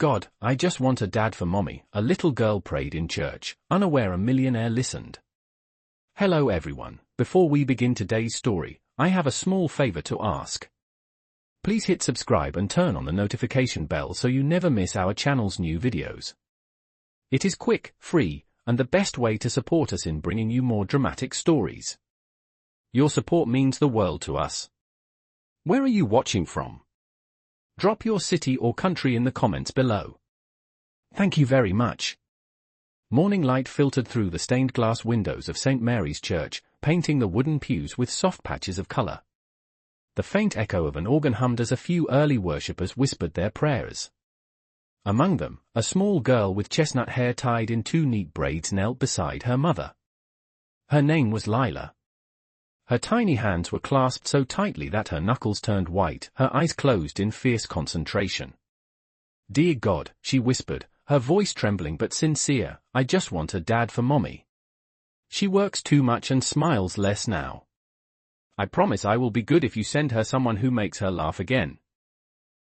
God, I just want a dad for mommy, a little girl prayed in church, unaware a millionaire listened. Hello everyone, before we begin today's story, I have a small favor to ask. Please hit subscribe and turn on the notification bell so you never miss our channel's new videos. It is quick, free, and the best way to support us in bringing you more dramatic stories. Your support means the world to us. Where are you watching from? Drop your city or country in the comments below. Thank you very much. Morning light filtered through the stained glass windows of St. Mary's Church, painting the wooden pews with soft patches of color. The faint echo of an organ hummed as a few early worshippers whispered their prayers. Among them, a small girl with chestnut hair tied in two neat braids knelt beside her mother. Her name was Lila. Her tiny hands were clasped so tightly that her knuckles turned white, her eyes closed in fierce concentration. Dear God, she whispered, her voice trembling but sincere, I just want a dad for mommy. She works too much and smiles less now. I promise I will be good if you send her someone who makes her laugh again.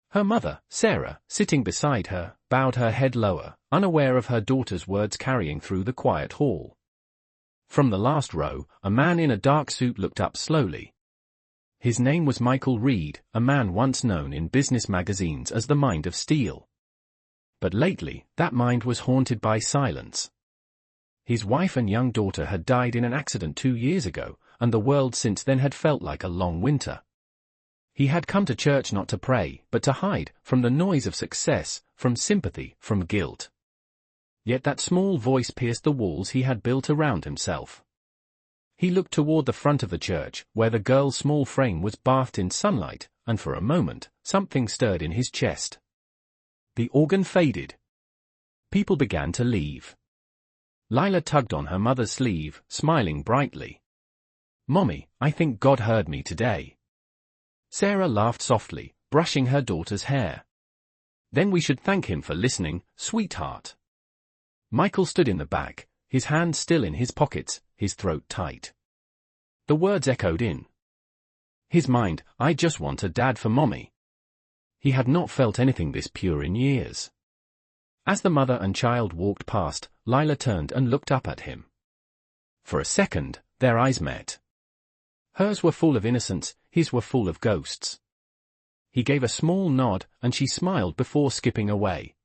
Her mother, Sarah, sitting beside her, bowed her head lower, unaware of her daughter's words carrying through the quiet hall. From the last row, a man in a dark suit looked up slowly. His name was Michael Reed, a man once known in business magazines as the Mind of Steel. But lately, that mind was haunted by silence. His wife and young daughter had died in an accident 2 years ago, and the world since then had felt like a long winter. He had come to church not to pray, but to hide, from the noise of success, from sympathy, from guilt. Yet that small voice pierced the walls he had built around himself. He looked toward the front of the church, where the girl's small frame was bathed in sunlight, and for a moment, something stirred in his chest. The organ faded. People began to leave. Lila tugged on her mother's sleeve, smiling brightly. Mommy, I think God heard me today. Sarah laughed softly, brushing her daughter's hair. Then we should thank him for listening, sweetheart. Michael stood in the back, his hands still in his pockets, his throat tight. The words echoed in his mind, I just want a dad for mommy. He had not felt anything this pure in years. As the mother and child walked past, Lila turned and looked up at him. For a second, their eyes met. Hers were full of innocence, his were full of ghosts. He gave a small nod, and she smiled before skipping away.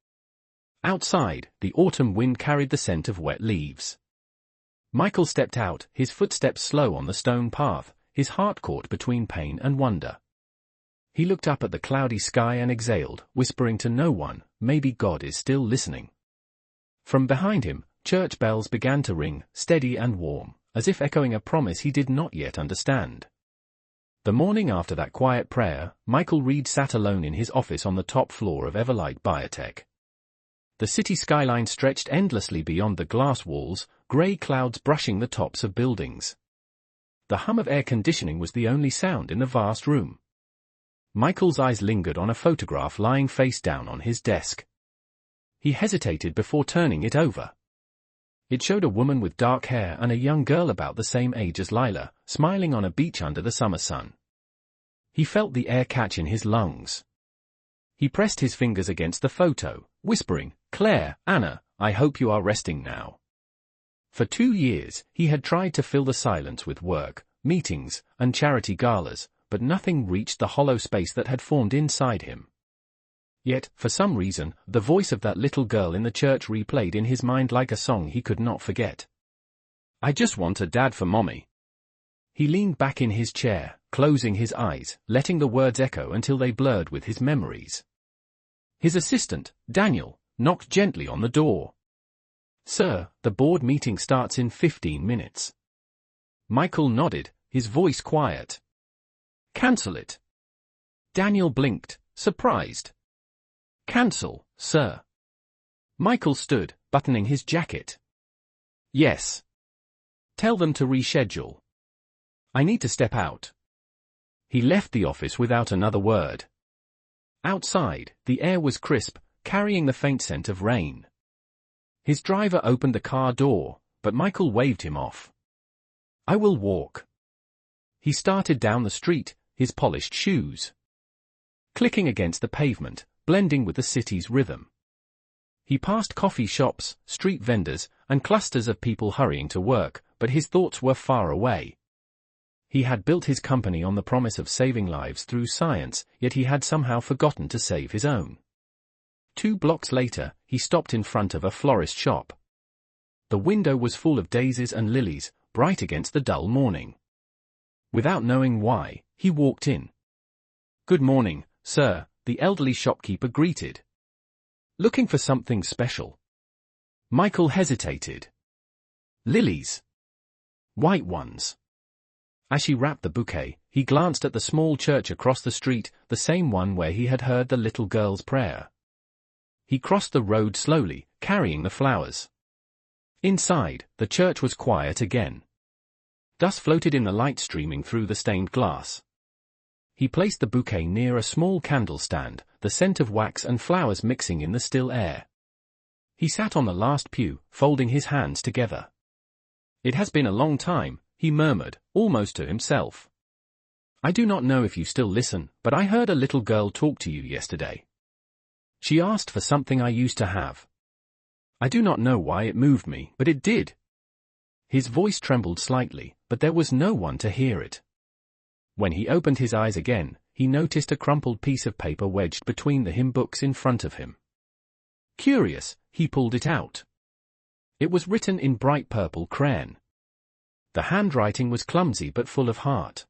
Outside, the autumn wind carried the scent of wet leaves. Michael stepped out, his footsteps slow on the stone path, his heart caught between pain and wonder. He looked up at the cloudy sky and exhaled, whispering to no one, maybe God is still listening. From behind him, church bells began to ring, steady and warm, as if echoing a promise he did not yet understand. The morning after that quiet prayer, Michael Reed sat alone in his office on the top floor of Everlight Biotech. The city skyline stretched endlessly beyond the glass walls, grey clouds brushing the tops of buildings. The hum of air conditioning was the only sound in the vast room. Michael's eyes lingered on a photograph lying face down on his desk. He hesitated before turning it over. It showed a woman with dark hair and a young girl about the same age as Lila, smiling on a beach under the summer sun. He felt the air catch in his lungs. He pressed his fingers against the photo, whispering, Claire, Anna, I hope you are resting now. For 2 years, he had tried to fill the silence with work, meetings, and charity galas, but nothing reached the hollow space that had formed inside him. Yet, for some reason, the voice of that little girl in the church replayed in his mind like a song he could not forget. I just want a dad for mommy. He leaned back in his chair, closing his eyes, letting the words echo until they blurred with his memories. His assistant, Daniel, knocked gently on the door. Sir, the board meeting starts in 15 minutes. Michael nodded, his voice quiet. Cancel it. Daniel blinked, surprised. Cancel, sir. Michael stood, buttoning his jacket. Yes. Tell them to reschedule. I need to step out. He left the office without another word. Outside, the air was crisp, carrying the faint scent of rain. His driver opened the car door, but Michael waved him off. I will walk. He started down the street, his polished shoes clicking against the pavement, blending with the city's rhythm. He passed coffee shops, street vendors, and clusters of people hurrying to work, but his thoughts were far away. He had built his company on the promise of saving lives through science, yet he had somehow forgotten to save his own. 2 blocks later, he stopped in front of a florist shop. The window was full of daisies and lilies, bright against the dull morning. Without knowing why, he walked in. "Good morning, sir," the elderly shopkeeper greeted. "Looking for something special?" Michael hesitated. "Lilies. White ones." As she wrapped the bouquet, he glanced at the small church across the street, the same one where he had heard the little girl's prayer. He crossed the road slowly, carrying the flowers. Inside, the church was quiet again. Dust floated in the light streaming through the stained glass. He placed the bouquet near a small candle stand, the scent of wax and flowers mixing in the still air. He sat on the last pew, folding his hands together. "It has been a long time," he murmured, almost to himself. "I do not know if you still listen, but I heard a little girl talk to you yesterday. She asked for something I used to have. I do not know why it moved me, but it did." His voice trembled slightly, but there was no one to hear it. When he opened his eyes again, he noticed a crumpled piece of paper wedged between the hymn books in front of him. Curious, he pulled it out. It was written in bright purple crayon. The handwriting was clumsy but full of heart.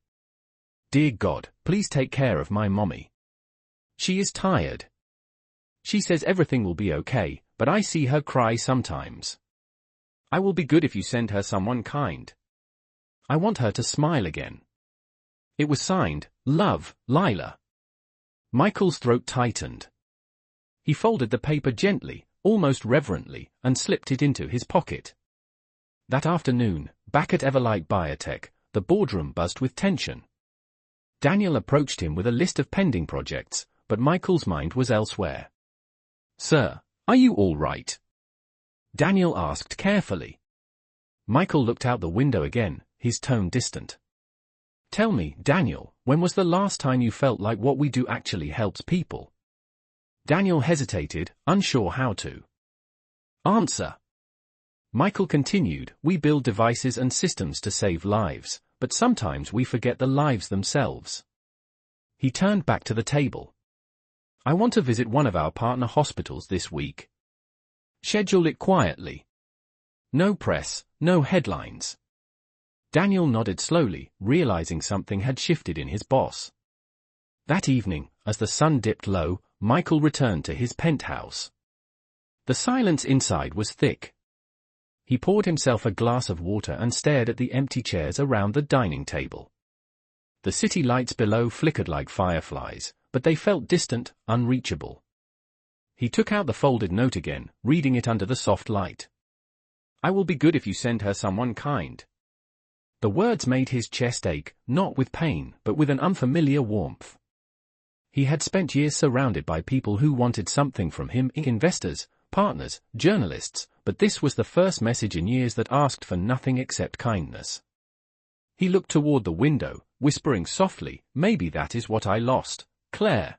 "Dear God, please take care of my mommy. She is tired. She says everything will be okay, but I see her cry sometimes. I will be good if you send her someone kind. I want her to smile again." It was signed, "Love, Lila." Michael's throat tightened. He folded the paper gently, almost reverently, and slipped it into his pocket. That afternoon, back at Everlight Biotech, the boardroom buzzed with tension. Daniel approached him with a list of pending projects, but Michael's mind was elsewhere. "Sir, are you all right?" Daniel asked carefully. Michael looked out the window again, his tone distant. "Tell me, Daniel, when was the last time you felt like what we do actually helps people?" Daniel hesitated, unsure how to answer. Michael continued, "We build devices and systems to save lives, but sometimes we forget the lives themselves." He turned back to the table. "I want to visit one of our partner hospitals this week. Schedule it quietly. No press, no headlines." Daniel nodded slowly, realizing something had shifted in his boss. That evening, as the sun dipped low, Michael returned to his penthouse. The silence inside was thick. He poured himself a glass of water and stared at the empty chairs around the dining table. The city lights below flickered like fireflies, but they felt distant, unreachable. He took out the folded note again, reading it under the soft light. "I will be good if you send her someone kind." The words made his chest ache, not with pain, but with an unfamiliar warmth. He had spent years surrounded by people who wanted something from him, investors, partners, journalists, but this was the first message in years that asked for nothing except kindness. He looked toward the window, whispering softly, "Maybe that is what I lost, Claire.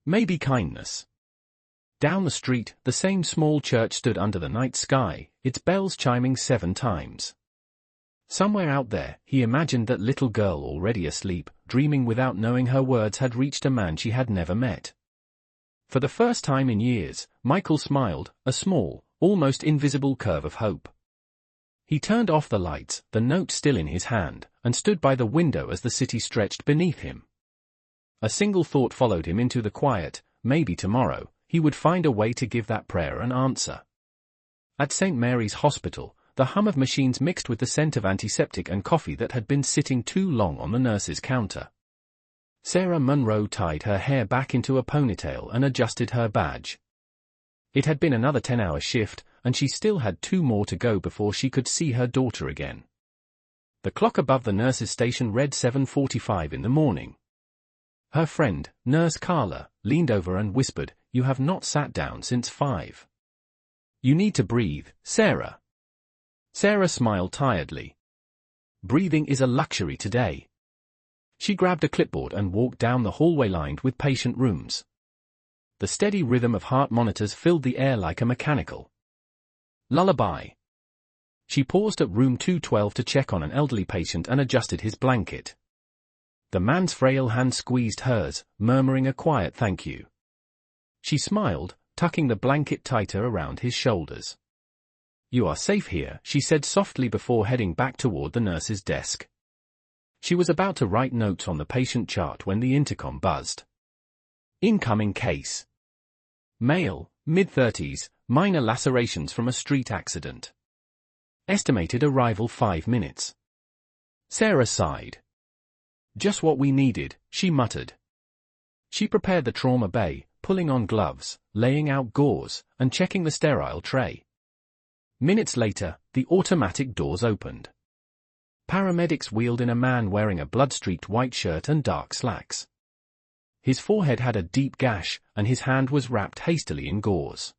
Maybe kindness." Down the street, the same small church stood under the night sky, its bells chiming 7 times. Somewhere out there, he imagined that little girl already asleep, dreaming without knowing her words had reached a man she had never met. For the first time in years, Michael smiled, a small, almost invisible curve of hope. He turned off the lights, the note still in his hand, and stood by the window as the city stretched beneath him. A single thought followed him into the quiet: maybe tomorrow, he would find a way to give that prayer an answer. At St. Mary's Hospital, the hum of machines mixed with the scent of antiseptic and coffee that had been sitting too long on the nurse's counter. Sarah Munro tied her hair back into a ponytail and adjusted her badge. It had been another 10-hour shift, and she still had 2 more to go before she could see her daughter again. The clock above the nurse's station read 7:45 in the morning. Her friend, Nurse Carla, leaned over and whispered, "You have not sat down since 5. You need to breathe, Sarah." Sarah smiled tiredly. "Breathing is a luxury today." She grabbed a clipboard and walked down the hallway lined with patient rooms. The steady rhythm of heart monitors filled the air like a mechanical lullaby. She paused at room 212 to check on an elderly patient and adjusted his blanket. The man's frail hand squeezed hers, murmuring a quiet thank you. She smiled, tucking the blanket tighter around his shoulders. "You are safe here," she said softly before heading back toward the nurse's desk. She was about to write notes on the patient chart when the intercom buzzed. Incoming case. Male, mid-30s, minor lacerations from a street accident. Estimated arrival 5 minutes. Sarah sighed. "Just what we needed," she muttered. She prepared the trauma bay, pulling on gloves, laying out gauze, and checking the sterile tray. Minutes later, the automatic doors opened. Paramedics wheeled in a man wearing a blood-streaked white shirt and dark slacks. His forehead had a deep gash, and his hand was wrapped hastily in gauze.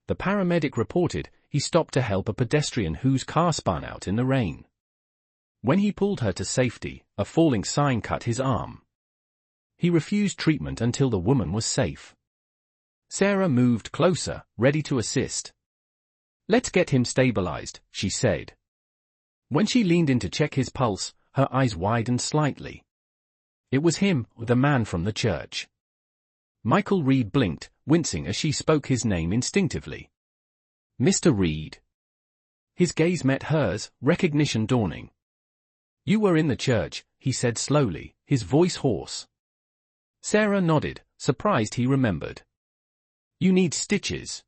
The paramedic reported he stopped to help a pedestrian whose car spun out in the rain. When he pulled her to safety, a falling sign cut his arm. He refused treatment until the woman was safe. Sarah moved closer, ready to assist. "Let's get him stabilized," she said. When she leaned in to check his pulse, her eyes widened slightly. It was him, the man from the church. Michael Reed blinked, wincing as she spoke his name instinctively. "Mr. Reed." His gaze met hers, recognition dawning. "You were in the church," he said slowly, his voice hoarse. Sarah nodded, surprised he remembered. "You need stitches."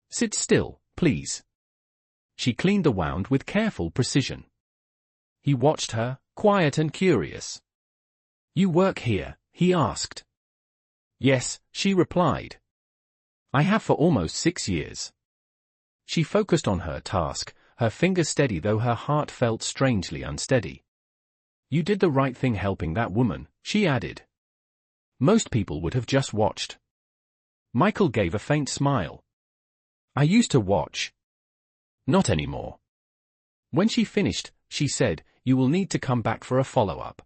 "Sit still, please." She cleaned the wound with careful precision. He watched her, quiet and curious. "You work here?" he asked. "Yes," she replied. "I have for almost 6 years." She focused on her task, her fingers steady though her heart felt strangely unsteady. "You did the right thing helping that woman," she added. "Most people would have just watched." Michael gave a faint smile. "I used to watch. Not anymore." When she finished, she said, "You will need to come back for a follow-up.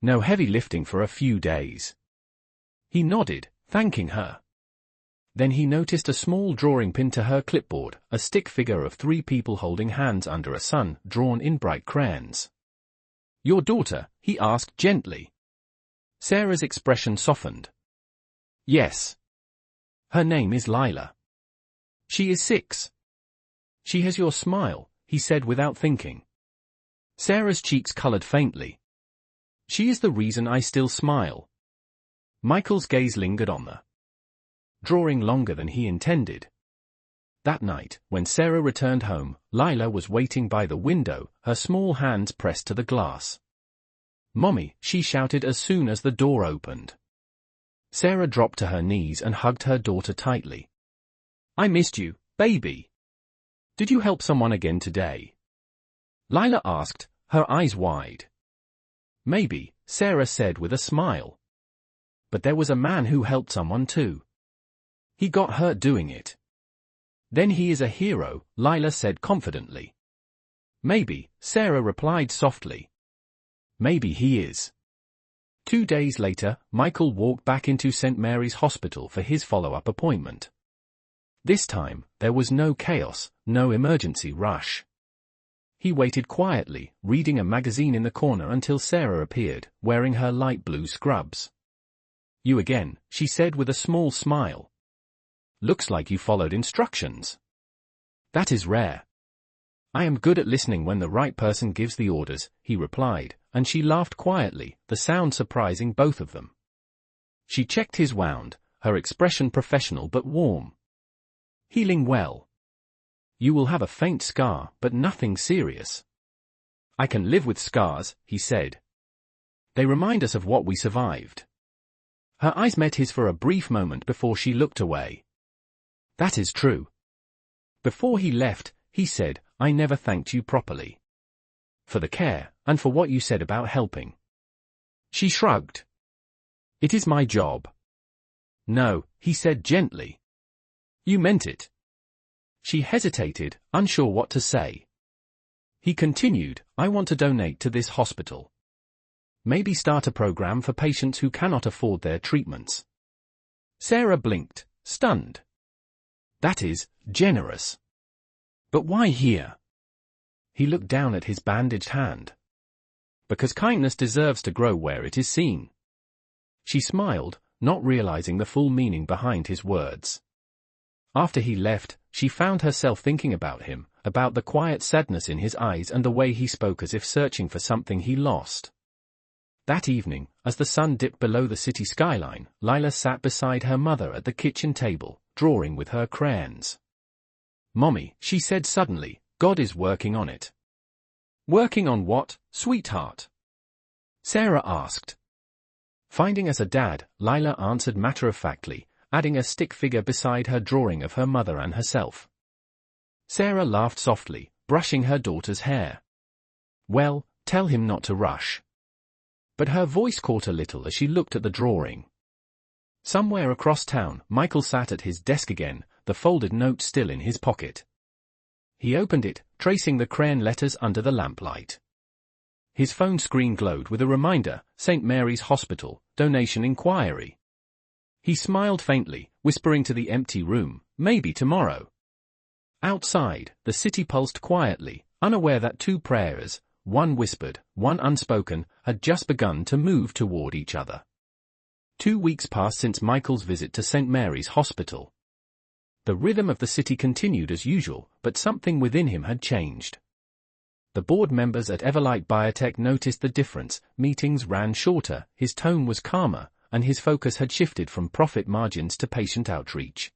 No heavy lifting for a few days." He nodded, thanking her. Then he noticed a small drawing pinned to her clipboard, a stick figure of 3 people holding hands under a sun, drawn in bright crayons. "Your daughter?" he asked gently. Sarah's expression softened. "Yes. Her name is Lila. She is 6. She has your smile," he said without thinking. Sarah's cheeks colored faintly. "She is the reason I still smile." Michael's gaze lingered on the drawing longer than he intended. That night, when Sarah returned home, Lila was waiting by the window, her small hands pressed to the glass. "Mommy," she shouted as soon as the door opened. Sarah dropped to her knees and hugged her daughter tightly. "I missed you, baby. Did you help someone again today?" Lila asked, her eyes wide. "Maybe," Sarah said with a smile. "But there was a man who helped someone too. He got hurt doing it." "Then he is a hero," Lila said confidently. "Maybe," Sarah replied softly. "Maybe he is." 2 days later, Michael walked back into St. Mary's Hospital for his follow-up appointment. This time, there was no chaos, no emergency rush. He waited quietly, reading a magazine in the corner until Sarah appeared, wearing her light blue scrubs. "You again," she said with a small smile. "Looks like you followed instructions." "That is rare." "I am good at listening when the right person gives the orders," he replied, and she laughed quietly, the sound surprising both of them. She checked his wound, her expression professional but warm. "Healing well. You will have a faint scar, but nothing serious." "I can live with scars," he said. "They remind us of what we survived." Her eyes met his for a brief moment before she looked away. "That is true." Before he left, he said, "I never thanked you properly. For the care, and for what you said about helping." She shrugged. "It is my job." "No," he said gently. "You meant it." She hesitated, unsure what to say. He continued, "I want to donate to this hospital. Maybe start a program for patients who cannot afford their treatments." Sarah blinked, stunned. That is generous. But why here? He looked down at his bandaged hand. Because kindness deserves to grow where it is seen. She smiled, not realizing the full meaning behind his words. After he left, she found herself thinking about him, about the quiet sadness in his eyes and the way he spoke as if searching for something he lost. That evening, as the sun dipped below the city skyline, Lila sat beside her mother at the kitchen table, drawing with her crayons. "Mommy," she said suddenly, "God is working on it." "Working on what, sweetheart?" Sarah asked. "Finding us a dad," Lila answered matter-of-factly, adding a stick figure beside her drawing of her mother and herself. Sarah laughed softly, brushing her daughter's hair. "Well, tell him not to rush." But her voice caught a little as she looked at the drawing. Somewhere across town, Michael sat at his desk again, the folded note still in his pocket. He opened it, tracing the crayon letters under the lamplight. His phone screen glowed with a reminder, St. Mary's Hospital, donation inquiry. He smiled faintly, whispering to the empty room, "Maybe tomorrow." Outside, the city pulsed quietly, unaware that two prayers, one whispered, one unspoken, had just begun to move toward each other. 2 weeks passed since Michael's visit to St. Mary's Hospital. The rhythm of the city continued as usual, but something within him had changed. The board members at Everlight Biotech noticed the difference. Meetings ran shorter, his tone was calmer, and his focus had shifted from profit margins to patient outreach.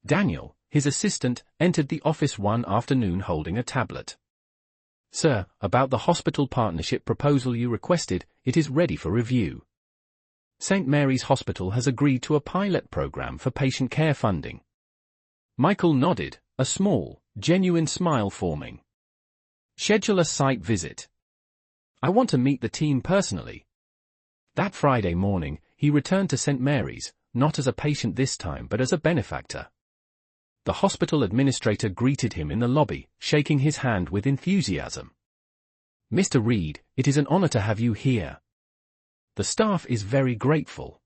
Daniel, his assistant, entered the office one afternoon holding a tablet. "Sir, about the hospital partnership proposal you requested, it is ready for review. St. Mary's Hospital has agreed to a pilot program for patient care funding." Michael nodded, a small, genuine smile forming. "Schedule a site visit. I want to meet the team personally." That Friday morning, he returned to St. Mary's, not as a patient this time but as a benefactor. The hospital administrator greeted him in the lobby, shaking his hand with enthusiasm. "Mr. Reed, it is an honor to have you here. The staff is very grateful."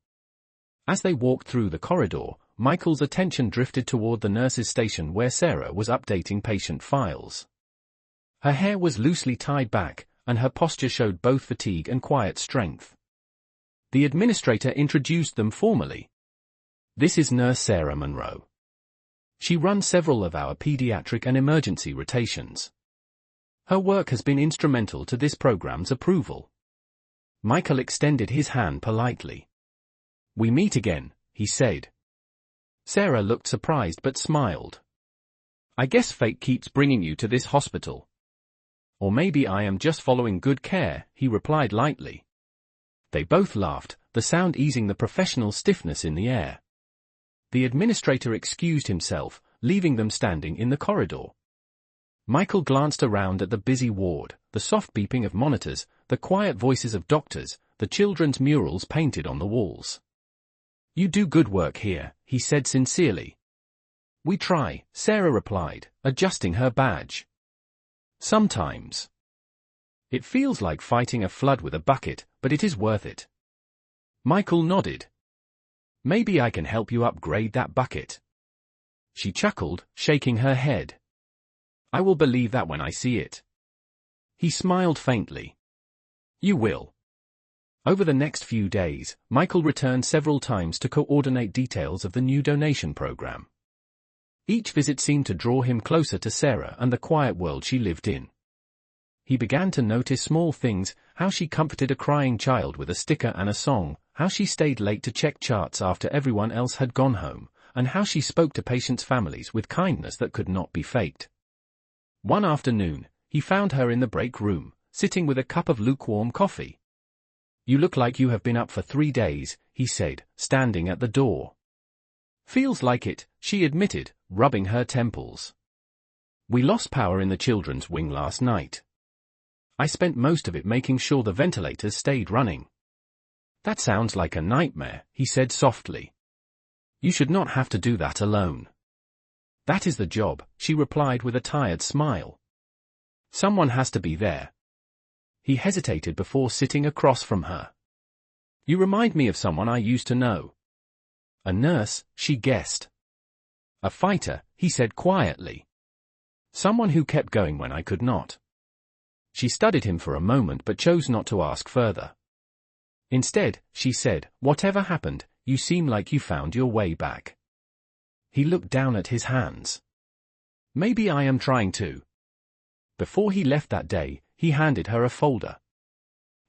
As they walked through the corridor, Michael's attention drifted toward the nurse's station where Sarah was updating patient files. Her hair was loosely tied back, and her posture showed both fatigue and quiet strength. The administrator introduced them formally. "This is Nurse Sarah Monroe. She runs several of our pediatric and emergency rotations. Her work has been instrumental to this program's approval." Michael extended his hand politely. "We meet again," he said. Sarah looked surprised but smiled. "I guess fate keeps bringing you to this hospital. Or maybe I am just following good care," he replied lightly. They both laughed, the sound easing the professional stiffness in the air. The administrator excused himself, leaving them standing in the corridor. Michael glanced around at the busy ward, the soft beeping of monitors, the quiet voices of doctors, the children's murals painted on the walls. "You do good work here," he said sincerely. "We try," Sarah replied, adjusting her badge. "Sometimes. It feels like fighting a flood with a bucket, but it is worth it." Michael nodded. "Maybe I can help you upgrade that bucket." She chuckled, shaking her head. "I will believe that when I see it." He smiled faintly. "You will." Over the next few days, Michael returned several times to coordinate details of the new donation program. Each visit seemed to draw him closer to Sarah and the quiet world she lived in. He began to notice small things, how she comforted a crying child with a sticker and a song, how she stayed late to check charts after everyone else had gone home, and how she spoke to patients' families with kindness that could not be faked. One afternoon, he found her in the break room, sitting with a cup of lukewarm coffee. "You look like you have been up for 3 days, he said, standing at the door. "Feels like it," she admitted, rubbing her temples. "We lost power in the children's wing last night. I spent most of it making sure the ventilators stayed running." "That sounds like a nightmare," he said softly. "You should not have to do that alone." "That is the job," she replied with a tired smile. "Someone has to be there." He hesitated before sitting across from her. "You remind me of someone I used to know." A nurse, she guessed. A fighter, he said quietly. Someone who kept going when I could not. She studied him for a moment but chose not to ask further. Instead, she said, "Whatever happened, you seem like you found your way back." He looked down at his hands. "Maybe I am trying to." Before he left that day, he handed her a folder.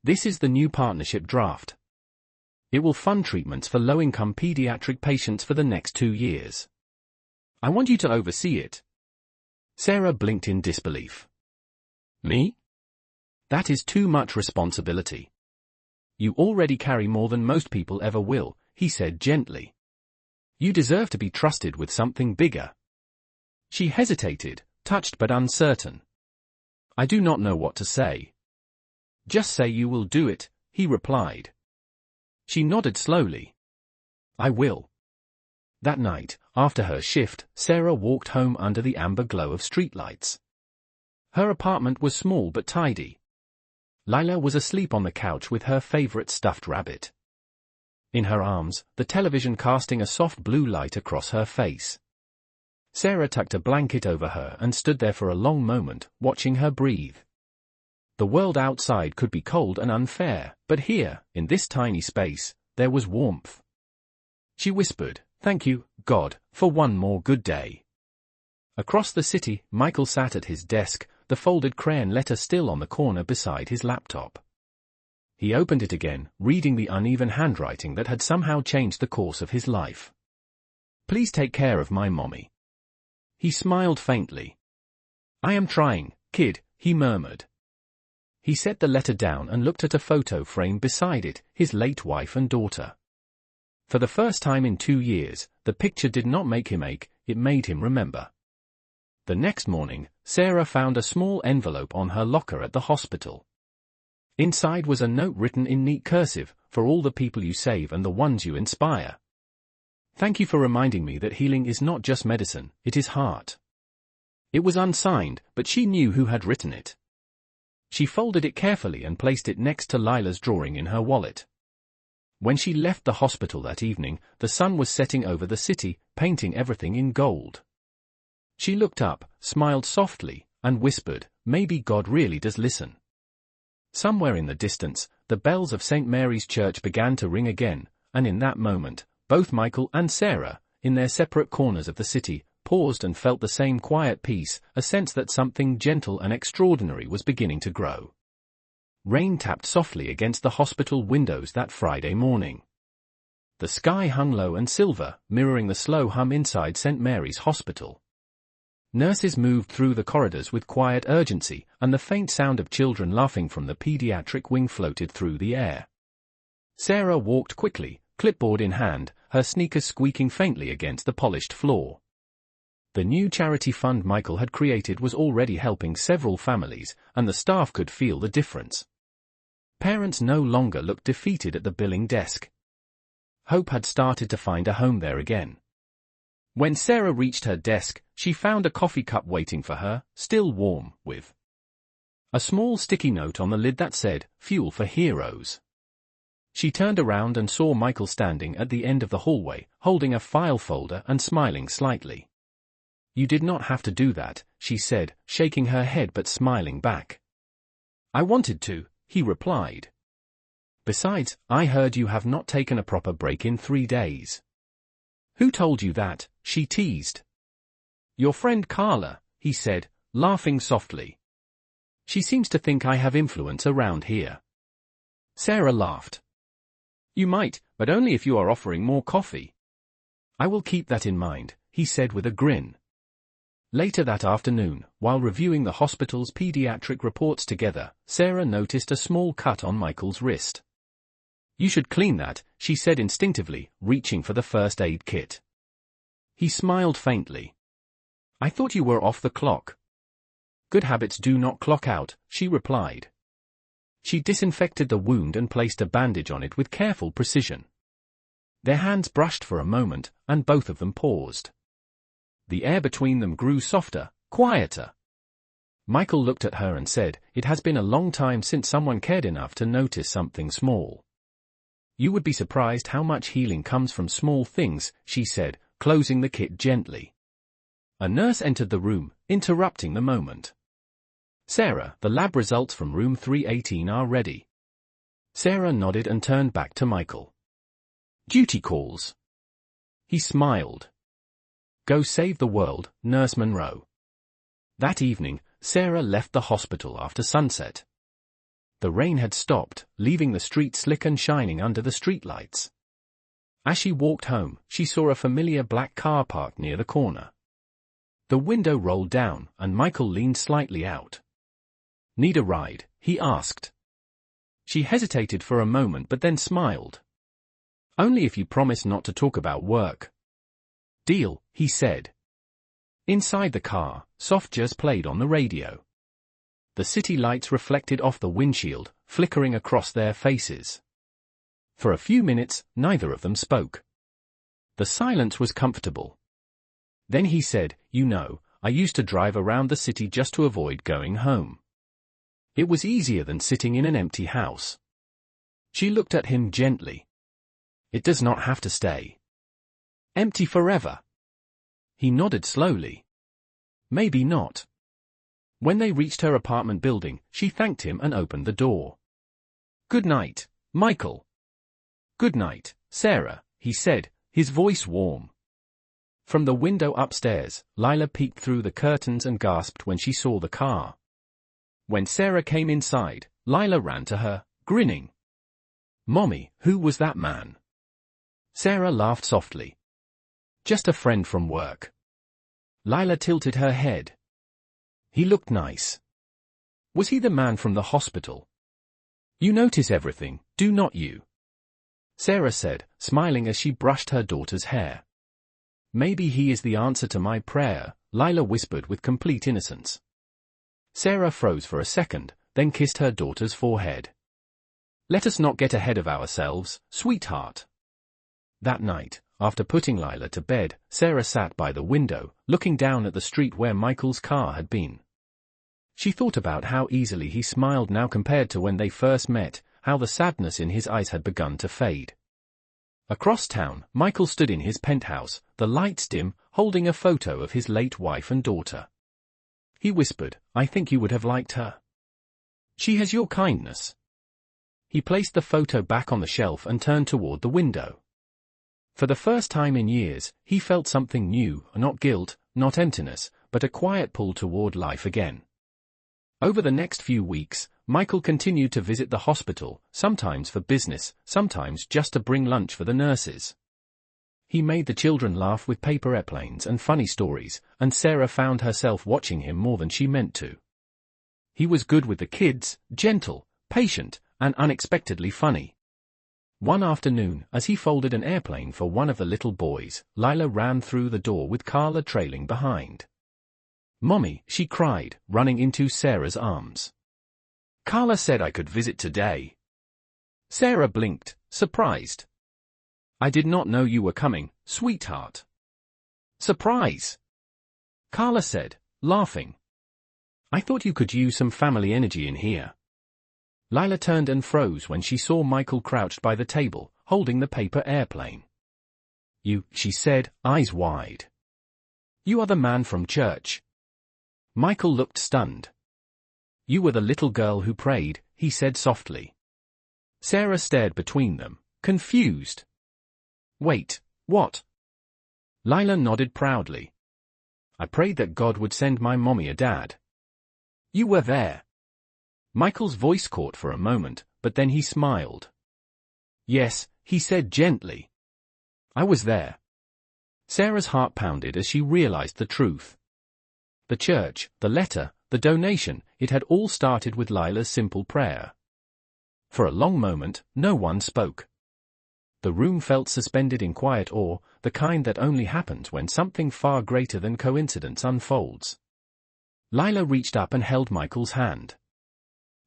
"This is the new partnership draft. It will fund treatments for low-income pediatric patients for the next 2 years. I want you to oversee it." Sarah blinked in disbelief. "Me? That is too much responsibility." "You already carry more than most people ever will," he said gently. "You deserve to be trusted with something bigger." She hesitated, touched but uncertain. "I do not know what to say." "Just say you will do it," he replied. She nodded slowly. "I will." That night, after her shift, Sarah walked home under the amber glow of streetlights. Her apartment was small but tidy. Lila was asleep on the couch with her favorite stuffed rabbit in her arms, the television casting a soft blue light across her face. Sarah tucked a blanket over her and stood there for a long moment, watching her breathe. The world outside could be cold and unfair, but here, in this tiny space, there was warmth. She whispered, "Thank you, God, for one more good day." Across the city, Michael sat at his desk, the folded crayon letter still on the corner beside his laptop. He opened it again, reading the uneven handwriting that had somehow changed the course of his life. "Please take care of my mommy." He smiled faintly. "I am trying, kid," he murmured. He set the letter down and looked at a photo frame beside it, his late wife and daughter. For the first time in 2 years, the picture did not make him ache, it made him remember. The next morning, Sarah found a small envelope on her locker at the hospital. Inside was a note written in neat cursive, "For all the people you save and the ones you inspire. Thank you for reminding me that healing is not just medicine, it is heart." It was unsigned, but she knew who had written it. She folded it carefully and placed it next to Lila's drawing in her wallet. When she left the hospital that evening, the sun was setting over the city, painting everything in gold. She looked up, smiled softly, and whispered, "Maybe God really does listen." Somewhere in the distance, the bells of St. Mary's Church began to ring again, and in that moment, both Michael and Sarah, in their separate corners of the city, paused and felt the same quiet peace, a sense that something gentle and extraordinary was beginning to grow. Rain tapped softly against the hospital windows that Friday morning. The sky hung low and silver, mirroring the slow hum inside St. Mary's Hospital. Nurses moved through the corridors with quiet urgency, and the faint sound of children laughing from the pediatric wing floated through the air. Sarah walked quickly, clipboard in hand, her sneakers squeaking faintly against the polished floor. The new charity fund Michael had created was already helping several families, and the staff could feel the difference. Parents no longer looked defeated at the billing desk. Hope had started to find a home there again. When Sarah reached her desk, she found a coffee cup waiting for her, still warm, with a small sticky note on the lid that said, "Fuel for Heroes." She turned around and saw Michael standing at the end of the hallway, holding a file folder and smiling slightly. "You did not have to do that," she said, shaking her head but smiling back. "I wanted to," he replied. "Besides, I heard you have not taken a proper break in 3 days." "Who told you that?" she teased. "Your friend Carla," he said, laughing softly. "She seems to think I have influence around here." Sarah laughed. "You might, but only if you are offering more coffee." "I will keep that in mind," he said with a grin. Later that afternoon, while reviewing the hospital's pediatric reports together, Sarah noticed a small cut on Michael's wrist. "You should clean that," she said instinctively, reaching for the first aid kit. He smiled faintly. "I thought you were off the clock." "Good habits do not clock out," she replied. She disinfected the wound and placed a bandage on it with careful precision. Their hands brushed for a moment, and both of them paused. The air between them grew softer, quieter. Michael looked at her and said, "It has been a long time since someone cared enough to notice something small." You would be surprised how much healing comes from small things, she said, closing the kit gently. A nurse entered the room, interrupting the moment. Sarah, the lab results from room 318 are ready. Sarah nodded and turned back to Michael. Duty calls. He smiled. Go save the world, Nurse Monroe. That evening, Sarah left the hospital after sunset. The rain had stopped, leaving the street slick and shining under the streetlights. As she walked home, she saw a familiar black car parked near the corner. The window rolled down, and Michael leaned slightly out. Need a ride? He asked. She hesitated for a moment but then smiled. Only if you promise not to talk about work. Deal, he said. Inside the car, soft jazz played on the radio. The city lights reflected off the windshield, flickering across their faces. For a few minutes, neither of them spoke. The silence was comfortable. Then he said, You know, I used to drive around the city just to avoid going home. It was easier than sitting in an empty house. She looked at him gently. It does not have to stay empty forever. He nodded slowly. Maybe not. When they reached her apartment building, she thanked him and opened the door. Good night, Michael. Good night, Sarah, he said, his voice warm. From the window upstairs, Lila peeked through the curtains and gasped when she saw the car. When Sarah came inside, Lila ran to her, grinning. Mommy, who was that man? Sarah laughed softly. Just a friend from work. Lila tilted her head. He looked nice. Was he the man from the hospital? You notice everything, do not you? Sarah said, smiling as she brushed her daughter's hair. Maybe he is the answer to my prayer, Lila whispered with complete innocence. Sarah froze for a second, then kissed her daughter's forehead. Let us not get ahead of ourselves, sweetheart. That night, after putting Lila to bed, Sarah sat by the window, looking down at the street where Michael's car had been. She thought about how easily he smiled now compared to when they first met, how the sadness in his eyes had begun to fade. Across town, Michael stood in his penthouse, the lights dim, holding a photo of his late wife and daughter. He whispered, I think you would have liked her. She has your kindness. He placed the photo back on the shelf and turned toward the window. For the first time in years, he felt something new, not guilt, not emptiness, but a quiet pull toward life again. Over the next few weeks, Michael continued to visit the hospital, sometimes for business, sometimes just to bring lunch for the nurses. He made the children laugh with paper airplanes and funny stories, and Sarah found herself watching him more than she meant to. He was good with the kids, gentle, patient, and unexpectedly funny. One afternoon, as he folded an airplane for one of the little boys, Lila ran through the door with Carla trailing behind. Mommy, she cried, running into Sarah's arms. Carla said I could visit today. Sarah blinked, surprised. I did not know you were coming, sweetheart. Surprise! Carla said, laughing. I thought you could use some family energy in here. Lila turned and froze when she saw Michael crouched by the table, holding the paper airplane. You, she said, eyes wide. You are the man from church. Michael looked stunned. You were the little girl who prayed, he said softly. Sarah stared between them, confused. Wait, what? Lila nodded proudly. I prayed that God would send my mommy a dad. You were there. Michael's voice caught for a moment, but then he smiled. Yes, he said gently. I was there. Sarah's heart pounded as she realized the truth. The church, the letter, the donation, it had all started with Lila's simple prayer. For a long moment, no one spoke. The room felt suspended in quiet awe, the kind that only happens when something far greater than coincidence unfolds. Lila reached up and held Michael's hand.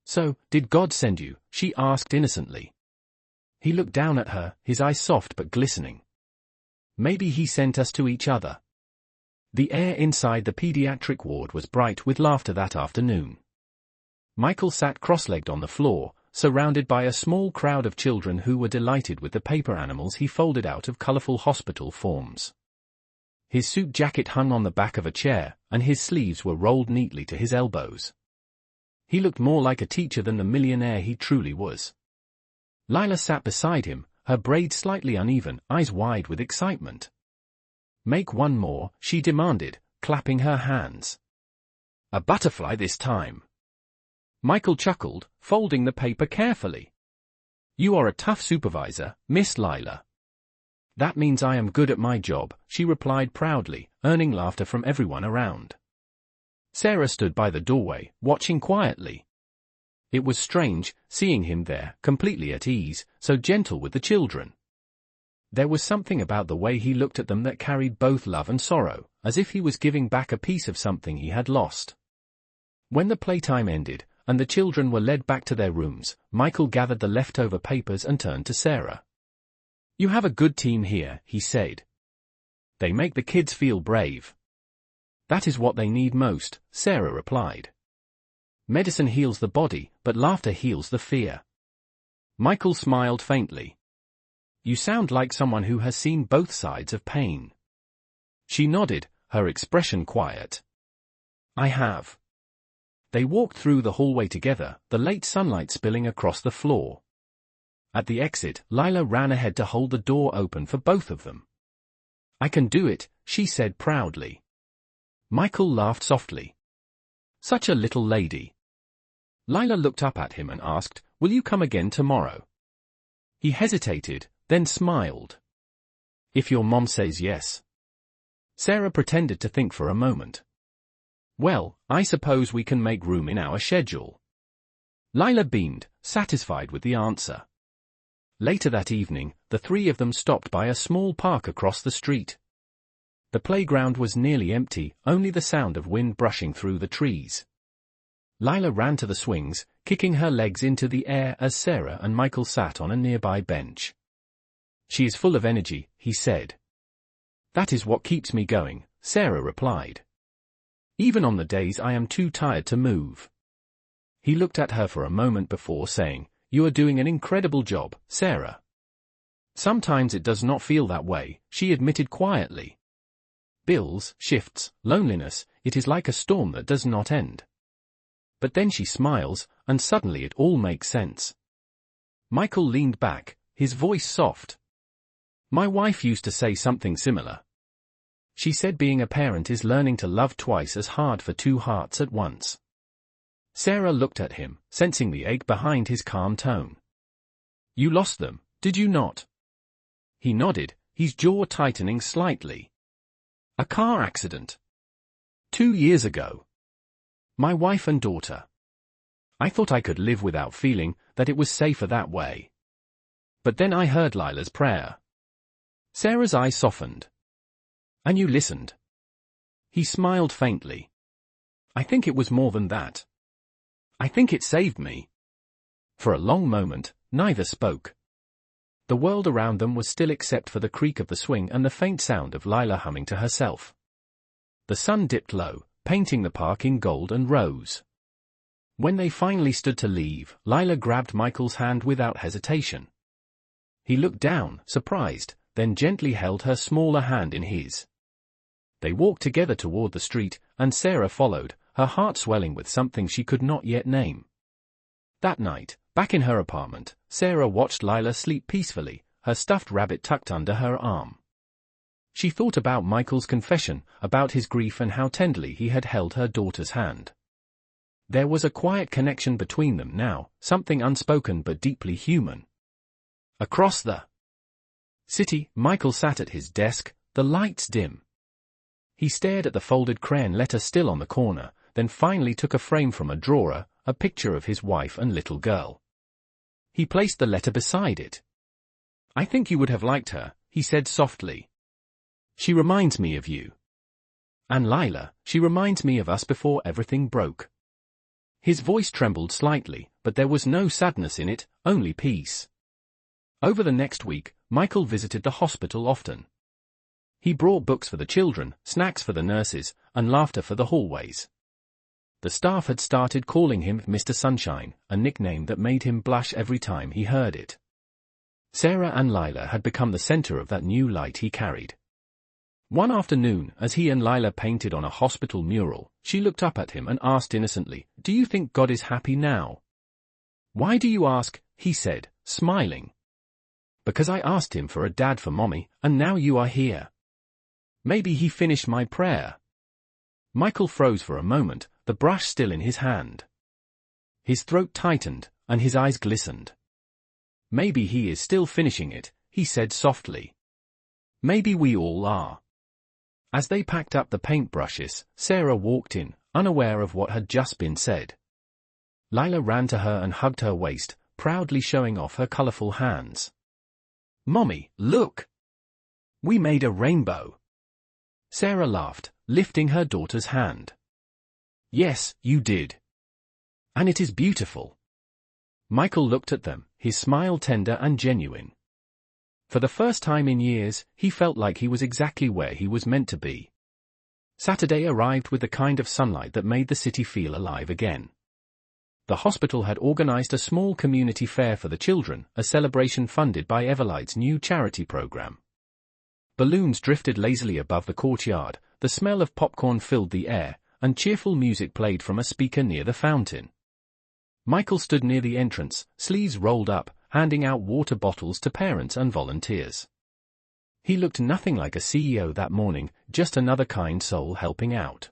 So, did God send you? She asked innocently. He looked down at her, his eyes soft but glistening. Maybe he sent us to each other. The air inside the pediatric ward was bright with laughter that afternoon. Michael sat cross-legged on the floor, surrounded by a small crowd of children who were delighted with the paper animals he folded out of colorful hospital forms. His suit jacket hung on the back of a chair, and his sleeves were rolled neatly to his elbows. He looked more like a teacher than the millionaire he truly was. Lila sat beside him, her braids slightly uneven, eyes wide with excitement. "Make one more," she demanded, clapping her hands. "A butterfly this time." Michael chuckled, folding the paper carefully. "You are a tough supervisor, Miss Lila." "That means I am good at my job," she replied proudly, earning laughter from everyone around. Sarah stood by the doorway, watching quietly. It was strange, seeing him there, completely at ease, so gentle with the children. There was something about the way he looked at them that carried both love and sorrow, as if he was giving back a piece of something he had lost. When the playtime ended, and the children were led back to their rooms, Michael gathered the leftover papers and turned to Sarah. "You have a good team here," he said. "They make the kids feel brave." "That is what they need most," Sarah replied. "Medicine heals the body, but laughter heals the fear." Michael smiled faintly. "You sound like someone who has seen both sides of pain." She nodded, her expression quiet. "I have." They walked through the hallway together, the late sunlight spilling across the floor. At the exit, Lila ran ahead to hold the door open for both of them. "I can do it," she said proudly. Michael laughed softly. "Such a little lady." Lila looked up at him and asked, "Will you come again tomorrow?" He hesitated, then smiled. "If your mom says yes." Sarah pretended to think for a moment. "Well, I suppose we can make room in our schedule." Lila beamed, satisfied with the answer. Later that evening, the three of them stopped by a small park across the street. The playground was nearly empty, only the sound of wind brushing through the trees. Lila ran to the swings, kicking her legs into the air as Sarah and Michael sat on a nearby bench. "She is full of energy," he said. "That is what keeps me going," Sarah replied. "Even on the days I am too tired to move." He looked at her for a moment before saying, "You are doing an incredible job, Sarah." "Sometimes it does not feel that way," she admitted quietly. "Bills, shifts, loneliness, it is like a storm that does not end." But then she smiles, and suddenly it all makes sense. Michael leaned back, his voice soft. "My wife used to say something similar. She said being a parent is learning to love twice as hard for two hearts at once." Sarah looked at him, sensing the ache behind his calm tone. "You lost them, did you not?" He nodded, his jaw tightening slightly. "A car accident. 2 years ago. My wife and daughter. I thought I could live without feeling that it was safer that way. But then I heard Lila's prayer." Sarah's eyes softened. "And you listened?" He smiled faintly. "I think it was more than that. I think it saved me." For a long moment, neither spoke. The world around them was still except for the creak of the swing and the faint sound of Lila humming to herself. The sun dipped low, painting the park in gold and rose. When they finally stood to leave, Lila grabbed Michael's hand without hesitation. He looked down, surprised, then gently held her smaller hand in his. They walked together toward the street, and Sarah followed, her heart swelling with something she could not yet name. That night, back in her apartment, Sarah watched Lila sleep peacefully, her stuffed rabbit tucked under her arm. She thought about Michael's confession, about his grief and how tenderly he had held her daughter's hand. There was a quiet connection between them now, something unspoken but deeply human. Across the city, Michael sat at his desk, the lights dim. He stared at the folded crayon letter still on the corner, then finally took a frame from a drawer, a picture of his wife and little girl. He placed the letter beside it. "I think you would have liked her," he said softly. "She reminds me of you. And Lila, she reminds me of us before everything broke." His voice trembled slightly, but there was no sadness in it, only peace. Over the next week, Michael visited the hospital often. He brought books for the children, snacks for the nurses, and laughter for the hallways. The staff had started calling him Mr. Sunshine, a nickname that made him blush every time he heard it. Sarah and Lila had become the center of that new light he carried. One afternoon, as he and Lila painted on a hospital mural, she looked up at him and asked innocently, "Do you think God is happy now?" "Why do you ask?" he said, smiling. "Because I asked him for a dad for Mommy, and now you are here." "Maybe he finished my prayer." Michael froze for a moment, the brush still in his hand. His throat tightened, and his eyes glistened. "Maybe he is still finishing it," he said softly. "Maybe we all are." As they packed up the paintbrushes, Sarah walked in, unaware of what had just been said. Lila ran to her and hugged her waist, proudly showing off her colorful hands. "Mommy, look! We made a rainbow." Sarah laughed, lifting her daughter's hand. "Yes, you did. And it is beautiful." Michael looked at them, his smile tender and genuine. For the first time in years, he felt like he was exactly where he was meant to be. Saturday arrived with the kind of sunlight that made the city feel alive again. The hospital had organized a small community fair for the children, a celebration funded by Everlight's new charity program. Balloons drifted lazily above the courtyard, the smell of popcorn filled the air, and cheerful music played from a speaker near the fountain. Michael stood near the entrance, sleeves rolled up, handing out water bottles to parents and volunteers. He looked nothing like a CEO that morning, just another kind soul helping out.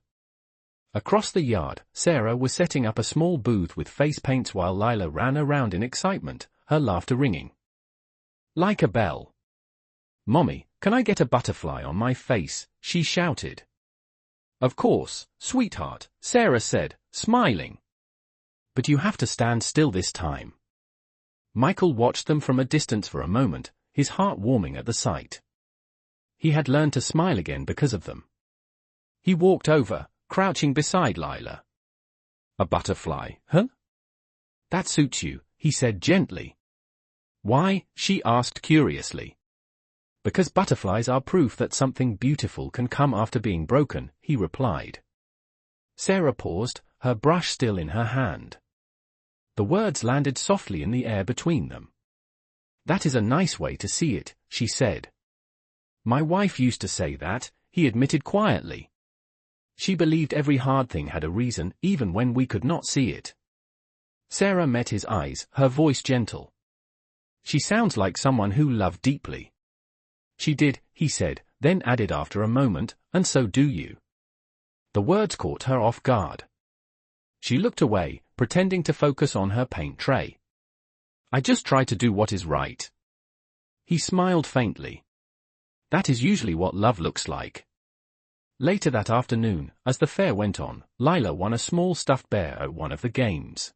Across the yard, Sarah was setting up a small booth with face paints while Lila ran around in excitement, her laughter ringing like a bell. "Mommy, can I get a butterfly on my face?" she shouted. "Of course, sweetheart," Sarah said, smiling. "But you have to stand still this time." Michael watched them from a distance for a moment, his heart warming at the sight. He had learned to smile again because of them. He walked over, crouching beside Lila. "A butterfly, huh?" "That suits you," he said gently. "Why?" she asked curiously. "Because butterflies are proof that something beautiful can come after being broken," he replied. Sarah paused, her brush still in her hand. The words landed softly in the air between them. "That is a nice way to see it," she said. "My wife used to say that," he admitted quietly. "She believed every hard thing had a reason, even when we could not see it." Sarah met his eyes, her voice gentle. "She sounds like someone who loved deeply." "She did," he said, then added after a moment, "and so do you." The words caught her off guard. She looked away, pretending to focus on her paint tray. "I just try to do what is right." He smiled faintly. "That is usually what love looks like." Later that afternoon, as the fair went on, Lila won a small stuffed bear at one of the games.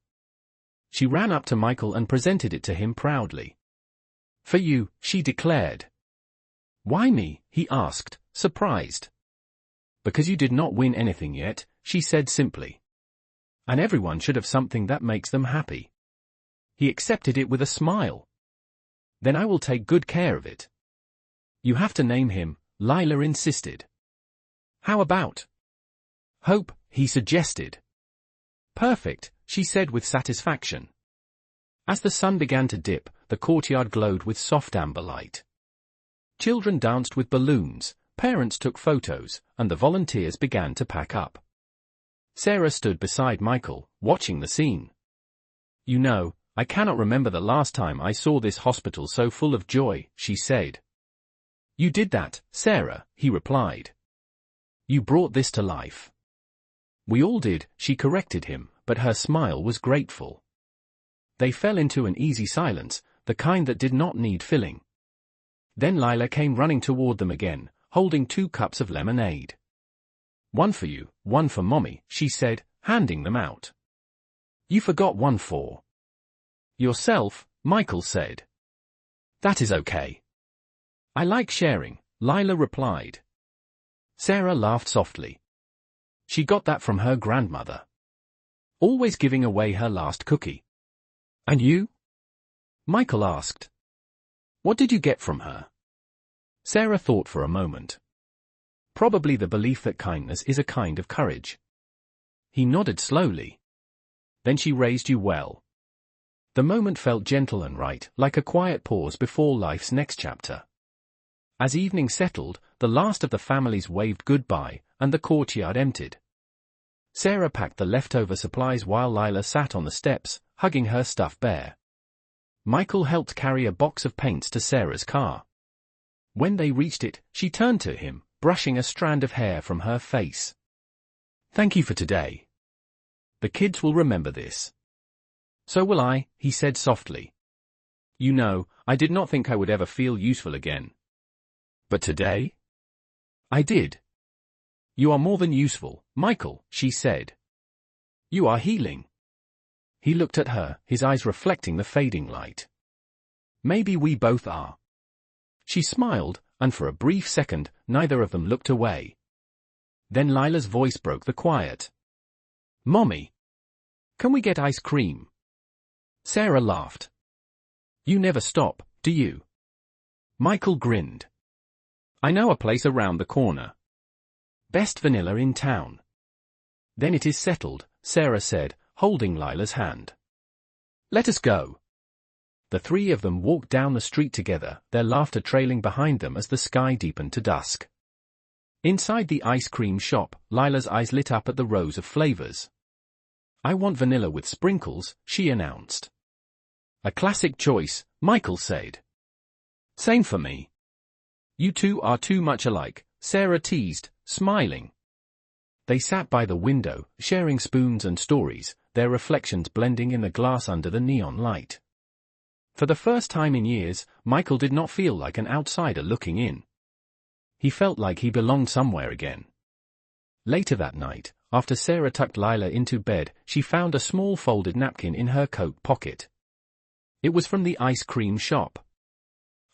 She ran up to Michael and presented it to him proudly. "For you," she declared. "Why me?" he asked, surprised. "Because you did not win anything yet," she said simply. "And everyone should have something that makes them happy." He accepted it with a smile. "Then I will take good care of it." "You have to name him," Lila insisted. "How about Hope?" he suggested. "Perfect," she said with satisfaction. As the sun began to dip, the courtyard glowed with soft amber light. Children danced with balloons, parents took photos, and the volunteers began to pack up. Sarah stood beside Michael, watching the scene. "You know, I cannot remember the last time I saw this hospital so full of joy," she said. "You did that, Sarah," he replied. "You brought this to life." "We all did," she corrected him, but her smile was grateful. They fell into an easy silence, the kind that did not need filling. Then Lila came running toward them again, holding 2 cups of lemonade. "One for you, one for Mommy," she said, handing them out. "You forgot one for yourself," Michael said. "That is okay. I like sharing," Lila replied. Sarah laughed softly. She got that from her grandmother. Always giving away her last cookie. "And you?" Michael asked. "What did you get from her?" Sarah thought for a moment. "Probably the belief that kindness is a kind of courage." He nodded slowly. Then she raised you well. The moment felt gentle and right, like a quiet pause before life's next chapter. As evening settled, the last of the families waved goodbye, and the courtyard emptied. Sarah packed the leftover supplies while Lila sat on the steps, hugging her stuffed bear. Michael helped carry a box of paints to Sarah's car. When they reached it, she turned to him, brushing a strand of hair from her face. "Thank you for today. The kids will remember this." "So will I," he said softly. "You know, I did not think I would ever feel useful again. But today? I did." "You are more than useful, Michael," she said. "You are healing." He looked at her, his eyes reflecting the fading light. "Maybe we both are." She smiled, and for a brief second, neither of them looked away. Then Lila's voice broke the quiet. "Mommy, can we get ice cream?" Sarah laughed. "You never stop, do you?" Michael grinned. "I know a place around the corner. Best vanilla in town." "Then it is settled," Sarah said, holding Lila's hand. "Let us go." The three of them walked down the street together, their laughter trailing behind them as the sky deepened to dusk. Inside the ice cream shop, Lila's eyes lit up at the rows of flavors. "I want vanilla with sprinkles," she announced. "A classic choice," Michael said. "Same for me." "You two are too much alike," Sarah teased, smiling. They sat by the window, sharing spoons and stories, their reflections blending in the glass under the neon light. For the first time in years, Michael did not feel like an outsider looking in. He felt like he belonged somewhere again. Later that night, after Sarah tucked Lila into bed, she found a small folded napkin in her coat pocket. It was from the ice cream shop.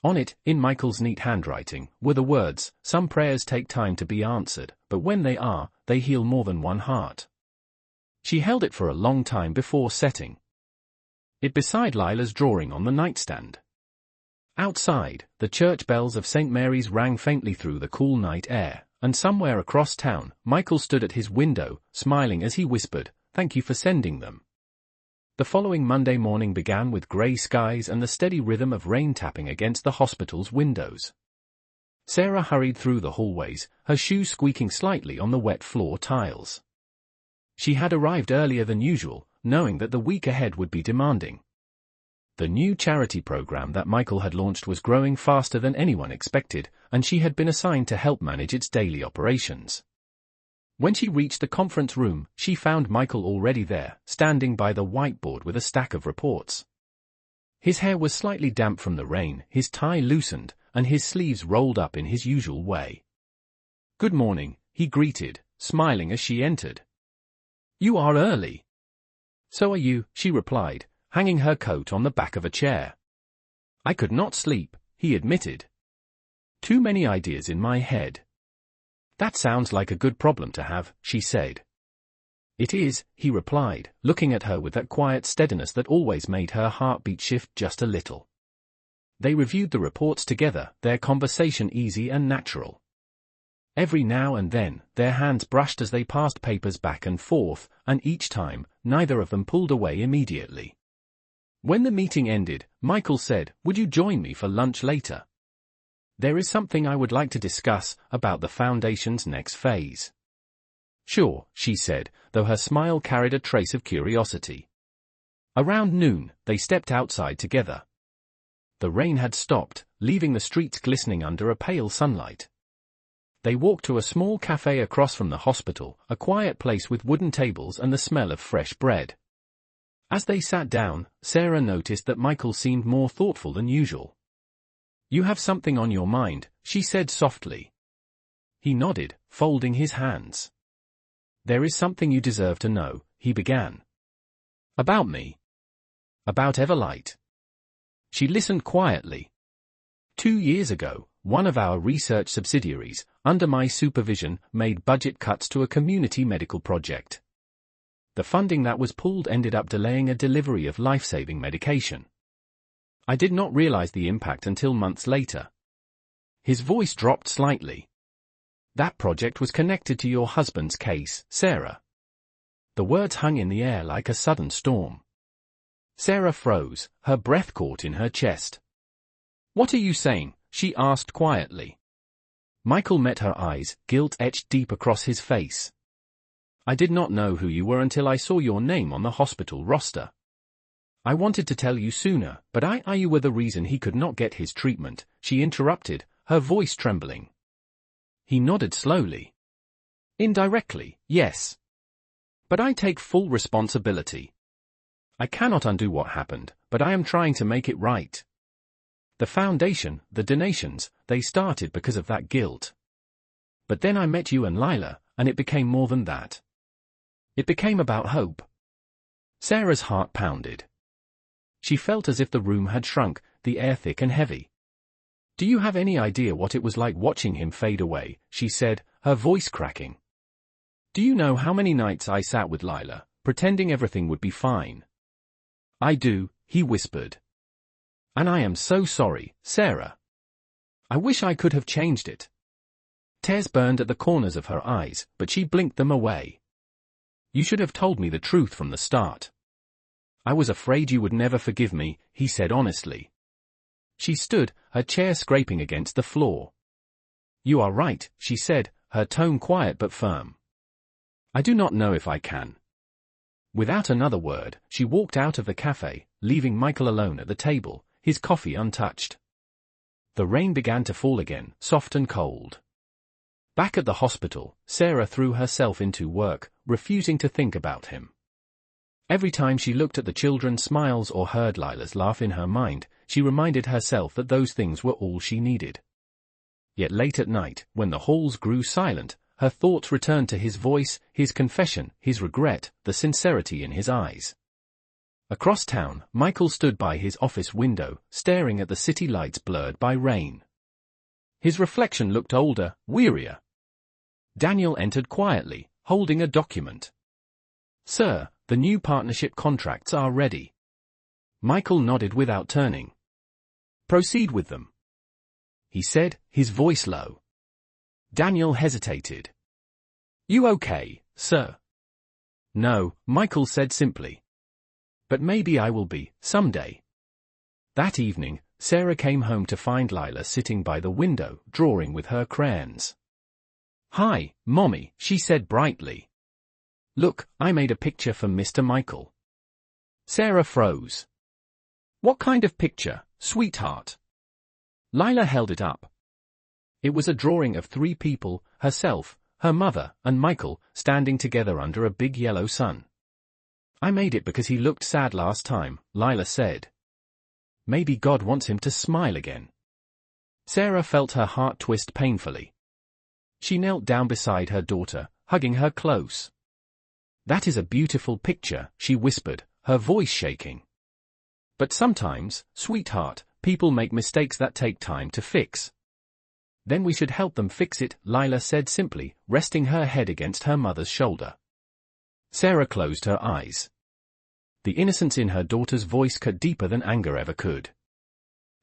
On it, in Michael's neat handwriting, were the words, "Some prayers take time to be answered, but when they are, they heal more than one heart." She held it for a long time before setting it beside Lila's drawing on the nightstand. Outside, the church bells of St. Mary's rang faintly through the cool night air, and somewhere across town, Michael stood at his window, smiling as he whispered, "Thank you for sending them." The following Monday morning began with grey skies and the steady rhythm of rain tapping against the hospital's windows. Sarah hurried through the hallways, her shoes squeaking slightly on the wet floor tiles. She had arrived earlier than usual, knowing that the week ahead would be demanding. The new charity program that Michael had launched was growing faster than anyone expected, and she had been assigned to help manage its daily operations. When she reached the conference room, she found Michael already there, standing by the whiteboard with a stack of reports. His hair was slightly damp from the rain, his tie loosened, and his sleeves rolled up in his usual way. "Good morning," he greeted, smiling as she entered. "You are early." "So are you," she replied, hanging her coat on the back of a chair. "I could not sleep," he admitted. "Too many ideas in my head." "That sounds like a good problem to have," she said. "It is," he replied, looking at her with that quiet steadiness that always made her heartbeat shift just a little. They reviewed the reports together, their conversation easy and natural. Every now and then, their hands brushed as they passed papers back and forth, and each time, neither of them pulled away immediately. When the meeting ended, Michael said, "Would you join me for lunch later? There is something I would like to discuss about the Foundation's next phase." "Sure," she said, though her smile carried a trace of curiosity. Around noon, they stepped outside together. The rain had stopped, leaving the streets glistening under a pale sunlight. They walked to a small cafe across from the hospital, a quiet place with wooden tables and the smell of fresh bread. As they sat down, Sarah noticed that Michael seemed more thoughtful than usual. "You have something on your mind," she said softly. He nodded, folding his hands. "There is something you deserve to know," he began. "About me?" "About Everlight." She listened quietly. 2 years ago, one of our research subsidiaries, under my supervision, made budget cuts to a community medical project. The funding that was pulled ended up delaying a delivery of life-saving medication. I did not realize the impact until months later. His voice dropped slightly. "That project was connected to your husband's case, Sarah." The words hung in the air like a sudden storm. Sarah froze, her breath caught in her chest. "What are you saying?" she asked quietly. Michael met her eyes, guilt etched deep across his face. "I did not know who you were until I saw your name on the hospital roster. I wanted to tell you sooner, but you were the reason he could not get his treatment," she interrupted, her voice trembling. He nodded slowly. "Indirectly, yes. But I take full responsibility. I cannot undo what happened, but I am trying to make it right. The foundation, the donations, they started because of that guilt. But then I met you and Lila, and it became more than that. It became about hope." Sarah's heart pounded. She felt as if the room had shrunk, the air thick and heavy. "Do you have any idea what it was like watching him fade away?" she said, her voice cracking. "Do you know how many nights I sat with Lila, pretending everything would be fine?" "I do," he whispered. "And I am so sorry, Sarah. I wish I could have changed it." Tears burned at the corners of her eyes, but she blinked them away. "You should have told me the truth from the start. I was afraid you would never forgive me," he said honestly. She stood, her chair scraping against the floor. "You are right," she said, her tone quiet but firm. "I do not know if I can." Without another word, she walked out of the cafe, leaving Michael alone at the table, his coffee untouched. The rain began to fall again, soft and cold. Back at the hospital, Sarah threw herself into work, refusing to think about him. Every time she looked at the children's smiles or heard Lila's laugh in her mind, she reminded herself that those things were all she needed. Yet late at night, when the halls grew silent, her thoughts returned to his voice, his confession, his regret, the sincerity in his eyes. Across town, Michael stood by his office window, staring at the city lights blurred by rain. His reflection looked older, wearier. Daniel entered quietly, holding a document. "Sir, the new partnership contracts are ready." Michael nodded without turning. "Proceed with them," he said, his voice low. Daniel hesitated. "You okay, sir?" "No," Michael said simply. "But maybe I will be, someday." That evening, Sarah came home to find Lila sitting by the window, drawing with her crayons. "Hi, Mommy," she said brightly. "Look, I made a picture for Mr. Michael." Sarah froze. "What kind of picture, sweetheart?" Lila held it up. It was a drawing of 3 people, herself, her mother, and Michael, standing together under a big yellow sun. "I made it because he looked sad last time," Lila said. "Maybe God wants him to smile again." Sarah felt her heart twist painfully. She knelt down beside her daughter, hugging her close. "That is a beautiful picture," she whispered, her voice shaking. "But sometimes, sweetheart, people make mistakes that take time to fix." "Then we should help them fix it," Lila said simply, resting her head against her mother's shoulder. Sarah closed her eyes. The innocence in her daughter's voice cut deeper than anger ever could.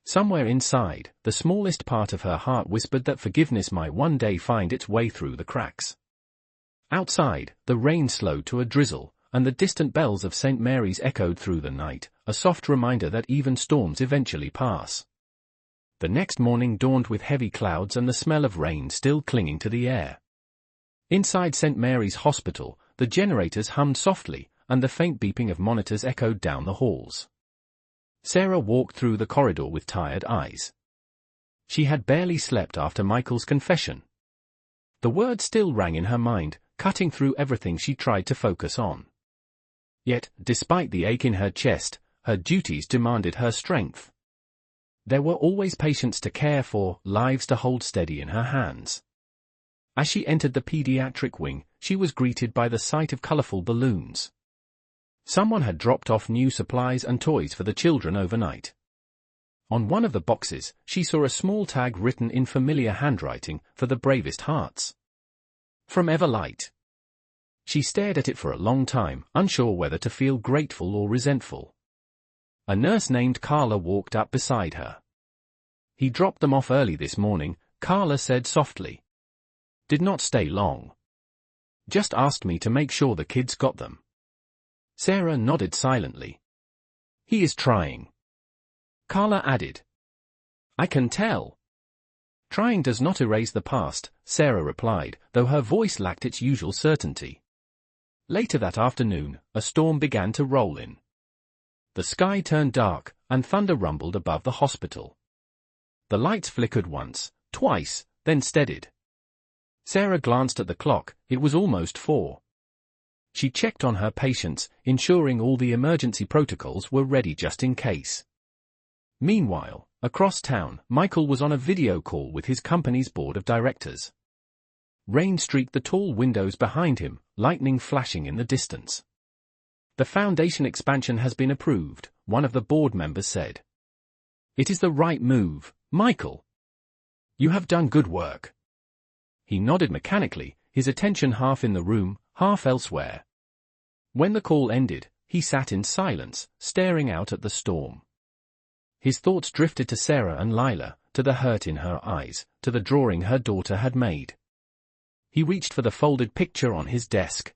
Somewhere inside, the smallest part of her heart whispered that forgiveness might one day find its way through the cracks. Outside, the rain slowed to a drizzle, and the distant bells of St. Mary's echoed through the night, a soft reminder that even storms eventually pass. The next morning dawned with heavy clouds and the smell of rain still clinging to the air. Inside St. Mary's Hospital, the generators hummed softly, and the faint beeping of monitors echoed down the halls. Sarah walked through the corridor with tired eyes. She had barely slept after Michael's confession. The words still rang in her mind, cutting through everything she tried to focus on. Yet, despite the ache in her chest, her duties demanded her strength. There were always patients to care for, lives to hold steady in her hands. As she entered the pediatric wing, she was greeted by the sight of colorful balloons. Someone had dropped off new supplies and toys for the children overnight. On one of the boxes, she saw a small tag written in familiar handwriting, "For the bravest hearts. From Everlight." She stared at it for a long time, unsure whether to feel grateful or resentful. A nurse named Carla walked up beside her. "He dropped them off early this morning," Carla said softly. "Did not stay long." Just asked me to make sure the kids got them. Sarah nodded silently. He is trying. Carla added. I can tell. Trying does not erase the past, Sarah replied, though her voice lacked its usual certainty. Later that afternoon, a storm began to roll in. The sky turned dark, and thunder rumbled above the hospital. The lights flickered once, twice, then steadied. Sarah glanced at the clock. It was almost 4. She checked on her patients, ensuring all the emergency protocols were ready just in case. Meanwhile, across town, Michael was on a video call with his company's board of directors. Rain streaked the tall windows behind him, lightning flashing in the distance. The foundation expansion has been approved, one of the board members said. It is the right move, Michael. You have done good work. He nodded mechanically, his attention half in the room, half elsewhere. When the call ended, he sat in silence, staring out at the storm. His thoughts drifted to Sarah and Lila, to the hurt in her eyes, to the drawing her daughter had made. He reached for the folded picture on his desk.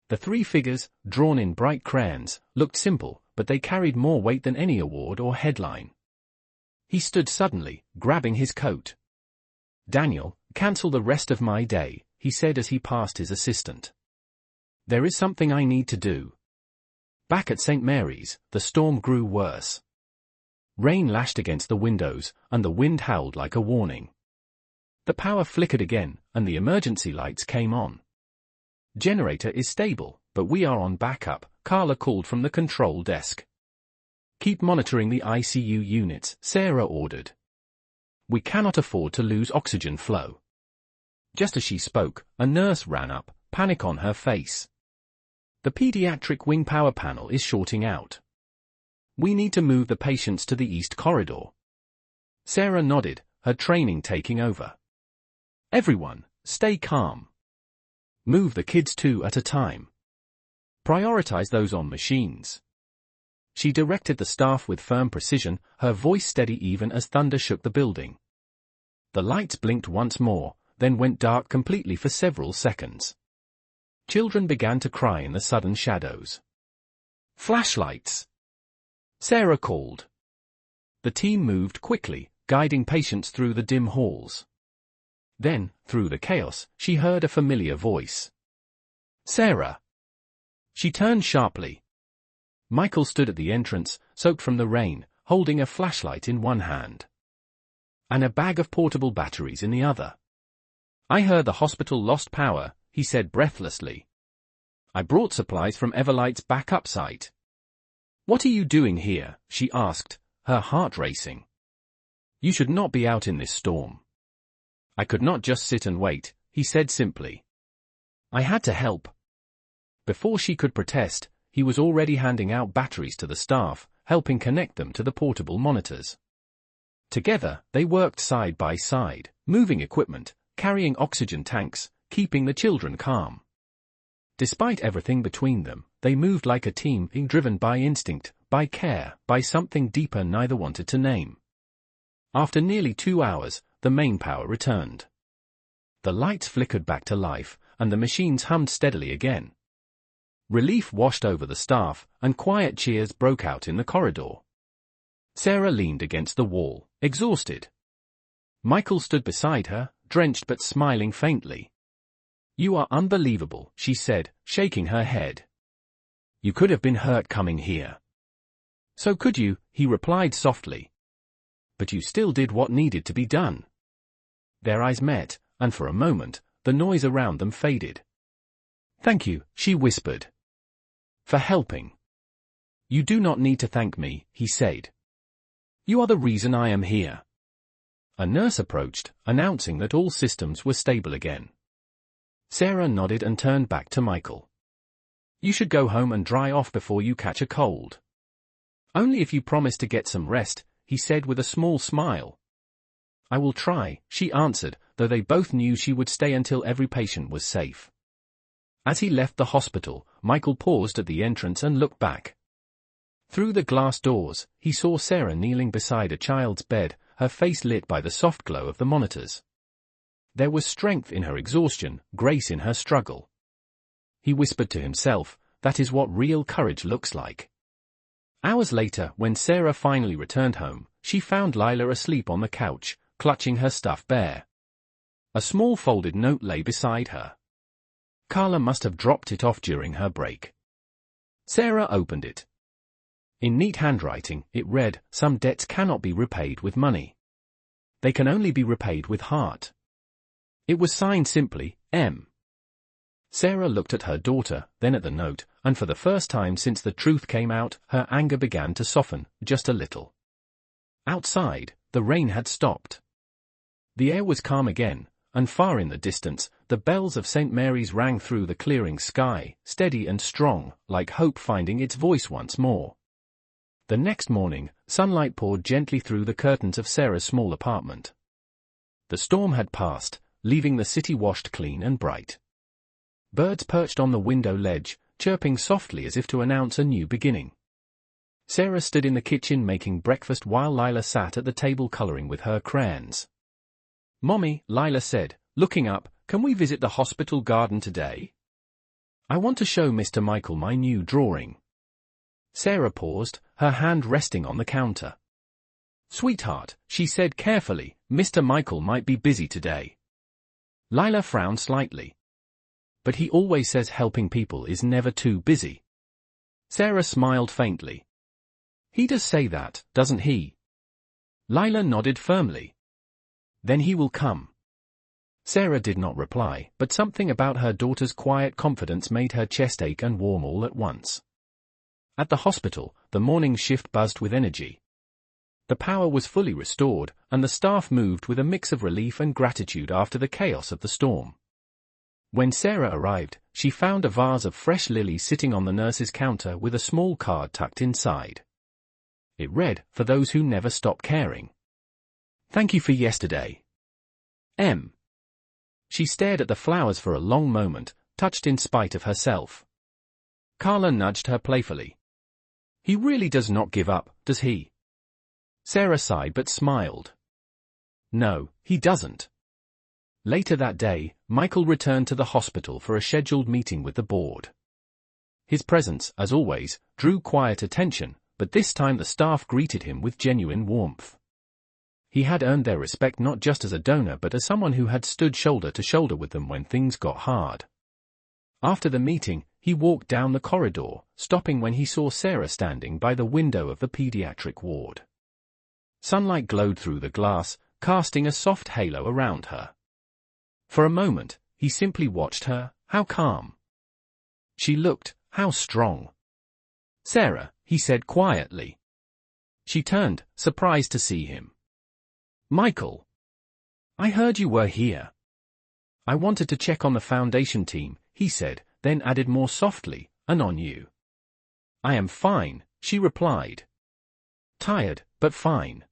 The 3 figures, drawn in bright crayons, looked simple, but they carried more weight than any award or headline. He stood suddenly, grabbing his coat. Daniel, cancel the rest of my day, he said as he passed his assistant. There is something I need to do. Back at St. Mary's, the storm grew worse. Rain lashed against the windows, and the wind howled like a warning. The power flickered again, and the emergency lights came on. Generator is stable, but we are on backup, Carla called from the control desk. Keep monitoring the ICU units, Sarah ordered. We cannot afford to lose oxygen flow. Just as she spoke, a nurse ran up, panic on her face. The pediatric wing power panel is shorting out. We need to move the patients to the east corridor. Sarah nodded, her training taking over. Everyone, stay calm. Move the kids 2 at a time. Prioritize those on machines. She directed the staff with firm precision, her voice steady even as thunder shook the building. The lights blinked once more, then went dark completely for several seconds. Children began to cry in the sudden shadows. Flashlights! Sarah called. The team moved quickly, guiding patients through the dim halls. Then, through the chaos, she heard a familiar voice. Sarah! She turned sharply. Michael stood at the entrance, soaked from the rain, holding a flashlight in one hand. And a bag of portable batteries in the other. I heard the hospital lost power, he said breathlessly. I brought supplies from Everlight's backup site. What are you doing here? She asked, her heart racing. You should not be out in this storm. I could not just sit and wait, he said simply. I had to help. Before she could protest, he was already handing out batteries to the staff, helping connect them to the portable monitors. Together, they worked side by side, moving equipment, carrying oxygen tanks, keeping the children calm. Despite everything between them, they moved like a team, being driven by instinct, by care, by something deeper neither wanted to name. After nearly 2 hours, the main power returned. The lights flickered back to life, and the machines hummed steadily again. Relief washed over the staff, and quiet cheers broke out in the corridor. Sarah leaned against the wall, exhausted. Michael stood beside her, drenched but smiling faintly. You are unbelievable, she said, shaking her head. You could have been hurt coming here. So could you, he replied softly. But you still did what needed to be done. Their eyes met, and for a moment, the noise around them faded. Thank you, she whispered. For helping. You do not need to thank me, he said. You are the reason I am here. A nurse approached, announcing that all systems were stable again. Sarah nodded and turned back to Michael. You should go home and dry off before you catch a cold. Only if you promise to get some rest, he said with a small smile. I will try, she answered, though they both knew she would stay until every patient was safe. As he left the hospital, Michael paused at the entrance and looked back. Through the glass doors, he saw Sarah kneeling beside a child's bed, her face lit by the soft glow of the monitors. There was strength in her exhaustion, grace in her struggle. He whispered to himself, that is what real courage looks like. Hours later, when Sarah finally returned home, she found Lila asleep on the couch, clutching her stuffed bear. A small folded note lay beside her. Carla must have dropped it off during her break. Sarah opened it. In neat handwriting, it read, "Some debts cannot be repaid with money. They can only be repaid with heart." It was signed simply, M. Sarah looked at her daughter, then at the note, and for the first time since the truth came out, her anger began to soften, just a little. Outside, the rain had stopped. The air was calm again, and far in the distance, the bells of St. Mary's rang through the clearing sky, steady and strong, like hope finding its voice once more. The next morning, sunlight poured gently through the curtains of Sarah's small apartment. The storm had passed, leaving the city washed clean and bright. Birds perched on the window ledge, chirping softly as if to announce a new beginning. Sarah stood in the kitchen making breakfast while Lila sat at the table coloring with her crayons. "Mommy," Lila said, looking up, "can we visit the hospital garden today? I want to show Mr. Michael my new drawing." Sarah paused, her hand resting on the counter. "Sweetheart," she said carefully, "Mr. Michael might be busy today." Lila frowned slightly. "But he always says helping people is never too busy." Sarah smiled faintly. "He does say that, doesn't he?" Lila nodded firmly. "Then he will come." Sarah did not reply, but something about her daughter's quiet confidence made her chest ache and warm all at once. At the hospital, the morning shift buzzed with energy. The power was fully restored, and the staff moved with a mix of relief and gratitude after the chaos of the storm. When Sarah arrived, she found a vase of fresh lilies sitting on the nurse's counter with a small card tucked inside. It read, "For those who never stop caring. Thank you for yesterday. M." She stared at the flowers for a long moment, touched in spite of herself. Carla nudged her playfully. "He really does not give up, does he?" Sarah sighed but smiled. "No, he doesn't." Later that day, Michael returned to the hospital for a scheduled meeting with the board. His presence, as always, drew quiet attention, but this time the staff greeted him with genuine warmth. He had earned their respect not just as a donor but as someone who had stood shoulder to shoulder with them when things got hard. After the meeting, he walked down the corridor, stopping when he saw Sarah standing by the window of the pediatric ward. Sunlight glowed through the glass, casting a soft halo around her. For a moment, he simply watched her. How calm she looked, how strong. "Sarah," he said quietly. She turned, surprised to see him. "Michael, I heard you were here." "I wanted to check on the foundation team," he said, then added more softly, "and on you." "I am fine," she replied. "Tired, but fine."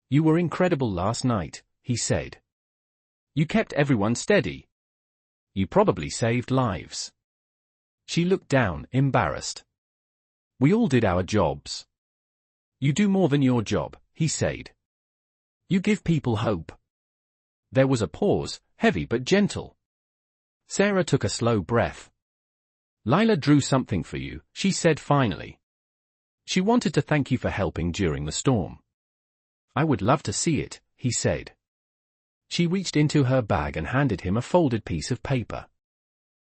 "You were incredible last night," he said. "You kept everyone steady. You probably saved lives." She looked down, embarrassed. "We all did our jobs." "You do more than your job," he said. "You give people hope." There was a pause, heavy but gentle. Sarah took a slow breath. "Lila drew something for you," she said finally. "She wanted to thank you for helping during the storm." "I would love to see it," he said. She reached into her bag and handed him a folded piece of paper.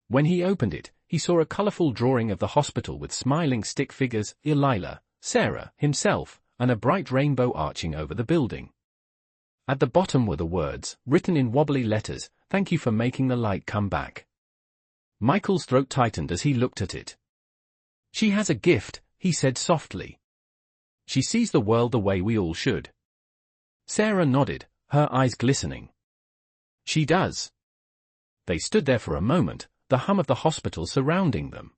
When he opened it, he saw a colorful drawing of the hospital with smiling stick figures, Lila, Sarah, himself, and a bright rainbow arching over the building. At the bottom were the words, written in wobbly letters, "Thank you for making the light come back." Michael's throat tightened as he looked at it. "She has a gift," he said softly. "She sees the world the way we all should." Sarah nodded, her eyes glistening. "She does." They stood there for a moment, the hum of the hospital surrounding them.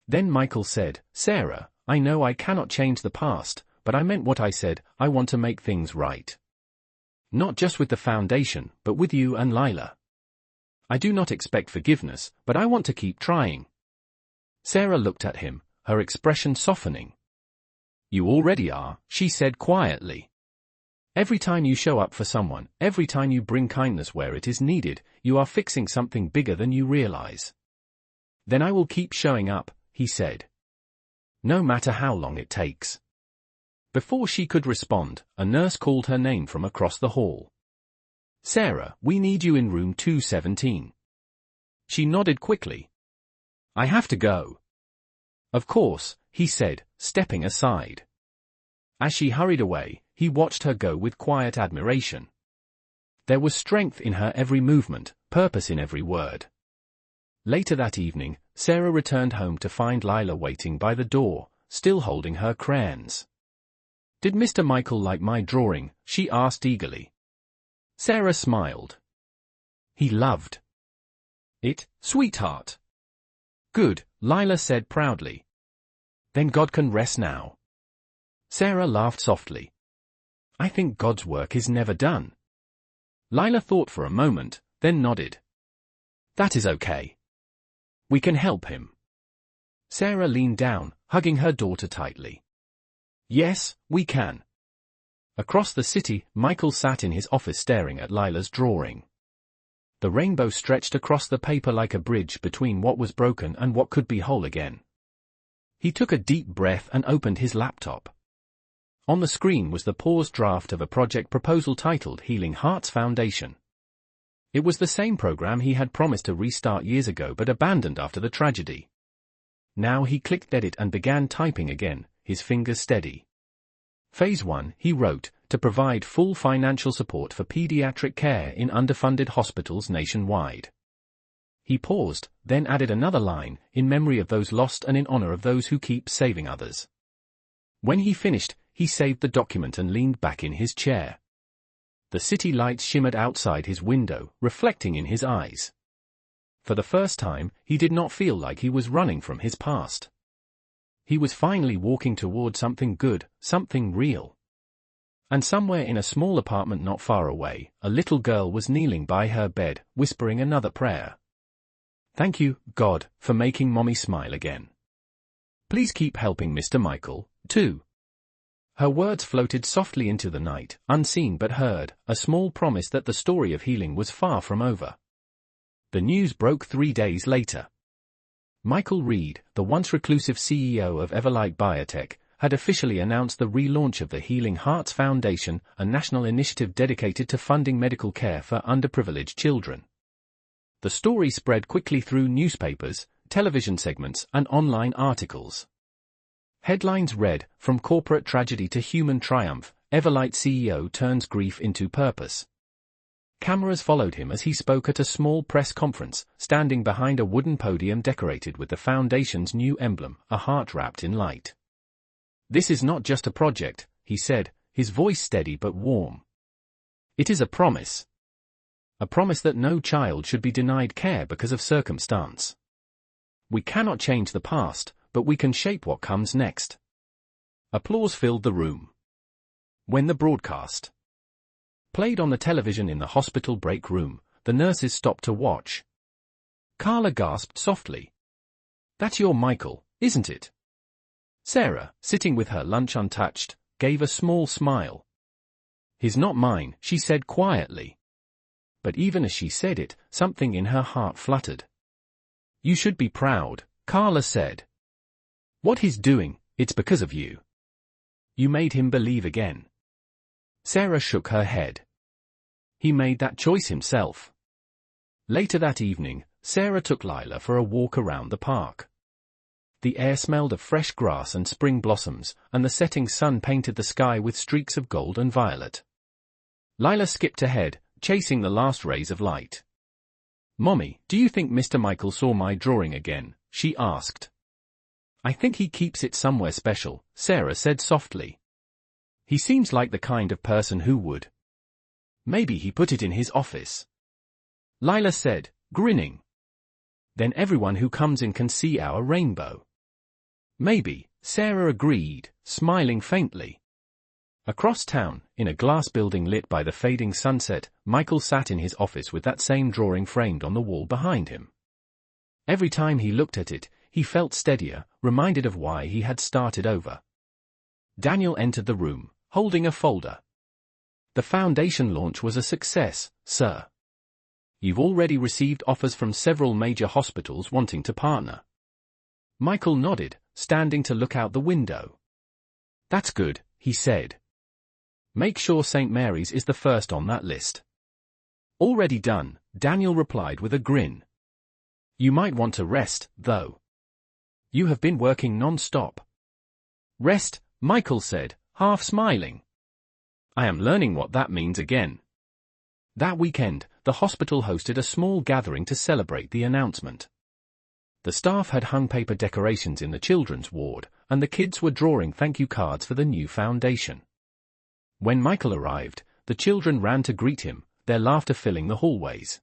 Then Michael said, "Sarah, I know I cannot change the past, but I meant what I said. I want to make things right. Not just with the foundation, but with you and Lila. I do not expect forgiveness, but I want to keep trying." Sarah looked at him, her expression softening. "You already are," she said quietly. "Every time you show up for someone, every time you bring kindness where it is needed, you are fixing something bigger than you realize." Then I will keep showing up, he said. No matter how long it takes. Before she could respond, a nurse called her name from across the hall. Sarah, we need you in room 217. She nodded quickly. I have to go. Of course, he said, stepping aside. As she hurried away, he watched her go with quiet admiration. There was strength in her every movement, purpose in every word. Later that evening, Sarah returned home to find Lila waiting by the door, still holding her crayons. Did Mr. Michael like my drawing? She asked eagerly. Sarah smiled. He loved it, sweetheart. Good, Lila said proudly. Then God can rest now. Sarah laughed softly. I think God's work is never done. Lila thought for a moment, then nodded. That is okay. We can help him. Sarah leaned down, hugging her daughter tightly. Yes, we can. Across the city, Michael sat in his office staring at Lila's drawing. The rainbow stretched across the paper like a bridge between what was broken and what could be whole again. He took a deep breath and opened his laptop. On the screen was the paused draft of a project proposal titled Healing Hearts Foundation. It was the same program he had promised to restart years ago but abandoned after the tragedy. Now he clicked edit and began typing again, his fingers steady. Phase 1, he wrote, to provide full financial support for pediatric care in underfunded hospitals nationwide. He paused, then added another line, in memory of those lost and in honor of those who keep saving others. When he finished, he saved the document and leaned back in his chair. The city lights shimmered outside his window, reflecting in his eyes. For the first time, he did not feel like he was running from his past. He was finally walking toward something good, something real. And somewhere in a small apartment not far away, a little girl was kneeling by her bed, whispering another prayer. Thank you, God, for making Mommy smile again. Please keep helping Mr. Michael, too. Her words floated softly into the night, unseen but heard, a small promise that the story of healing was far from over. The news broke 3 days later. Michael Reed, the once reclusive CEO of Everlight Biotech, had officially announced the relaunch of the Healing Hearts Foundation, a national initiative dedicated to funding medical care for underprivileged children. The story spread quickly through newspapers, television segments, and online articles. Headlines read, From corporate tragedy to human triumph, Everlight CEO turns grief into purpose. Cameras followed him as he spoke at a small press conference, standing behind a wooden podium decorated with the foundation's new emblem, a heart wrapped in light. This is not just a project, he said, his voice steady but warm. It is a promise. A promise that no child should be denied care because of circumstance. We cannot change the past, but we can shape what comes next. Applause filled the room. When the broadcast played on the television in the hospital break room, the nurses stopped to watch. Carla gasped softly. That's your Michael, isn't it? Sarah, sitting with her lunch untouched, gave a small smile. He's not mine, she said quietly. But even as she said it, something in her heart fluttered. You should be proud, Carla said. What he's doing, it's because of you. You made him believe again. Sarah shook her head. He made that choice himself. Later that evening, Sarah took Lila for a walk around the park. The air smelled of fresh grass and spring blossoms, and the setting sun painted the sky with streaks of gold and violet. Lila skipped ahead, chasing the last rays of light. Mommy, do you think Mr. Michael saw my drawing again? She asked. I think he keeps it somewhere special, Sarah said softly. He seems like the kind of person who would. Maybe he put it in his office. Lila said, grinning. Then everyone who comes in can see our rainbow. Maybe, Sarah agreed, smiling faintly. Across town, in a glass building lit by the fading sunset, Michael sat in his office with that same drawing framed on the wall behind him. Every time he looked at it, he felt steadier, reminded of why he had started over. Daniel entered the room, holding a folder. The foundation launch was a success, sir. you've already received offers from several major hospitals wanting to partner. Michael nodded, standing to look out the window. That's good, he said. Make sure St. Mary's is the first on that list. Already done, Daniel replied with a grin. You might want to rest, though. You have been working non-stop. Rest, Michael said, half smiling. I am learning what that means again. That weekend, the hospital hosted a small gathering to celebrate the announcement. The staff had hung paper decorations in the children's ward, and the kids were drawing thank you cards for the new foundation. When Michael arrived, the children ran to greet him, their laughter filling the hallways.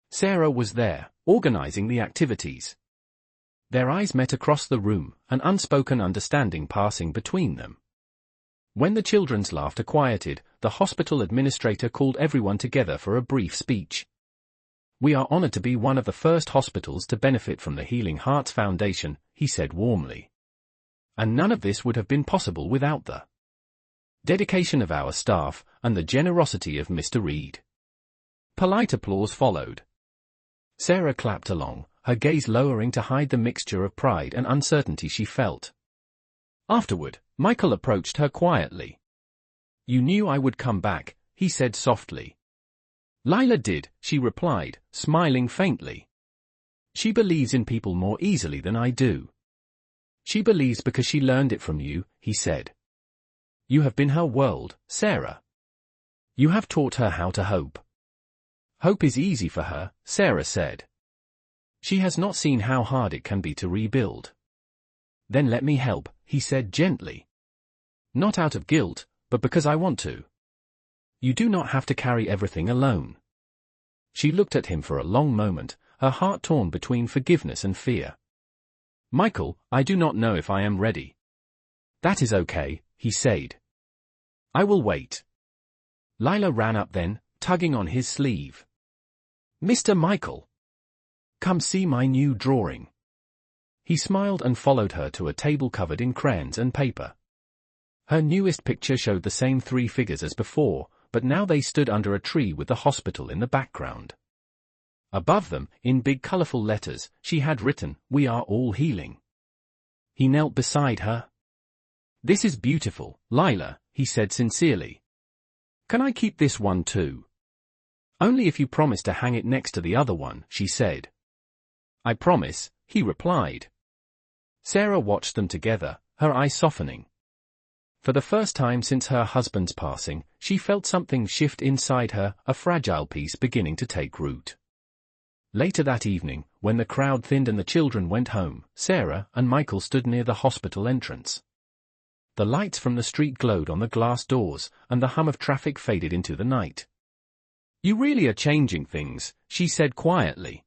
Sarah was there, organizing the activities. Their eyes met across the room, an unspoken understanding passing between them. When the children's laughter quieted, the hospital administrator called everyone together for a brief speech. We are honored to be one of the first hospitals to benefit from the Healing Hearts Foundation, he said warmly. And none of this would have been possible without the dedication of our staff and the generosity of Mr. Reed. Polite applause followed. Sarah clapped along, her gaze lowering to hide the mixture of pride and uncertainty she felt. Afterward, Michael approached her quietly. You knew I would come back, he said softly. Lila did, she replied, smiling faintly. She believes in people more easily than I do. She believes because she learned it from you, he said. You have been her world, Sarah. You have taught her how to hope. Hope is easy for her, Sarah said. She has not seen how hard it can be to rebuild. Then let me help, he said gently. Not out of guilt, but because I want to. You do not have to carry everything alone. She looked at him for a long moment, her heart torn between forgiveness and fear. Michael, I do not know if I am ready. That is okay, he said. I will wait. Lila ran up then, tugging on his sleeve. Mr. Michael. Come see my new drawing. He smiled and followed her to a table covered in crayons and paper. Her newest picture showed the same three figures as before, but now they stood under a tree with the hospital in the background. Above them, in big colorful letters, she had written, We are all healing. He knelt beside her. This is beautiful, Lila, he said sincerely. Can I keep this one too? Only if you promise to hang it next to the other one, she said. I promise, he replied. Sarah watched them together, her eyes softening. For the first time since her husband's passing, she felt something shift inside her, a fragile piece beginning to take root. Later that evening, when the crowd thinned and the children went home, Sarah and Michael stood near the hospital entrance. The lights from the street glowed on the glass doors, and the hum of traffic faded into the night. You really are changing things, she said quietly.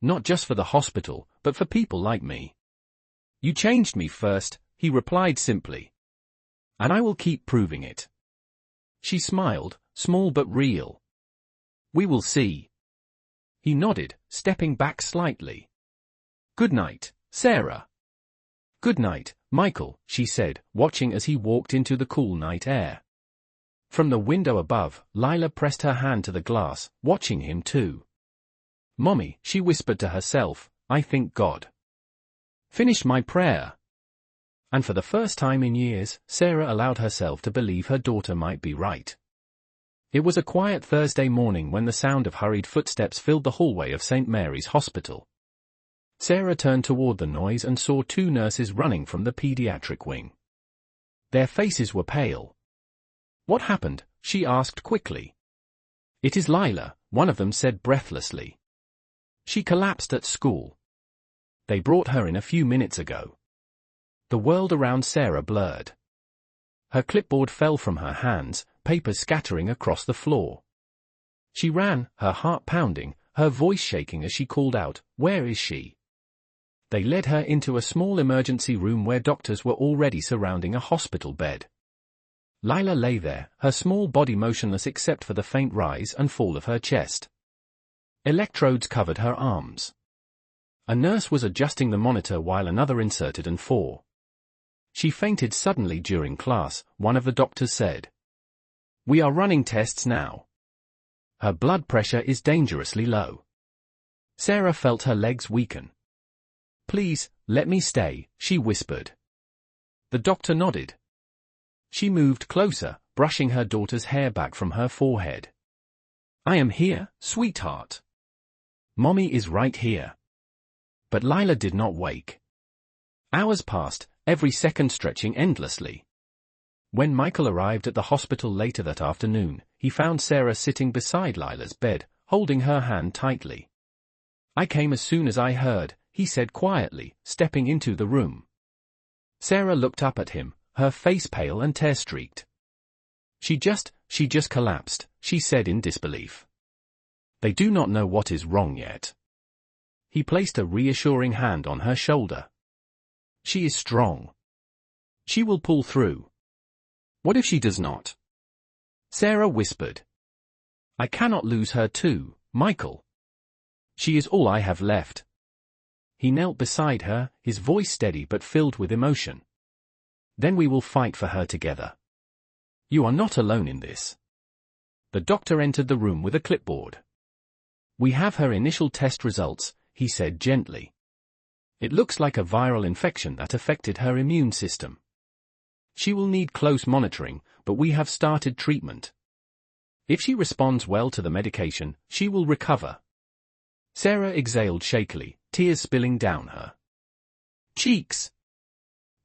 Not just for the hospital, but for people like me. You changed me first, he replied simply. And I will keep proving it. She smiled, small but real. We will see. He nodded, stepping back slightly. Good night, Sarah. Good night, Michael, she said, watching as he walked into the cool night air. From the window above, Lila pressed her hand to the glass, watching him too. Mommy, she whispered to herself, I think God finished my prayer. And for the first time in years, Sarah allowed herself to believe her daughter might be right. It was a quiet Thursday morning when the sound of hurried footsteps filled the hallway of St. Mary's Hospital. Sarah turned toward the noise and saw two nurses running from the pediatric wing. Their faces were pale. What happened? She asked quickly. It is Lila, one of them said breathlessly. She collapsed at school. They brought her in a few minutes ago. The world around Sarah blurred. Her clipboard fell from her hands, papers scattering across the floor. She ran, her heart pounding, her voice shaking as she called out, Where is she? They led her into a small emergency room where doctors were already surrounding a hospital bed. Lila lay there, her small body motionless except for the faint rise and fall of her chest. Electrodes covered her arms. A nurse was adjusting the monitor while another inserted and for. She fainted suddenly during class, one of the doctors said. We are running tests now. Her blood pressure is dangerously low. Sarah felt her legs weaken. Please, let me stay, she whispered. The doctor nodded. She moved closer, brushing her daughter's hair back from her forehead. I am here, sweetheart. Mommy is right here. But Lila did not wake. Hours passed, every second stretching endlessly. When Michael arrived at the hospital later that afternoon, he found Sarah sitting beside Lila's bed, holding her hand tightly. I came as soon as I heard, he said quietly, stepping into the room. Sarah looked up at him, her face pale and tear-streaked. She just collapsed, she said in disbelief. They do not know what is wrong yet. He placed a reassuring hand on her shoulder. She is strong. She will pull through. What if she does not? Sarah whispered. I cannot lose her too, Michael. She is all I have left. He knelt beside her, his voice steady but filled with emotion. Then we will fight for her together. You are not alone in this. The doctor entered the room with a clipboard. We have her initial test results, he said gently. It looks like a viral infection that affected her immune system. She will need close monitoring, but we have started treatment. If she responds well to the medication, she will recover. Sarah exhaled shakily, tears spilling down her cheeks.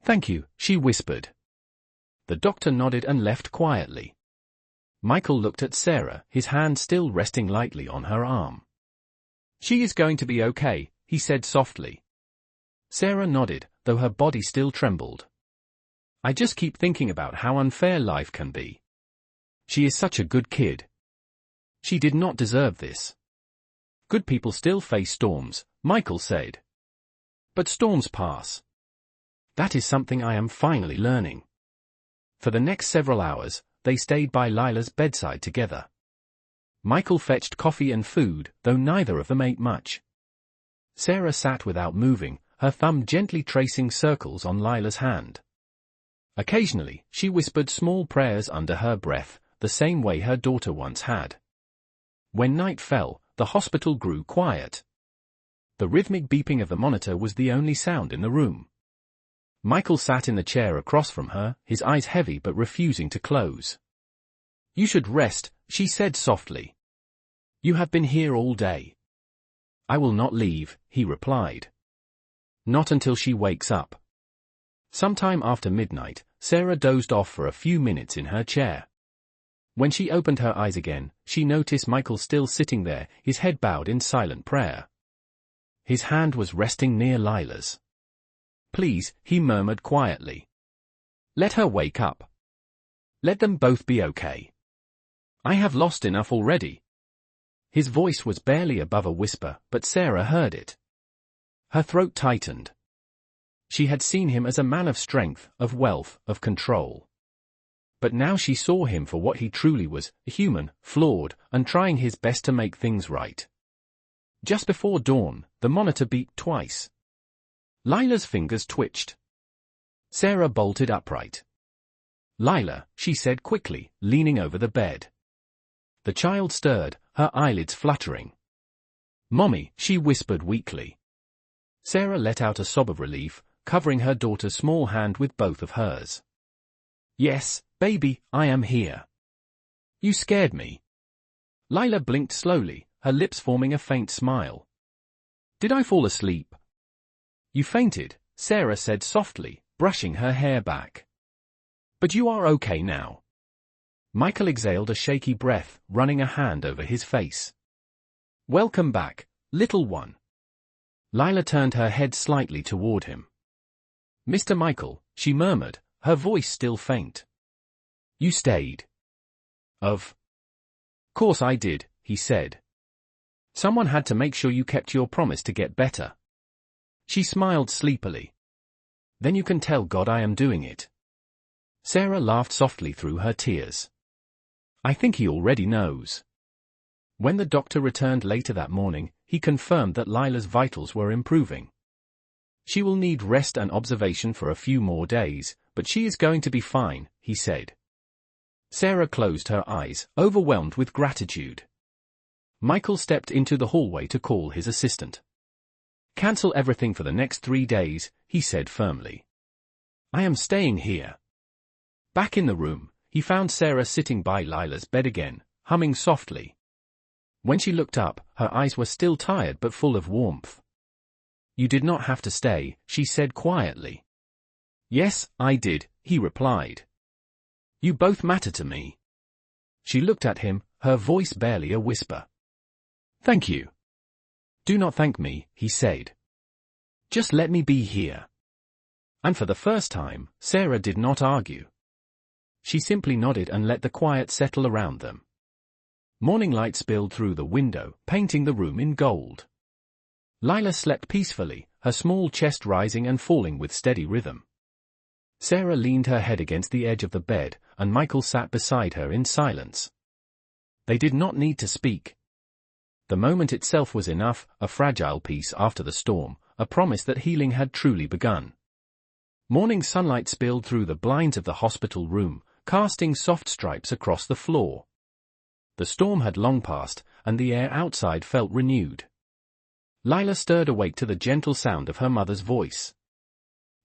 Thank you, she whispered. The doctor nodded and left quietly. Michael looked at Sarah, his hand still resting lightly on her arm. She is going to be okay, he said softly. Sarah nodded, though her body still trembled. I just keep thinking about how unfair life can be. She is such a good kid. She did not deserve this. Good people still face storms, Michael said. But storms pass. That is something I am finally learning. For the next several hours, they stayed by Lila's bedside together. Michael fetched coffee and food, though neither of them ate much. Sarah sat without moving, her thumb gently tracing circles on Lila's hand. Occasionally, she whispered small prayers under her breath, the same way her daughter once had. When night fell, the hospital grew quiet. The rhythmic beeping of the monitor was the only sound in the room. Michael sat in the chair across from her, his eyes heavy but refusing to close. You should rest, she said softly. You have been here all day. I will not leave, he replied. Not until she wakes up. Sometime after midnight, Sarah dozed off for a few minutes in her chair. When she opened her eyes again, she noticed Michael still sitting there, his head bowed in silent prayer. His hand was resting near Lila's. Please, he murmured quietly. Let her wake up. Let them both be okay. I have lost enough already. His voice was barely above a whisper, but Sarah heard it. Her throat tightened. She had seen him as a man of strength, of wealth, of control. But now she saw him for what he truly was, human, flawed, and trying his best to make things right. Just before dawn, the monitor beeped twice. Lila's fingers twitched. Sarah bolted upright. Lila, she said quickly, leaning over the bed. The child stirred, her eyelids fluttering. Mommy, she whispered weakly. Sarah let out a sob of relief, covering her daughter's small hand with both of hers. Yes, baby, I am here. You scared me. Lila blinked slowly, her lips forming a faint smile. Did I fall asleep? You fainted, Sarah said softly, brushing her hair back. But you are okay now. Michael exhaled a shaky breath, running a hand over his face. Welcome back, little one. Lila turned her head slightly toward him. Mr. Michael, she murmured, her voice still faint. You stayed. Of course I did, he said. Someone had to make sure you kept your promise to get better. She smiled sleepily. Then you can tell God I am doing it. Sarah laughed softly through her tears. I think he already knows. When the doctor returned later that morning, he confirmed that Lila's vitals were improving. She will need rest and observation for a few more days, but she is going to be fine, he said. Sarah closed her eyes, overwhelmed with gratitude. Michael stepped into the hallway to call his assistant. "Cancel everything for the next 3 days," he said firmly. "I am staying here." Back in the room, he found Sarah sitting by Lila's bed again, humming softly. When she looked up, her eyes were still tired but full of warmth. "You did not have to stay," she said quietly. "Yes, I did," he replied. "You both matter to me." She looked at him, her voice barely a whisper. "Thank you." "Do not thank me," he said. "Just let me be here." And for the first time, Sarah did not argue. She simply nodded and let the quiet settle around them. Morning light spilled through the window, painting the room in gold. Lila slept peacefully, her small chest rising and falling with steady rhythm. Sarah leaned her head against the edge of the bed, and Michael sat beside her in silence. They did not need to speak. The moment itself was enough, a fragile peace after the storm, a promise that healing had truly begun. Morning sunlight spilled through the blinds of the hospital room, casting soft stripes across the floor. The storm had long passed, and the air outside felt renewed. Lila stirred awake to the gentle sound of her mother's voice.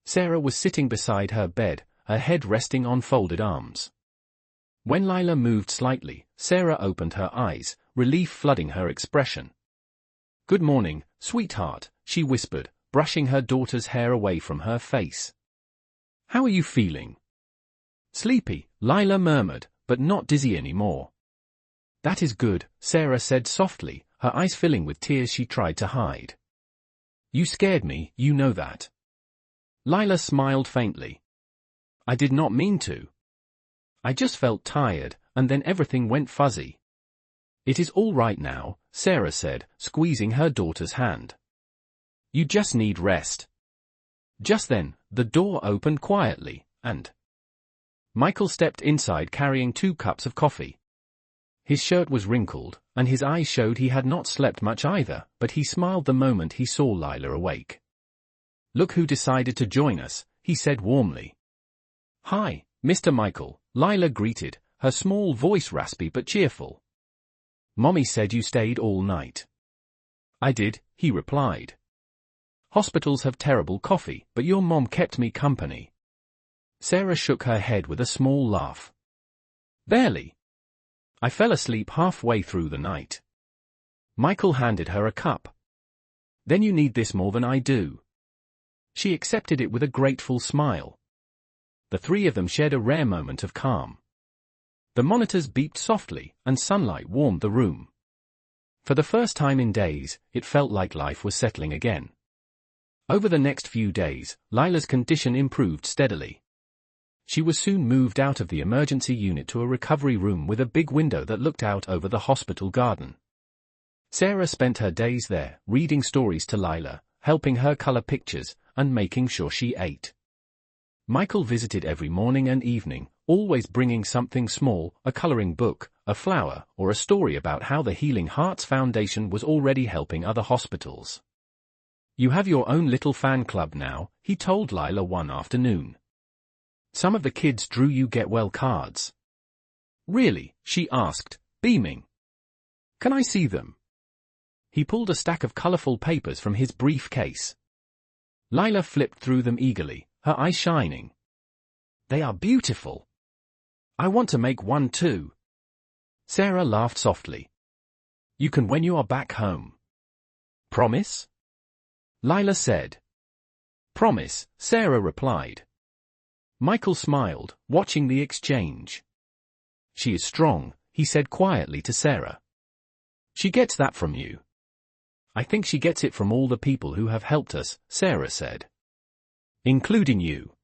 Sarah was sitting beside her bed, her head resting on folded arms. When Lila moved slightly, Sarah opened her eyes, relief flooding her expression. "Good morning, sweetheart," she whispered, brushing her daughter's hair away from her face. "How are you feeling?" "Sleepy," Lila murmured, "but not dizzy anymore." "That is good," Sarah said softly, her eyes filling with tears she tried to hide. "You scared me, you know that." Lila smiled faintly. "I did not mean to. I just felt tired, and then everything went fuzzy." "It is all right now," Sarah said, squeezing her daughter's hand. "You just need rest." Just then, the door opened quietly, and Michael stepped inside carrying 2 cups of coffee. His shirt was wrinkled, and his eyes showed he had not slept much either, but he smiled the moment he saw Lila awake. "Look who decided to join us," he said warmly. "Hi, Mr. Michael," Lila greeted, her small voice raspy but cheerful. "Mommy said you stayed all night." "I did," he replied. "Hospitals have terrible coffee, but your mom kept me company." Sarah shook her head with a small laugh. "Barely. I fell asleep halfway through the night." Michael handed her a cup. "Then you need this more than I do." She accepted it with a grateful smile. The 3 of them shared a rare moment of calm. The monitors beeped softly, and sunlight warmed the room. For the first time in days, it felt like life was settling again. Over the next few days, Lila's condition improved steadily. She was soon moved out of the emergency unit to a recovery room with a big window that looked out over the hospital garden. Sarah spent her days there, reading stories to Lila, helping her color pictures, and making sure she ate. Michael visited every morning and evening, always bringing something small, a coloring book, a flower, or a story about how the Healing Hearts Foundation was already helping other hospitals. "You have your own little fan club now," he told Lila one afternoon. "Some of the kids drew you get well cards." "Really?" she asked, beaming. "Can I see them?" He pulled a stack of colorful papers from his briefcase. Lila flipped through them eagerly, her eyes shining. "They are beautiful. I want to make one too." Sarah laughed softly. "You can when you are back home." "Promise?" Lila said. "Promise," Sarah replied. Michael smiled, watching the exchange. "She is strong," he said quietly to Sarah. "She gets that from you." "I think she gets it from all the people who have helped us," Sarah said. "Including you."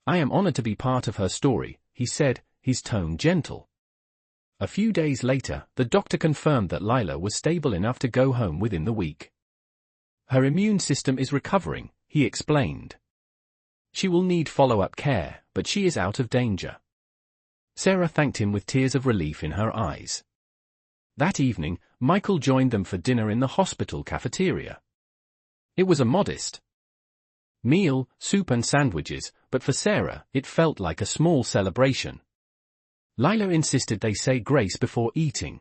"I am honored to be part of her story," he said, his tone gentle. A few days later, the doctor confirmed that Lila was stable enough to go home within the week. "Her immune system is recovering," he explained. "She will need follow-up care, but she is out of danger." Sarah thanked him with tears of relief in her eyes. That evening, Michael joined them for dinner in the hospital cafeteria. It was a modest meal, soup and sandwiches, but for Sarah, it felt like a small celebration. Lila insisted they say grace before eating.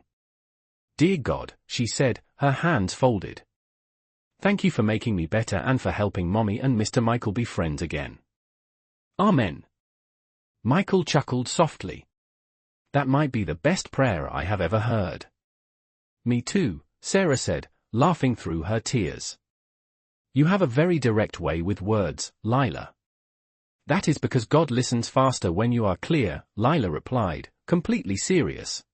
Dear God, she said, her hands folded. Thank you for making me better and for helping Mommy and Mr. Michael be friends again. Amen. Michael chuckled softly. That might be the best prayer I have ever heard. Me too, Sarah said, laughing through her tears. You have a very direct way with words, Lila. That is because God listens faster when you are clear, Lila replied, completely serious.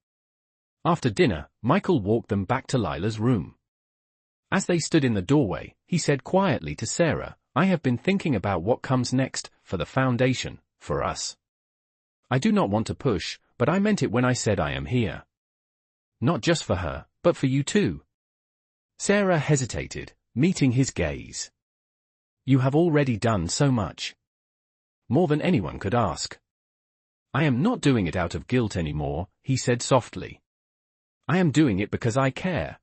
After dinner, Michael walked them back to Lila's room. As they stood in the doorway, he said quietly to Sarah, I have been thinking about what comes next, for the foundation, for us. I do not want to push, but I meant it when I said I am here. Not just for her, but for you too. Sarah hesitated, meeting his gaze. You have already done so much. More than anyone could ask. I am not doing it out of guilt anymore, he said softly. I am doing it because I care.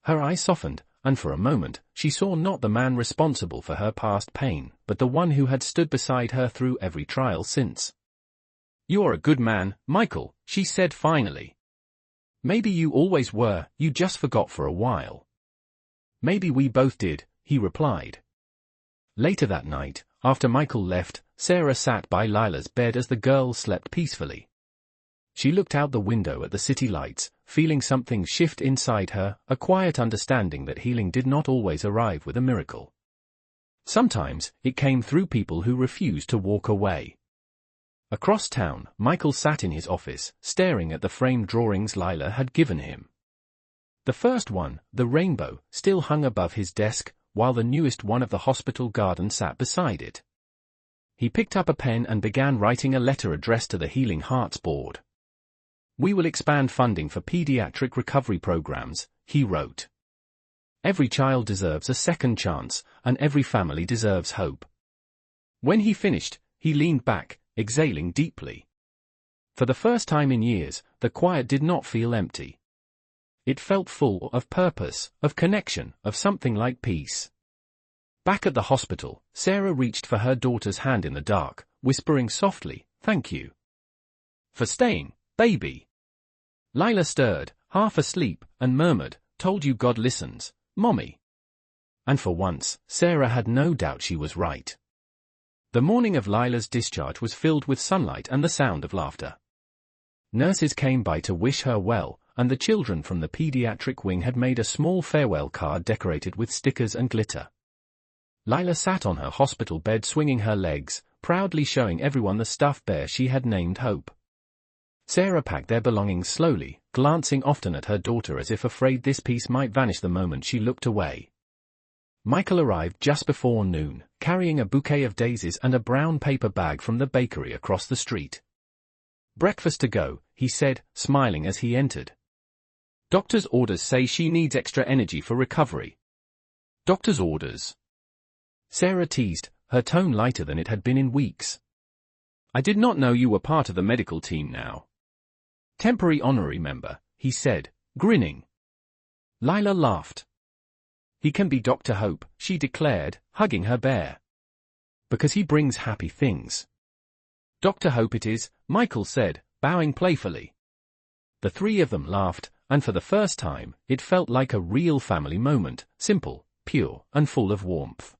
Her eyes softened, and for a moment, she saw not the man responsible for her past pain, but the one who had stood beside her through every trial since. You are a good man, Michael, she said finally. Maybe you always were, you just forgot for a while. Maybe we both did, he replied. Later that night, after Michael left, Sarah sat by Lila's bed as the girls slept peacefully. She looked out the window at the city lights, feeling something shift inside her, a quiet understanding that healing did not always arrive with a miracle. Sometimes, it came through people who refused to walk away. Across town, Michael sat in his office, staring at the framed drawings Lila had given him. The first one, the rainbow, still hung above his desk, while the newest one of the hospital garden sat beside it. He picked up a pen and began writing a letter addressed to the Healing Hearts Board. We will expand funding for pediatric recovery programs, he wrote. Every child deserves a second chance, and every family deserves hope. When he finished, he leaned back, exhaling deeply. For the first time in years, the quiet did not feel empty. It felt full of purpose, of connection, of something like peace. Back at the hospital, Sarah reached for her daughter's hand in the dark, whispering softly, "Thank you for staying, baby." Lila stirred, half asleep, and murmured, "Told you God listens, Mommy." And for once, Sarah had no doubt she was right. The morning of Lila's discharge was filled with sunlight and the sound of laughter. Nurses came by to wish her well, and the children from the pediatric wing had made a small farewell card decorated with stickers and glitter. Lila sat on her hospital bed swinging her legs, proudly showing everyone the stuffed bear she had named Hope. Sarah packed their belongings slowly, glancing often at her daughter as if afraid this piece might vanish the moment she looked away. Michael arrived just before noon, carrying a bouquet of daisies and a brown paper bag from the bakery across the street. "Breakfast to go," he said, smiling as he entered. "Doctor's orders say she needs extra energy for recovery." "Doctor's orders?" Sarah teased, her tone lighter than it had been in weeks. "I did not know you were part of the medical team now." "Temporary honorary member," he said, grinning. Lila laughed. "He can be Dr. Hope," she declared, hugging her bear. "Because he brings happy things." "Dr. Hope it is," Michael said, bowing playfully. The three of them laughed, and for the first time, it felt like a real family moment, simple, pure, and full of warmth.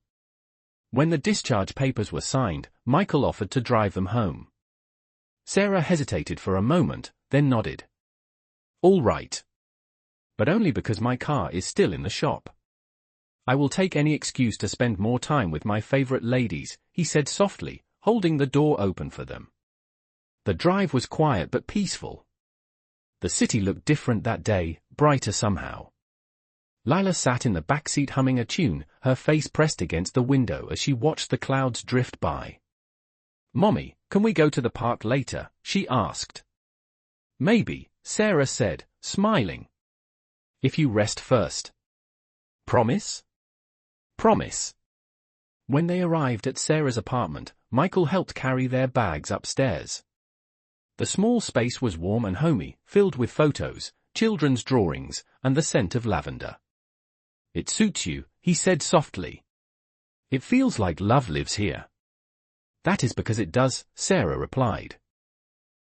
When the discharge papers were signed, Michael offered to drive them home. Sarah hesitated for a moment, then nodded. "All right. But only because my car is still in the shop. I will take any excuse to spend more time with my favorite ladies," he said softly, holding the door open for them. The drive was quiet but peaceful. The city looked different that day, brighter somehow. Lila sat in the backseat humming a tune, her face pressed against the window as she watched the clouds drift by. "Mommy, can we go to the park later?" she asked. "Maybe," Sarah said, smiling. "If you rest first." "Promise?" "Promise." When they arrived at Sarah's apartment, Michael helped carry their bags upstairs. The small space was warm and homey, filled with photos, children's drawings, and the scent of lavender. "It suits you," he said softly. "It feels like love lives here." "That is because it does," Sarah replied.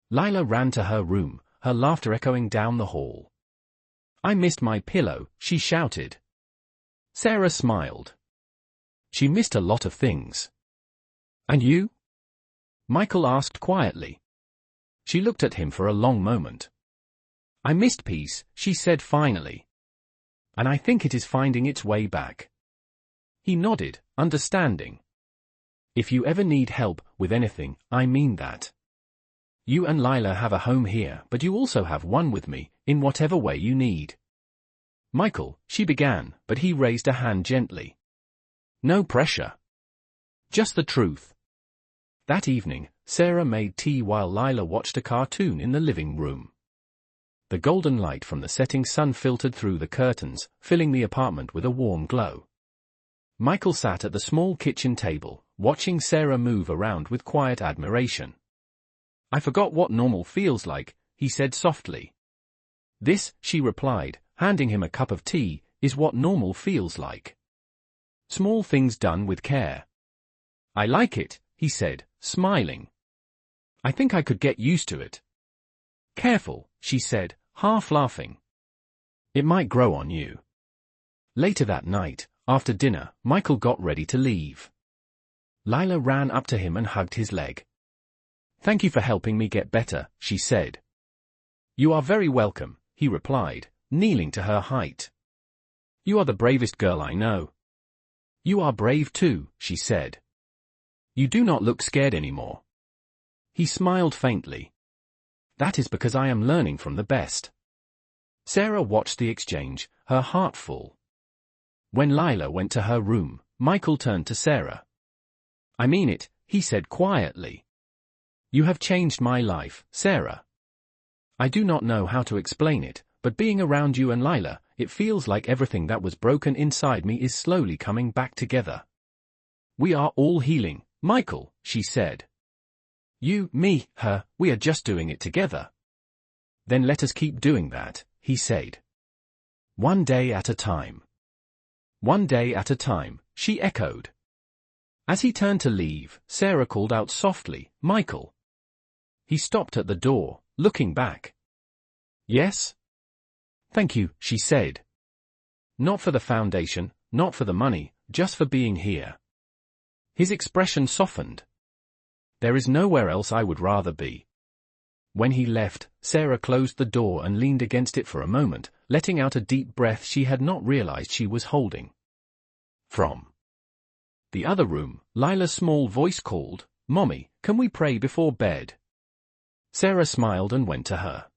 Lila ran to her room, her laughter echoing down the hall. I missed my pillow, she shouted. Sarah smiled. She missed a lot of things. And you? Michael asked quietly. She looked at him for a long moment. I missed peace, she said finally. And I think it is finding its way back. He nodded, understanding. If you ever need help with anything, I mean that. You and Lila have a home here, but you also have one with me, in whatever way you need. Michael, she began, but he raised a hand gently. No pressure. Just the truth. That evening, Sarah made tea while Lila watched a cartoon in the living room. The golden light from the setting sun filtered through the curtains, filling the apartment with a warm glow. Michael sat at the small kitchen table, watching Sarah move around with quiet admiration. I forgot what normal feels like, he said softly. This, she replied, handing him a cup of tea, is what normal feels like. Small things done with care. I like it, he said, smiling. I think I could get used to it. Careful, she said, half laughing. It might grow on you. Later that night, after dinner, Michael got ready to leave. Lila ran up to him and hugged his leg. Thank you for helping me get better, she said. You are very welcome, he replied, kneeling to her height. You are the bravest girl I know. You are brave too, she said. You do not look scared anymore. He smiled faintly. That is because I am learning from the best. Sarah watched the exchange, her heart full. When Lila went to her room, Michael turned to Sarah. I mean it, he said quietly. You have changed my life, Sarah. I do not know how to explain it, but being around you and Lila, it feels like everything that was broken inside me is slowly coming back together. We are all healing, Michael, she said. You, me, her, we are just doing it together. Then let us keep doing that, he said. One day at a time. One day at a time, she echoed. As he turned to leave, Sarah called out softly, Michael. He stopped at the door, looking back. Yes? Thank you, she said. Not for the foundation, not for the money, just for being here. His expression softened. There is nowhere else I would rather be. When he left, Sarah closed the door and leaned against it for a moment, letting out a deep breath she had not realized she was holding. From the other room, Lila's small voice called, Mommy, can we pray before bed? Sarah smiled and went to her.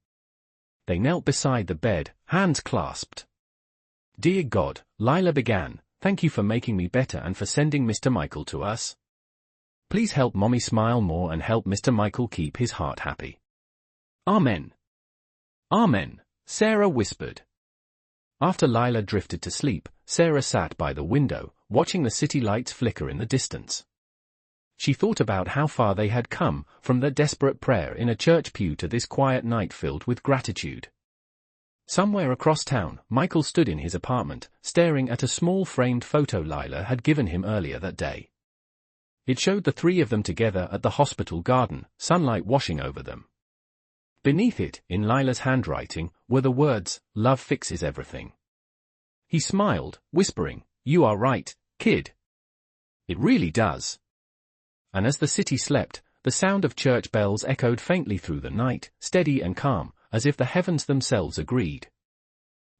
They knelt beside the bed, hands clasped. Dear God, Lila began, thank you for making me better and for sending Mr. Michael to us. Please help Mommy smile more and help Mr. Michael keep his heart happy. Amen. Amen, Sarah whispered. After Lila drifted to sleep, Sarah sat by the window, watching the city lights flicker in the distance. She thought about how far they had come, from their desperate prayer in a church pew to this quiet night filled with gratitude. Somewhere across town, Michael stood in his apartment, staring at a small framed photo Lila had given him earlier that day. It showed the three of them together at the hospital garden, sunlight washing over them. Beneath it, in Lila's handwriting, were the words, Love fixes everything. He smiled, whispering, You are right, kid. It really does. And as the city slept, the sound of church bells echoed faintly through the night, steady and calm, as if the heavens themselves agreed.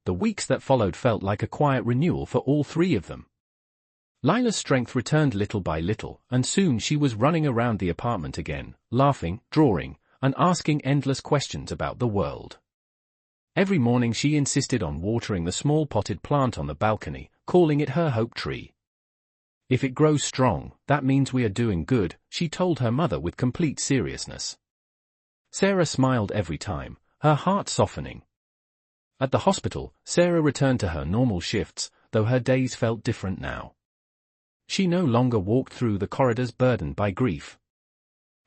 The weeks that followed felt like a quiet renewal for all three of them. Lila's strength returned little by little, and soon she was running around the apartment again, laughing, drawing, and asking endless questions about the world. Every morning she insisted on watering the small potted plant on the balcony, calling it her hope tree. If it grows strong, that means we are doing good, she told her mother with complete seriousness. Sarah smiled every time, her heart softening. At the hospital, Sarah returned to her normal shifts, though her days felt different now. She no longer walked through the corridors burdened by grief.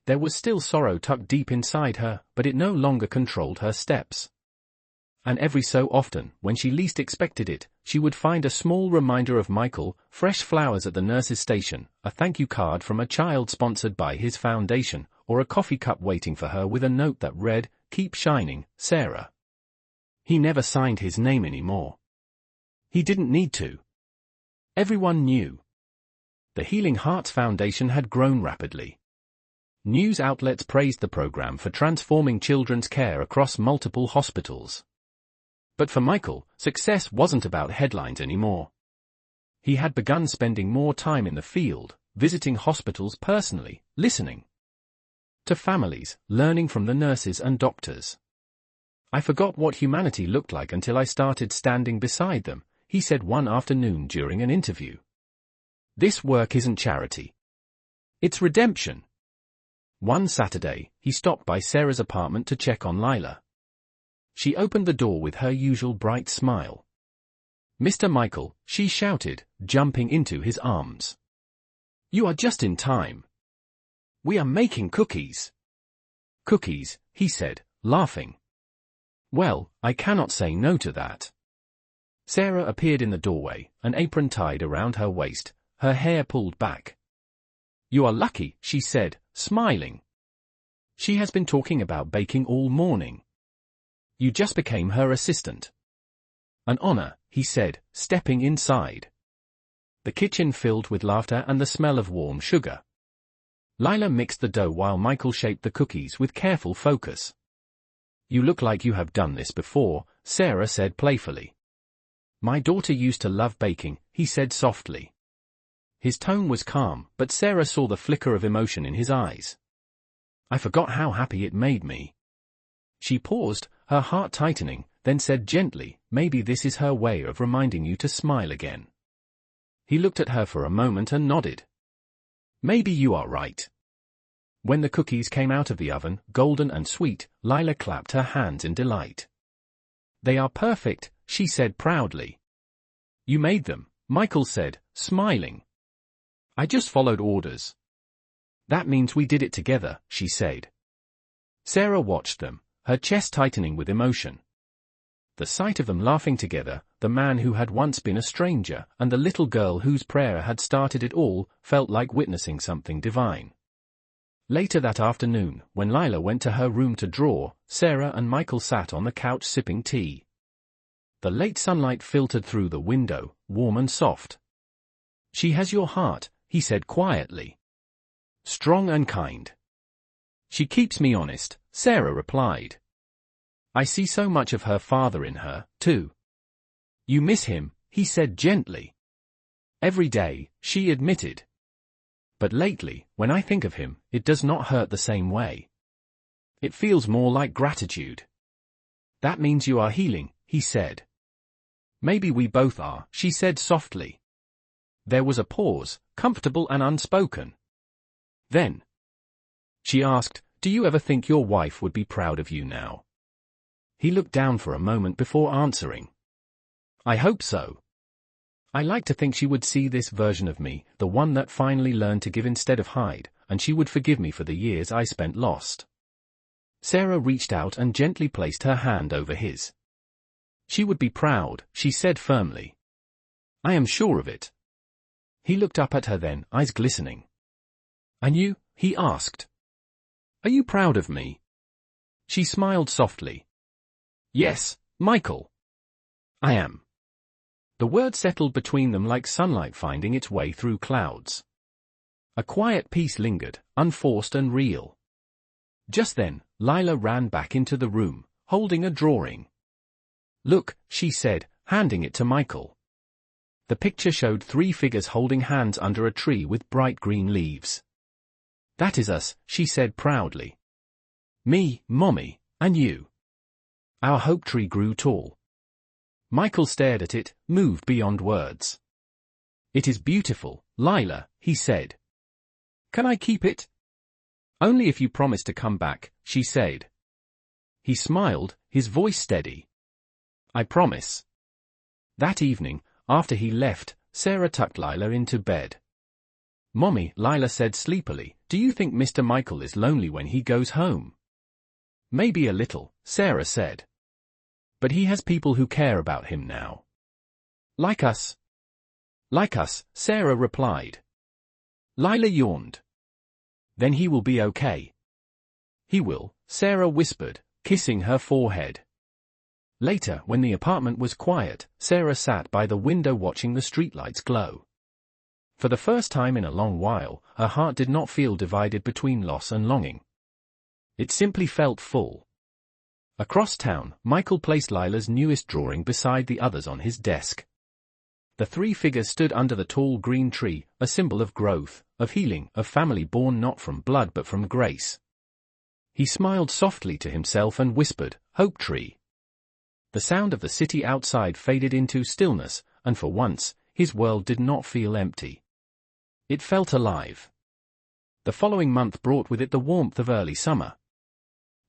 There was still sorrow tucked deep inside her, but it no longer controlled her steps. And every so often, when she least expected it, she would find a small reminder of Michael, fresh flowers at the nurse's station, a thank you card from a child sponsored by his foundation, or a coffee cup waiting for her with a note that read, Keep shining, Sarah. He never signed his name anymore. He didn't need to. Everyone knew. The Healing Hearts Foundation had grown rapidly. News outlets praised the program for transforming children's care across multiple hospitals. But for Michael, success wasn't about headlines anymore. He had begun spending more time in the field, visiting hospitals personally, listening to families, learning from the nurses and doctors. I forgot what humanity looked like until I started standing beside them, he said one afternoon during an interview. This work isn't charity. It's redemption. One Saturday, he stopped by Sarah's apartment to check on Lila. She opened the door with her usual bright smile. "Mr. Michael," she shouted, jumping into his arms. "You are just in time. We are making cookies." "Cookies," he said, laughing. "Well, I cannot say no to that." Sarah appeared in the doorway, an apron tied around her waist, her hair pulled back. "You are lucky," she said, smiling. She has been talking about baking all morning. You just became her assistant. "An honor," he said, stepping inside. The kitchen filled with laughter and the smell of warm sugar. Lila mixed the dough while Michael shaped the cookies with careful focus. "You look like you have done this before," Sarah said playfully. "My daughter used to love baking," he said softly. His tone was calm, but Sarah saw the flicker of emotion in his eyes. "I forgot how happy it made me." She paused, her heart tightening, then said gently, "Maybe this is her way of reminding you to smile again." He looked at her for a moment and nodded. "Maybe you are right." When the cookies came out of the oven, golden and sweet, Lila clapped her hands in delight. "They are perfect," she said proudly. "You made them," Michael said, smiling. "I just followed orders." "That means we did it together," she said. Sarah watched them, her chest tightening with emotion. The sight of them laughing together, the man who had once been a stranger, and the little girl whose prayer had started it all, felt like witnessing something divine. Later that afternoon, when Lila went to her room to draw, Sarah and Michael sat on the couch sipping tea. The late sunlight filtered through the window, warm and soft. "She has your heart," he said quietly. "Strong and kind." "She keeps me honest," Sarah replied. "I see so much of her father in her, too." "You miss him," he said gently. "Every day," she admitted. "But lately, when I think of him, it does not hurt the same way. It feels more like gratitude." "That means you are healing," he said. "Maybe we both are," she said softly. There was a pause, comfortable and unspoken. Then she asked, "Do you ever think your wife would be proud of you now?" He looked down for a moment before answering. "I hope so. I like to think she would see this version of me, the one that finally learned to give instead of hide, and she would forgive me for the years I spent lost." Sarah reached out and gently placed her hand over his. "She would be proud," she said firmly. "I am sure of it." He looked up at her then, eyes glistening. "And you?" he asked. "Are you proud of me?" She smiled softly. "Yes, Michael. I am." The words settled between them like sunlight finding its way through clouds. A quiet peace lingered, unforced and real. Just then, Lila ran back into the room, holding a drawing. "Look," she said, handing it to Michael. The picture showed 3 figures holding hands under a tree with bright green leaves. "That is us," she said proudly. "Me, Mommy, and you." Our hope tree grew tall. Michael stared at it, moved beyond words. "It is beautiful, Lila," he said. "Can I keep it?" "Only if you promise to come back," she said. He smiled, his voice steady. "I promise." That evening, after he left, Sarah tucked Lila into bed. "Mommy," Lila said sleepily, "do you think Mr. Michael is lonely when he goes home?" "Maybe a little," Sarah said. "But he has people who care about him now." "Like us." "Like us," Sarah replied. Lila yawned. "Then he will be okay." "He will," Sarah whispered, kissing her forehead. Later, when the apartment was quiet, Sarah sat by the window watching the streetlights glow. For the first time in a long while, her heart did not feel divided between loss and longing. It simply felt full. Across town, Michael placed Lila's newest drawing beside the others on his desk. The three figures stood under the tall green tree, a symbol of growth, of healing, of family born not from blood but from grace. He smiled softly to himself and whispered, "Hope Tree." The sound of the city outside faded into stillness, and for once, his world did not feel empty. It felt alive. The following month brought with it the warmth of early summer.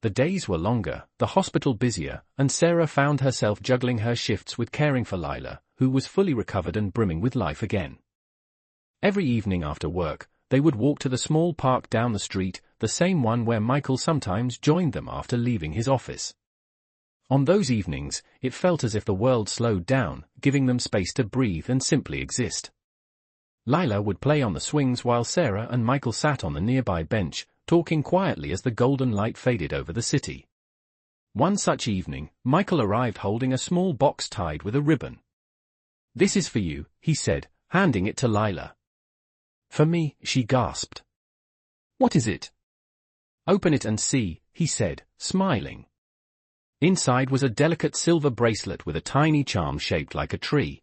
The days were longer, the hospital busier, and Sarah found herself juggling her shifts with caring for Lila, who was fully recovered and brimming with life again. Every evening after work, they would walk to the small park down the street, the same one where Michael sometimes joined them after leaving his office. On those evenings, it felt as if the world slowed down, giving them space to breathe and simply exist. Lila would play on the swings while Sarah and Michael sat on the nearby bench, talking quietly as the golden light faded over the city. One such evening, Michael arrived holding a small box tied with a ribbon. "This is for you," he said, handing it to Lila. "For me," she gasped. "What is it?" "Open it and see," he said, smiling. Inside was a delicate silver bracelet with a tiny charm shaped like a tree.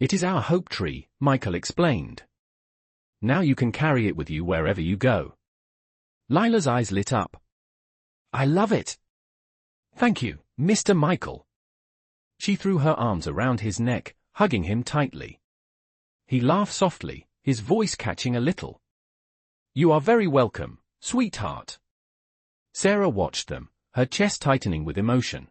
"It is our hope tree," Michael explained. "Now you can carry it with you wherever you go." Lila's eyes lit up. "I love it." "Thank you, Mr. Michael." She threw her arms around his neck, hugging him tightly. He laughed softly, his voice catching a little. "You are very welcome, sweetheart." Sarah watched them, her chest tightening with emotion.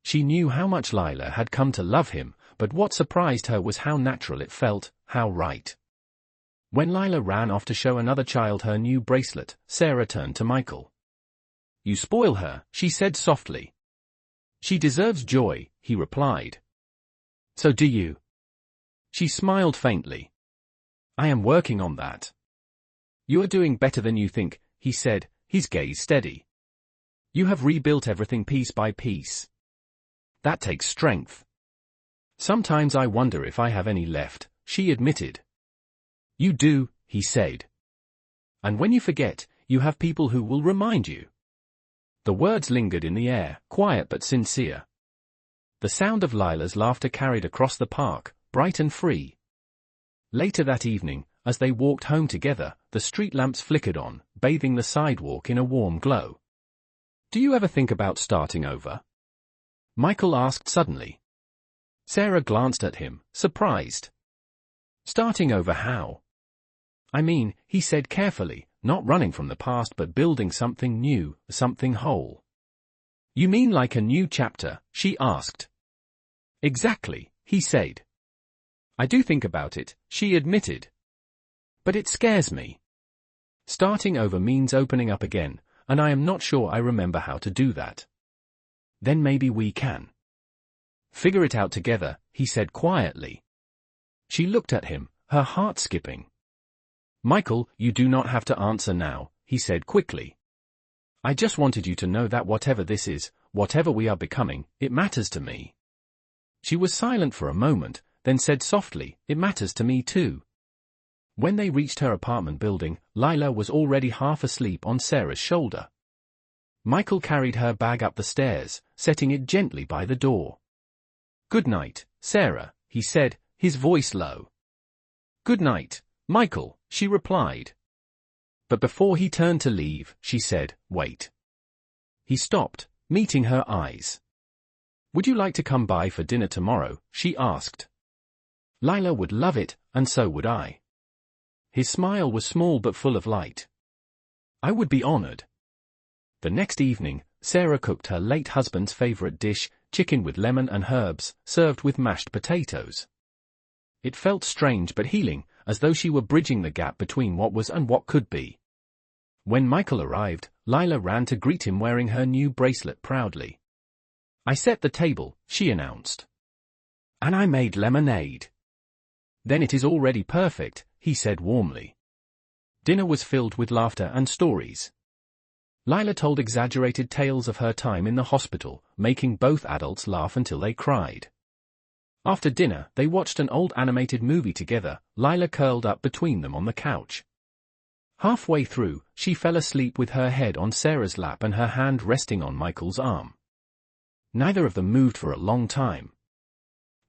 She knew how much Lila had come to love him, but what surprised her was how natural it felt, how right. When Lila ran off to show another child her new bracelet, Sarah turned to Michael. "You spoil her," she said softly. "She deserves joy," he replied. "So do you." She smiled faintly. "I am working on that." "You are doing better than you think," he said, his gaze steady. "You have rebuilt everything piece by piece. That takes strength." "Sometimes I wonder if I have any left," she admitted. "You do," he said. "And when you forget, you have people who will remind you." The words lingered in the air, quiet but sincere. The sound of Lila's laughter carried across the park, bright and free. Later that evening, as they walked home together, the street lamps flickered on, bathing the sidewalk in a warm glow. "Do you ever think about starting over?" Michael asked suddenly. Sarah glanced at him, surprised. "Starting over how?" "I mean," he said carefully, "not running from the past but building something new, something whole." "You mean like a new chapter?" she asked. "Exactly," he said. "I do think about it," she admitted. "But it scares me. Starting over means opening up again, and I am not sure I remember how to do that." "Then maybe we can figure it out together," he said quietly. She looked at him, her heart skipping. "Michael, you do not have to answer now," he said quickly. "I just wanted you to know that whatever this is, whatever we are becoming, it matters to me." She was silent for a moment, then said softly, "It matters to me too." When they reached her apartment building, Lila was already half asleep on Sarah's shoulder. Michael carried her bag up the stairs, setting it gently by the door. "Good night, Sarah," he said, his voice low. "Good night, Michael," she replied. But before he turned to leave, she said, "Wait." He stopped, meeting her eyes. "Would you like to come by for dinner tomorrow?" she asked. "Lila would love it, and so would I." His smile was small but full of light. "I would be honored." The next evening, Sarah cooked her late husband's favorite dish, chicken with lemon and herbs, served with mashed potatoes. It felt strange but healing, as though she were bridging the gap between what was and what could be. When Michael arrived, Lila ran to greet him wearing her new bracelet proudly. "I set the table," she announced. "And I made lemonade." "Then it is already perfect," he said warmly. Dinner was filled with laughter and stories. Lila told exaggerated tales of her time in the hospital, making both adults laugh until they cried. After dinner, they watched an old animated movie together, Lila curled up between them on the couch. Halfway through, she fell asleep with her head on Sarah's lap and her hand resting on Michael's arm. Neither of them moved for a long time.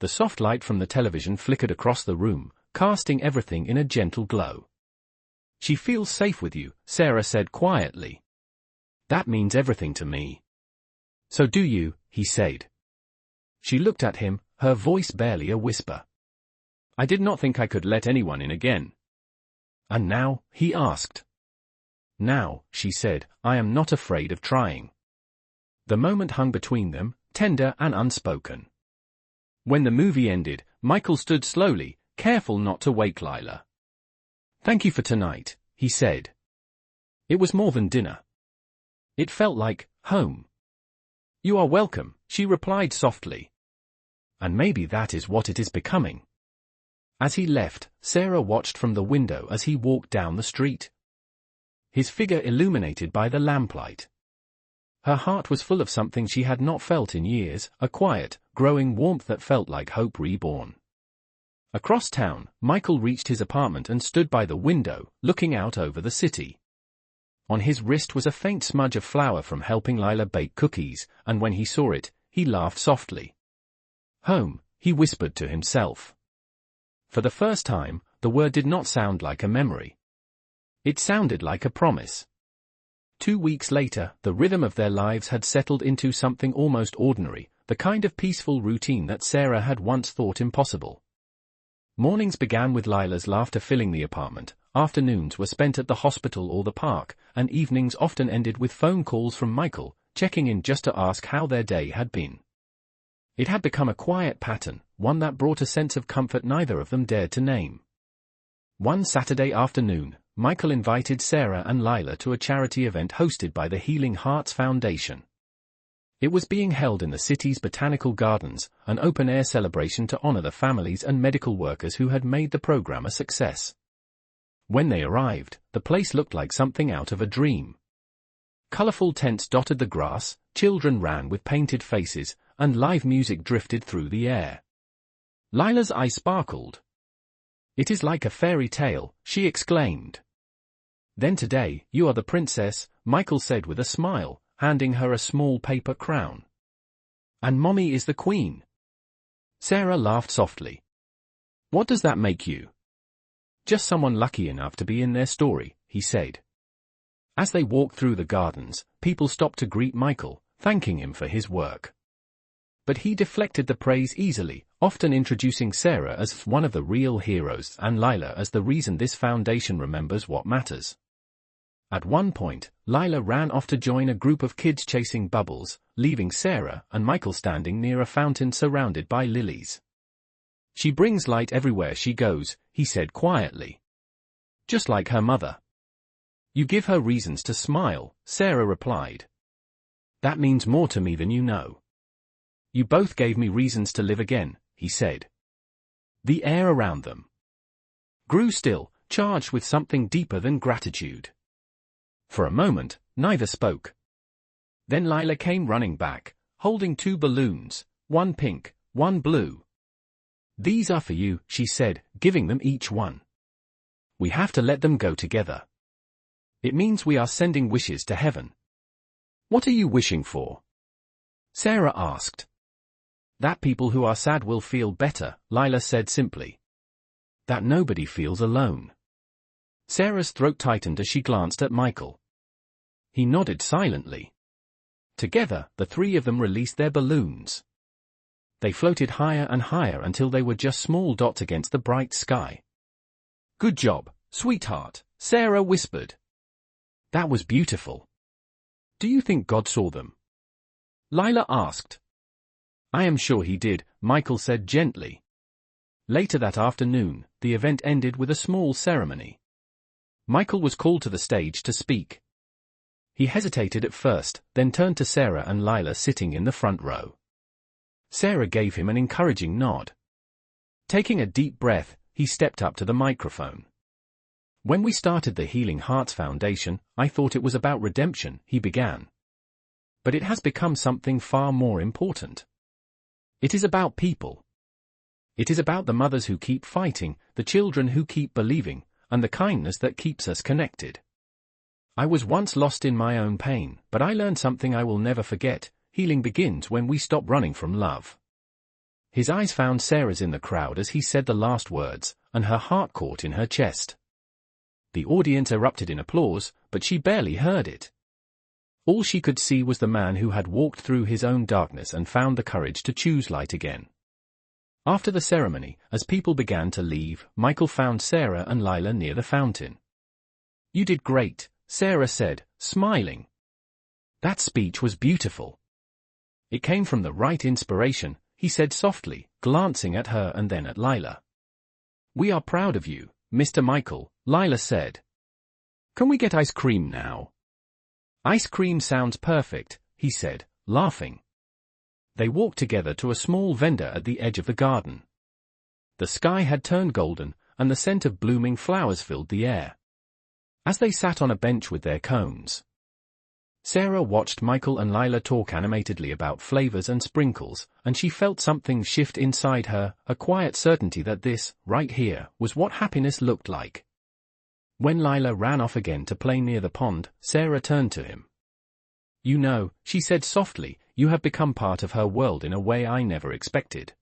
The soft light from the television flickered across the room, casting everything in a gentle glow. "She feels safe with you," Sarah said quietly. "That means everything to me." "So do you," he said. She looked at him, her voice barely a whisper. "I did not think I could let anyone in again." "And now?" he asked. "Now," she said, "I am not afraid of trying." The moment hung between them, tender and unspoken. When the movie ended, Michael stood slowly, careful not to wake Lila. "Thank you for tonight," he said. It was more than dinner. It felt like home. "You are welcome," she replied softly. And maybe that is what it is becoming. As he left, Sarah watched from the window as he walked down the street. His figure illuminated by the lamplight. Her heart was full of something she had not felt in years, a quiet, growing warmth that felt like hope reborn. Across town, Michael reached his apartment and stood by the window, looking out over the city. On his wrist was a faint smudge of flour from helping Lila bake cookies, and when he saw it, he laughed softly. "Home," he whispered to himself. For the first time, the word did not sound like a memory. It sounded like a promise. 2 weeks later, the rhythm of their lives had settled into something almost ordinary, the kind of peaceful routine that Sarah had once thought impossible. Mornings began with Lila's laughter filling the apartment, afternoons were spent at the hospital or the park, and evenings often ended with phone calls from Michael, checking in just to ask how their day had been. It had become a quiet pattern, one that brought a sense of comfort neither of them dared to name. One Saturday afternoon, Michael invited Sarah and Lila to a charity event hosted by the Healing Hearts Foundation. It was being held in the city's botanical gardens, an open-air celebration to honor the families and medical workers who had made the program a success. When they arrived, the place looked like something out of a dream. Colorful tents dotted the grass, children ran with painted faces, and live music drifted through the air. Lila's eyes sparkled. "It is like a fairy tale," she exclaimed. "Then today, you are the princess," Michael said with a smile, handing her a small paper crown. "And Mommy is the queen." Sarah laughed softly. "What does that make you?" "Just someone lucky enough to be in their story," he said. As they walked through the gardens, people stopped to greet Michael, thanking him for his work. But he deflected the praise easily, often introducing Sarah as one of the real heroes and Lila as the reason this foundation remembers what matters. At one point, Lila ran off to join a group of kids chasing bubbles, leaving Sarah and Michael standing near a fountain surrounded by lilies. "She brings light everywhere she goes," he said quietly. "Just like her mother." "You give her reasons to smile," Sarah replied. "That means more to me than you know." "You both gave me reasons to live again," he said. The air around them grew still, charged with something deeper than gratitude. For a moment, neither spoke. Then Lila came running back, holding 2 balloons, one pink, one blue. "These are for you," she said, giving them each one. "We have to let them go together. It means we are sending wishes to heaven." "What are you wishing for?" Sarah asked. "That people who are sad will feel better," Lila said simply. "That nobody feels alone." Sarah's throat tightened as she glanced at Michael. He nodded silently. Together, the 3 of them released their balloons. They floated higher and higher until they were just small dots against the bright sky. "Good job, sweetheart," Sarah whispered. "That was beautiful." "Do you think God saw them?" Lila asked. "I am sure he did," Michael said gently. Later that afternoon, the event ended with a small ceremony. Michael was called to the stage to speak. He hesitated at first, then turned to Sarah and Lila sitting in the front row. Sarah gave him an encouraging nod. Taking a deep breath, he stepped up to the microphone. When we started the Healing Hearts Foundation, I thought it was about redemption, he began. But it has become something far more important. It is about people. It is about the mothers who keep fighting, the children who keep believing, and the kindness that keeps us connected. I was once lost in my own pain, but I learned something I will never forget. Healing begins when we stop running from love. His eyes found Sarah's in the crowd as he said the last words, and her heart caught in her chest. The audience erupted in applause, but she barely heard it. All she could see was the man who had walked through his own darkness and found the courage to choose light again. After the ceremony, as people began to leave, Michael found Sarah and Lila near the fountain. "You did great," Sarah said, smiling. "That speech was beautiful." "It came from the right inspiration," he said softly, glancing at her and then at Lila. "We are proud of you, Mr. Michael," Lila said. "Can we get ice cream now?" "Ice cream sounds perfect," he said, laughing. They walked together to a small vendor at the edge of the garden. The sky had turned golden, and the scent of blooming flowers filled the air. As they sat on a bench with their cones, Sarah watched Michael and Lila talk animatedly about flavors and sprinkles, and she felt something shift inside her, a quiet certainty that this, right here, was what happiness looked like. When Lila ran off again to play near the pond, Sarah turned to him. "You know," she said softly, "you have become part of her world in a way I never expected."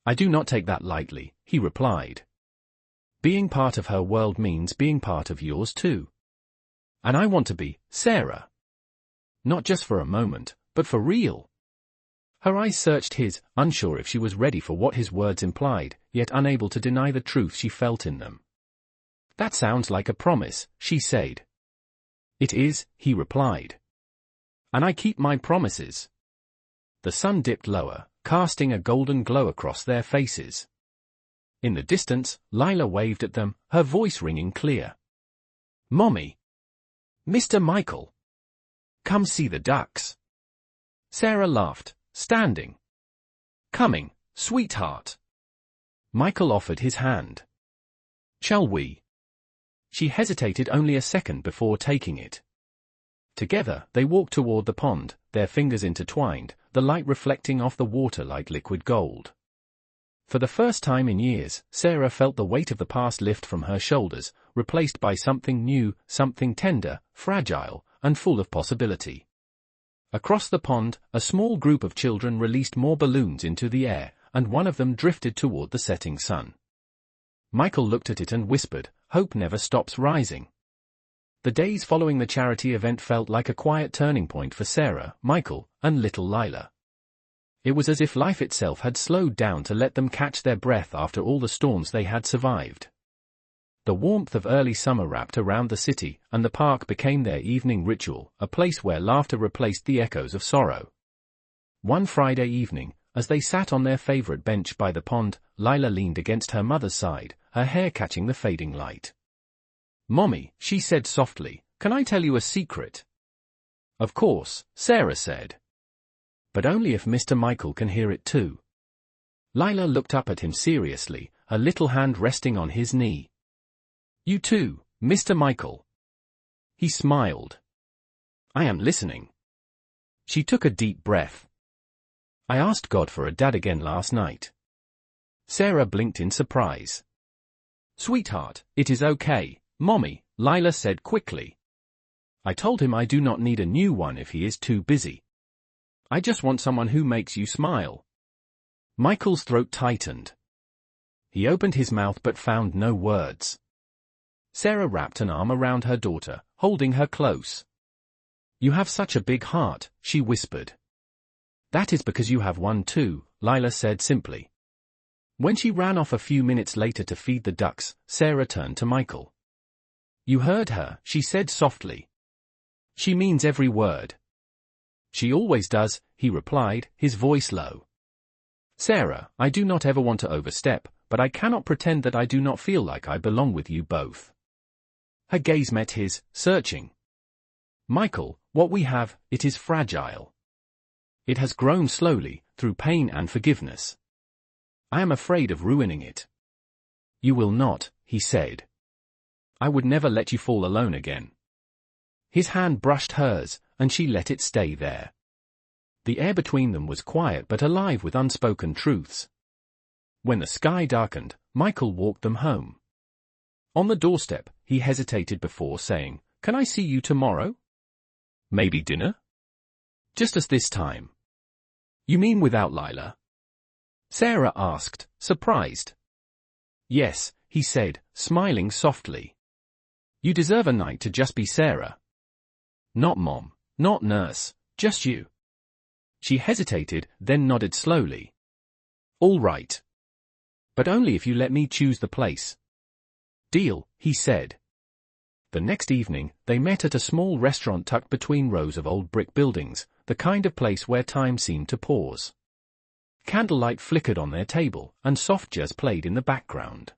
"I do not take that lightly," he replied. "Being part of her world means being part of yours too. And I want to be, Sarah. Not just for a moment, but for real." Her eyes searched his, unsure if she was ready for what his words implied, yet unable to deny the truth she felt in them. "That sounds like a promise," she said. "It is," he replied. "And I keep my promises." The sun dipped lower, casting a golden glow across their faces. In the distance, Lila waved at them, her voice ringing clear. "Mommy! Mr. Michael! Come see the ducks." Sarah laughed, standing. "Coming, sweetheart." Michael offered his hand. "Shall we?" She hesitated only a second before taking it. Together, they walked toward the pond, their fingers intertwined, the light reflecting off the water like liquid gold. For the first time in years, Sarah felt the weight of the past lift from her shoulders, replaced by something new, something tender, fragile, and full of possibility. Across the pond, a small group of children released more balloons into the air, and one of them drifted toward the setting sun. Michael looked at it and whispered, "Hope never stops rising." The days following the charity event felt like a quiet turning point for Sarah, Michael, and little Lila. It was as if life itself had slowed down to let them catch their breath after all the storms they had survived. The warmth of early summer wrapped around the city, and the park became their evening ritual, a place where laughter replaced the echoes of sorrow. One Friday evening, as they sat on their favorite bench by the pond, Lila leaned against her mother's side, her hair catching the fading light. "Mommy," she said softly, "can I tell you a secret?" "Of course," Sarah said. "But only if Mr. Michael can hear it too." Lila looked up at him seriously, her little hand resting on his knee. "You too, Mr. Michael." He smiled. "I am listening." She took a deep breath. "I asked God for a dad again last night." Sarah blinked in surprise. "Sweetheart, it is okay, Mommy," Lila said quickly. "I told him I do not need a new one if he is too busy. I just want someone who makes you smile." Michael's throat tightened. He opened his mouth but found no words. Sarah wrapped an arm around her daughter, holding her close. "You have such a big heart," she whispered. "That is because you have one too," Lila said simply. When she ran off a few minutes later to feed the ducks, Sarah turned to Michael. "You heard her," she said softly. "She means every word." "She always does," he replied, his voice low. "Sarah, I do not ever want to overstep, but I cannot pretend that I do not feel like I belong with you both." Her gaze met his, searching. "Michael, what we have, it is fragile. It has grown slowly, through pain and forgiveness. I am afraid of ruining it." "You will not," he said. I would never let you fall alone again. His hand brushed hers, and she let it stay there. The air between them was quiet but alive with unspoken truths. When the sky darkened, Michael walked them home. On the doorstep, he hesitated before saying, "Can I see you tomorrow? Maybe dinner? Just as this time." "You mean without Lila?" Sarah asked, surprised. "Yes," he said, smiling softly. "You deserve a night to just be Sarah. Not Mom, not Nurse, just you." She hesitated, then nodded slowly. "All right. But only if you let me choose the place." "Deal," he said. The next evening, they met at a small restaurant tucked between rows of old brick buildings, the kind of place where time seemed to pause. Candlelight flickered on their table, and soft jazz played in the background.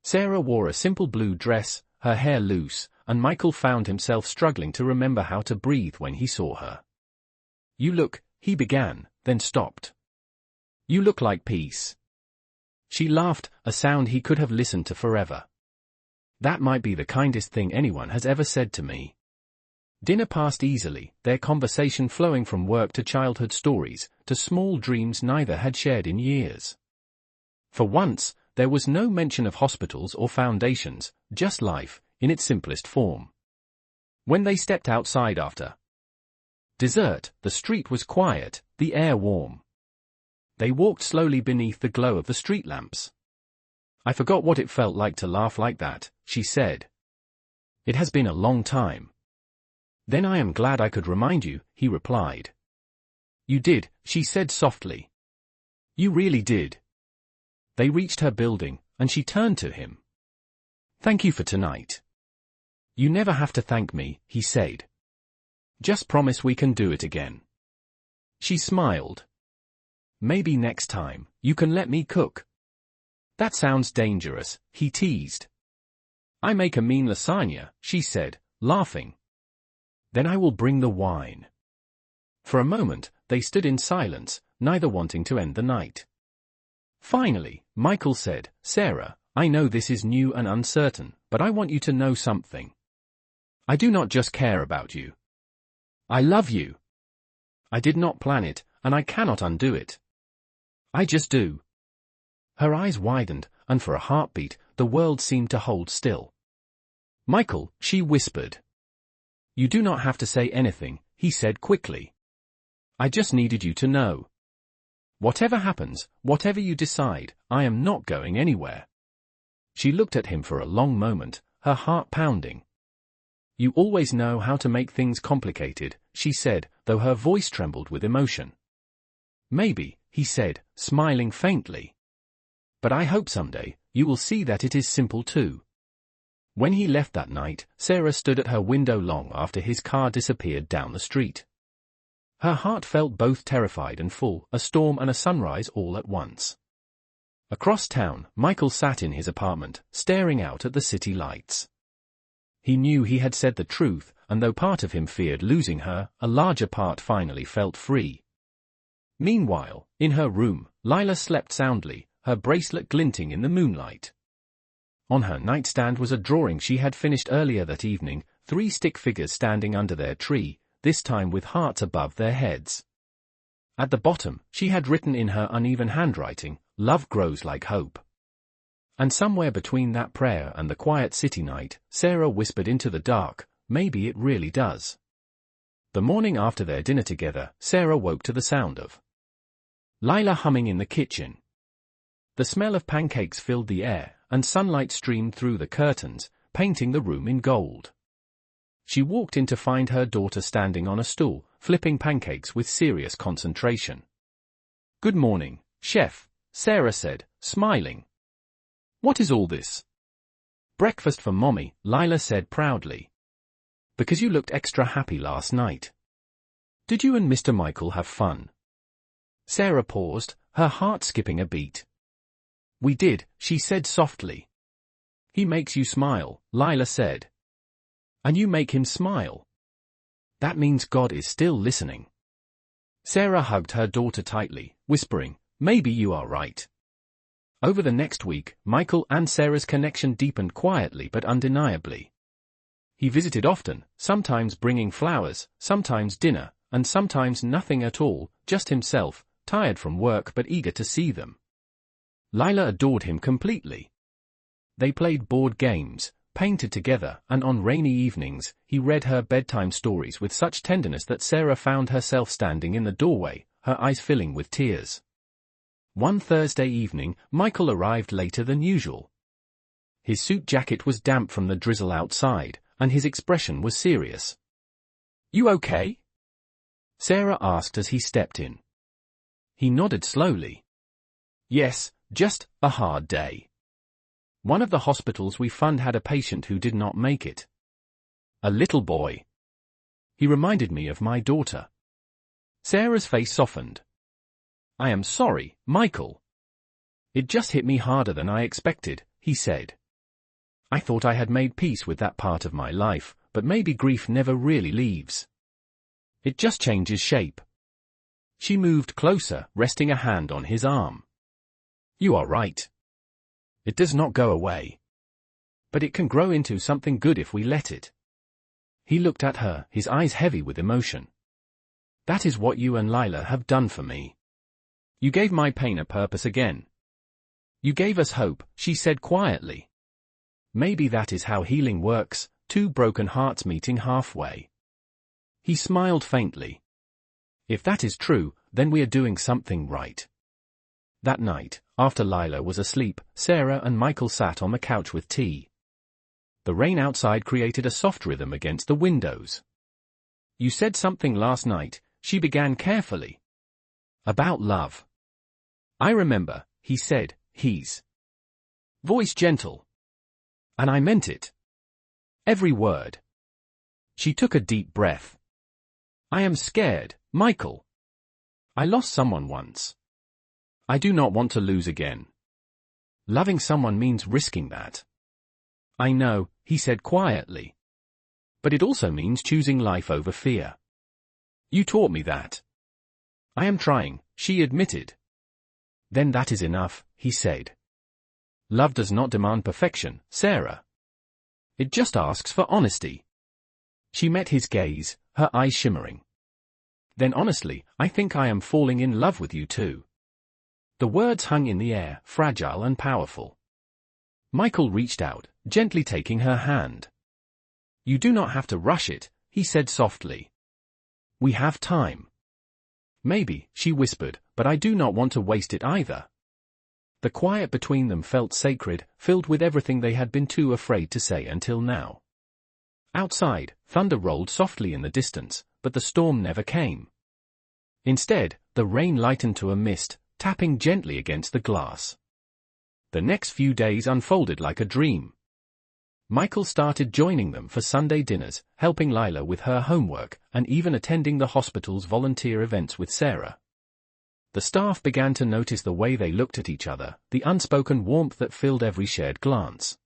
Sarah wore a simple blue dress, her hair loose, and Michael found himself struggling to remember how to breathe when he saw her. "You look," he began, then stopped. "You look like peace." She laughed, a sound he could have listened to forever. "That might be the kindest thing anyone has ever said to me." Dinner passed easily, their conversation flowing from work to childhood stories, to small dreams neither had shared in years. For once, there was no mention of hospitals or foundations, just life, in its simplest form. When they stepped outside after dessert, the street was quiet, the air warm. They walked slowly beneath the glow of the street lamps. "I forgot what it felt like to laugh like that," she said. "It has been a long time." "Then I am glad I could remind you," he replied. "You did," she said softly. "You really did." They reached her building, and she turned to him. "Thank you for tonight." "You never have to thank me," he said. "Just promise we can do it again." She smiled. "Maybe next time, you can let me cook." "That sounds dangerous," he teased. "I make a mean lasagna," she said, laughing. "Then I will bring the wine." For a moment, they stood in silence, neither wanting to end the night. Finally, Michael said, "Sarah, I know this is new and uncertain, but I want you to know something. I do not just care about you. I love you. I did not plan it, and I cannot undo it. I just do." Her eyes widened, and for a heartbeat, the world seemed to hold still. "Michael," she whispered. "You do not have to say anything," he said quickly. "I just needed you to know. Whatever happens, whatever you decide, I am not going anywhere." She looked at him for a long moment, her heart pounding. "You always know how to make things complicated," she said, though her voice trembled with emotion. "Maybe," he said, smiling faintly. "But I hope someday, you will see that it is simple too." When he left that night, Sarah stood at her window long after his car disappeared down the street. Her heart felt both terrified and full, a storm and a sunrise all at once. Across town, Michael sat in his apartment, staring out at the city lights. He knew he had said the truth, and though part of him feared losing her, a larger part finally felt free. Meanwhile, in her room, Lila slept soundly, her bracelet glinting in the moonlight. On her nightstand was a drawing she had finished earlier that evening, 3 stick figures standing under their tree, this time with hearts above their heads. At the bottom, she had written in her uneven handwriting, "Love grows like hope." And somewhere between that prayer and the quiet city night, Sarah whispered into the dark, "Maybe it really does." The morning after their dinner together, Sarah woke to the sound of Lila humming in the kitchen. The smell of pancakes filled the air, and sunlight streamed through the curtains, painting the room in gold. She walked in to find her daughter standing on a stool, flipping pancakes with serious concentration. "Good morning, Chef," Sarah said, smiling. "What is all this?" "Breakfast for Mommy," Lila said proudly. "Because you looked extra happy last night. Did you and Mr. Michael have fun?" Sarah paused, her heart skipping a beat. "We did," she said softly. "He makes you smile," Lila said. "And you make him smile. That means God is still listening." Sarah hugged her daughter tightly, whispering, "Maybe you are right. Over the next week, Michael and Sarah's connection deepened quietly but undeniably. He visited often, sometimes bringing flowers, sometimes dinner, and sometimes nothing at all, just himself, tired from work but eager to see them. Lila adored him completely. They played board games, painted together, and on rainy evenings, he read her bedtime stories with such tenderness that Sarah found herself standing in the doorway, her eyes filling with tears. One Thursday evening, Michael arrived later than usual. His suit jacket was damp from the drizzle outside, and his expression was serious. "You okay?" Sarah asked as he stepped in. He nodded slowly. "Yes, just a hard day. One of the hospitals we fund had a patient who did not make it. A little boy. He reminded me of my daughter." Sarah's face softened. "I am sorry, Michael. It just hit me harder than I expected," he said. "I thought I had made peace with that part of my life, but maybe grief never really leaves. It just changes shape." She moved closer, resting a hand on his arm. "You are right. It does not go away. But it can grow into something good if we let it." He looked at her, his eyes heavy with emotion. "That is what you and Lila have done for me. You gave my pain a purpose again. You gave us hope," she said quietly. "Maybe that is how healing works, two broken hearts meeting halfway." He smiled faintly. "If that is true, then we are doing something right." That night, after Lila was asleep, Sarah and Michael sat on the couch with tea. The rain outside created a soft rhythm against the windows. "You said something last night," she began carefully. "About love." "I remember," he said, his voice gentle. "And I meant it. Every word." She took a deep breath. "I am scared, Michael. I lost someone once. I do not want to lose again. Loving someone means risking that." "I know," he said quietly. "But it also means choosing life over fear. You taught me that." "I am trying," she admitted. "Then that is enough," he said. "Love does not demand perfection, Sarah. It just asks for honesty." She met his gaze, her eyes shimmering. "Then honestly, I think I am falling in love with you too." The words hung in the air, fragile and powerful. Michael reached out, gently taking her hand. "You do not have to rush it," he said softly. "We have time." "Maybe," she whispered, "but I do not want to waste it either." The quiet between them felt sacred, filled with everything they had been too afraid to say until now. Outside, thunder rolled softly in the distance, but the storm never came. Instead, the rain lightened to a mist, tapping gently against the glass. The next few days unfolded like a dream. Michael started joining them for Sunday dinners, helping Lila with her homework, and even attending the hospital's volunteer events with Sarah. The staff began to notice the way they looked at each other, the unspoken warmth that filled every shared glance.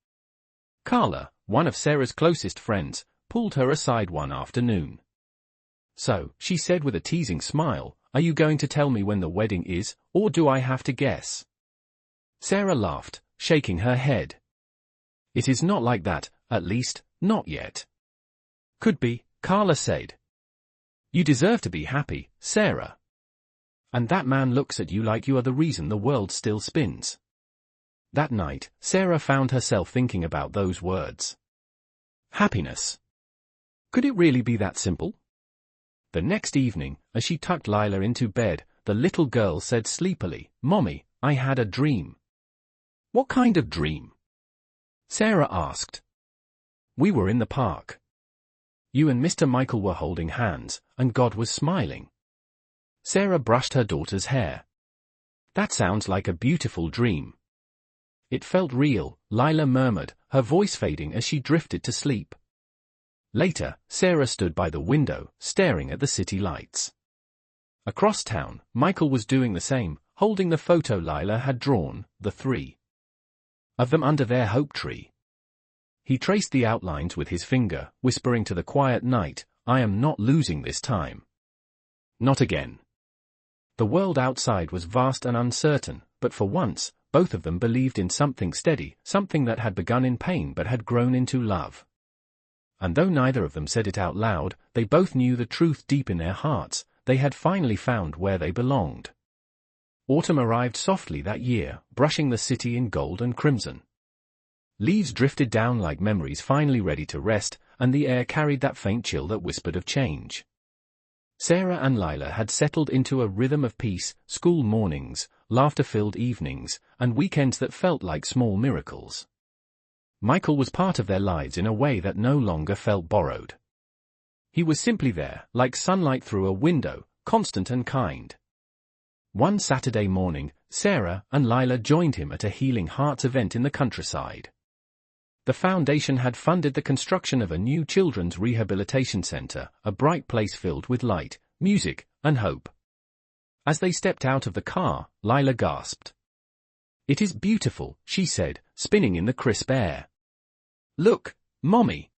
Carla, one of Sarah's closest friends, pulled her aside one afternoon. "So," she said with a teasing smile, "are you going to tell me when the wedding is, or do I have to guess?" Sarah laughed, shaking her head. "It is not like that, at least, not yet." "Could be," Carla said. "You deserve to be happy, Sarah. And that man looks at you like you are the reason the world still spins." That night, Sarah found herself thinking about those words. Happiness. Could it really be that simple? The next evening, as she tucked Lila into bed, the little girl said sleepily, "Mommy, I had a dream." "What kind of dream?" Sarah asked. "We were in the park. You and Mr. Michael were holding hands, and God was smiling." Sarah brushed her daughter's hair. "That sounds like a beautiful dream." "It felt real," Lila murmured, her voice fading as she drifted to sleep. Later, Sarah stood by the window, staring at the city lights. Across town, Michael was doing the same, holding the photo Lila had drawn, the three of them under their hope tree. He traced the outlines with his finger, whispering to the quiet night, "I am not losing this time. Not again." The world outside was vast and uncertain, but for once, both of them believed in something steady, something that had begun in pain but had grown into love. And though neither of them said it out loud, they both knew the truth deep in their hearts. They had finally found where they belonged. Autumn arrived softly that year, brushing the city in gold and crimson. Leaves drifted down like memories finally ready to rest, and the air carried that faint chill that whispered of change. Sarah and Lila had settled into a rhythm of peace, school mornings, laughter-filled evenings, and weekends that felt like small miracles. Michael was part of their lives in a way that no longer felt borrowed. He was simply there, like sunlight through a window, constant and kind. One Saturday morning, Sarah and Lila joined him at a Healing Hearts event in the countryside. The foundation had funded the construction of a new children's rehabilitation center, a bright place filled with light, music, and hope. As they stepped out of the car, Lila gasped. "It is beautiful," she said, spinning in the crisp air. "Look, Mommy.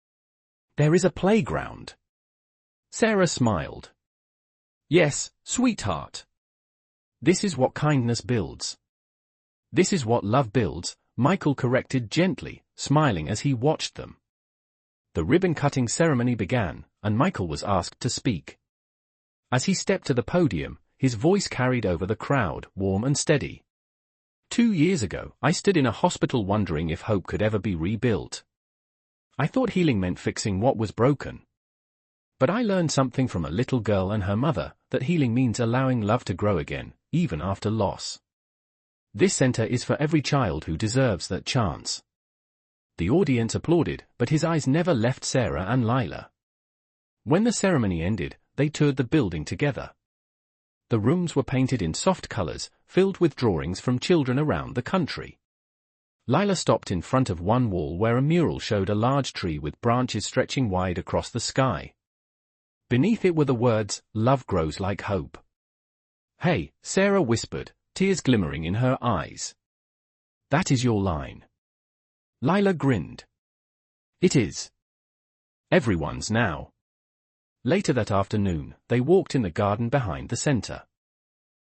There is a playground." Sarah smiled. "Yes, sweetheart. This is what kindness builds. This is what love builds," Michael corrected gently, smiling as he watched them. The ribbon-cutting ceremony began, and Michael was asked to speak. As he stepped to the podium, his voice carried over the crowd, warm and steady. 2 years ago, I stood in a hospital wondering if hope could ever be rebuilt. I thought healing meant fixing what was broken. But I learned something from a little girl and her mother, that healing means allowing love to grow again, even after loss. This center is for every child who deserves that chance. The audience applauded, but his eyes never left Sarah and Lila. When the ceremony ended, they toured the building together. The rooms were painted in soft colors, filled with drawings from children around the country. Lila stopped in front of one wall where a mural showed a large tree with branches stretching wide across the sky. Beneath it were the words, "Love grows like hope." "Hey," Sarah whispered, tears glimmering in her eyes. "That is your line." Lila grinned. "It is. Everyone's now." Later that afternoon, they walked in the garden behind the center.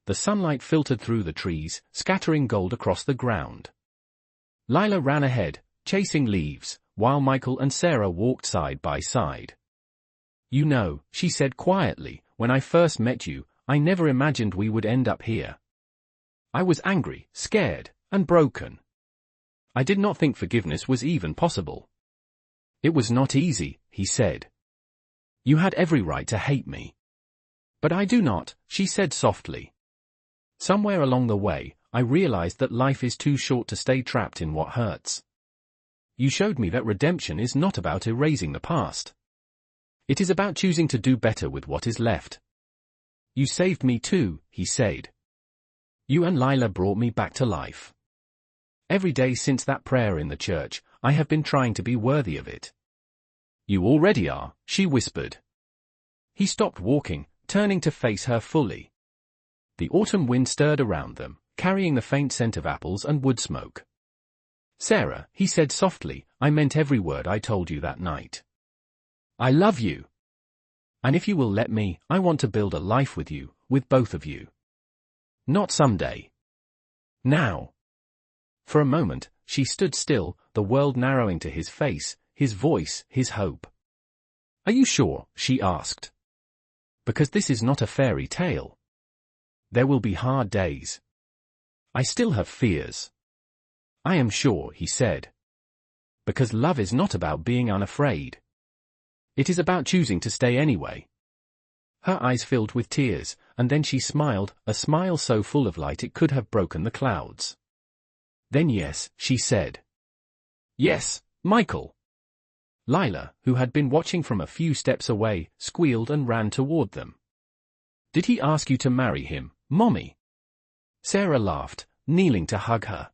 The sunlight filtered through the trees, scattering gold across the ground. Lila ran ahead, chasing leaves, while Michael and Sarah walked side by side. "You know," she said quietly, "when I first met you, I never imagined we would end up here. I was angry, scared, and broken. I did not think forgiveness was even possible." "It was not easy," he said. "You had every right to hate me." "But I do not," she said softly. "Somewhere along the way, I realized that life is too short to stay trapped in what hurts. You showed me that redemption is not about erasing the past. It is about choosing to do better with what is left. You saved me too," he said. "You and Lila brought me back to life. Every day since that prayer in the church, I have been trying to be worthy of it." "You already are," she whispered. He stopped walking, turning to face her fully. The autumn wind stirred around them, carrying the faint scent of apples and wood smoke. "Sarah," he said softly, "I meant every word I told you that night. I love you. And if you will let me, I want to build a life with you, with both of you. Not someday. Now." For a moment, she stood still, the world narrowing to his face, his voice, his hope. "Are you sure?" she asked. "Because this is not a fairy tale. There will be hard days. I still have fears." "I am sure," he said. "Because love is not about being unafraid. It is about choosing to stay anyway." Her eyes filled with tears, and then she smiled, a smile so full of light it could have broken the clouds. "Then yes," she said. "Yes, Michael." Lila, who had been watching from a few steps away, squealed and ran toward them. "Did he ask you to marry him, Mommy?" Sarah laughed, kneeling to hug her.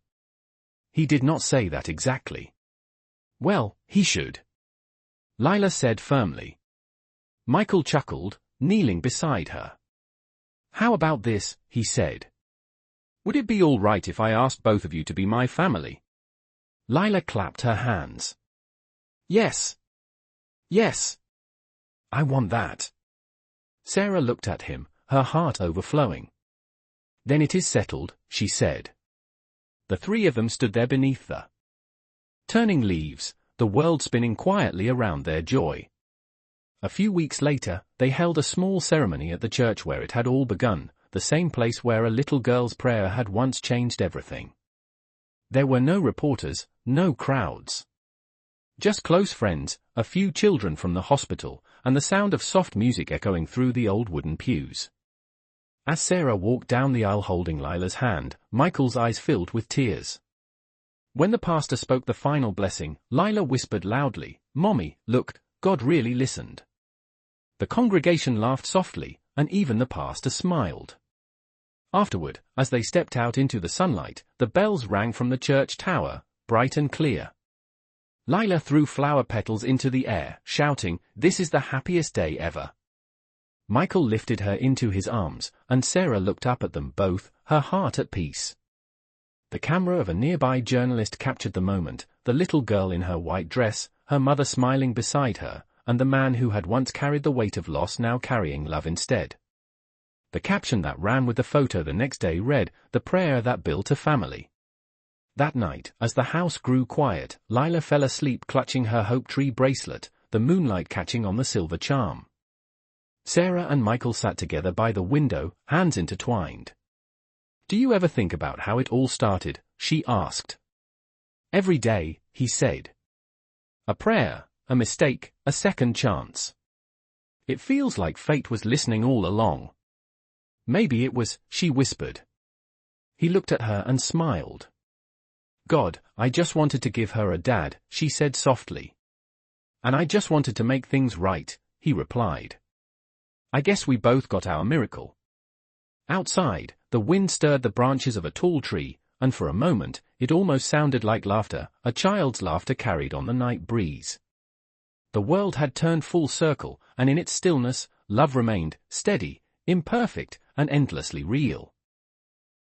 "He did not say that exactly." "Well, he should," Lila said firmly. Michael chuckled, kneeling beside her. "How about this?" he said. "Would it be all right if I asked both of you to be my family?" Lila clapped her hands. "Yes. Yes. I want that." Sarah looked at him, her heart overflowing. "Then it is settled," she said. The three of them stood there beneath the turning leaves, the world spinning quietly around their joy. A few weeks later, they held a small ceremony at the church where it had all begun, the same place where a little girl's prayer had once changed everything. There were no reporters, no crowds. Just close friends, a few children from the hospital, and the sound of soft music echoing through the old wooden pews. As Sarah walked down the aisle holding Lila's hand, Michael's eyes filled with tears. When the pastor spoke the final blessing, Lila whispered loudly, "Mommy, look, God really listened." The congregation laughed softly, and even the pastor smiled. Afterward, as they stepped out into the sunlight, the bells rang from the church tower, bright and clear. Lila threw flower petals into the air, shouting, "This is the happiest day ever." Michael lifted her into his arms, and Sarah looked up at them both, her heart at peace. The camera of a nearby journalist captured the moment, the little girl in her white dress, her mother smiling beside her, and the man who had once carried the weight of loss now carrying love instead. The caption that ran with the photo the next day read, "The prayer that built a family." That night, as the house grew quiet, Lila fell asleep clutching her hope tree bracelet, the moonlight catching on the silver charm. Sarah and Michael sat together by the window, hands intertwined. "Do you ever think about how it all started?" she asked. "Every day," he said. "A prayer, a mistake, a second chance. It feels like fate was listening all along." "Maybe it was," she whispered. He looked at her and smiled. "God, I just wanted to give her a dad," she said softly. "And I just wanted to make things right," he replied. "I guess we both got our miracle." Outside, the wind stirred the branches of a tall tree, and for a moment, it almost sounded like laughter, a child's laughter carried on the night breeze. The world had turned full circle, and in its stillness, love remained, steady, imperfect, and endlessly real.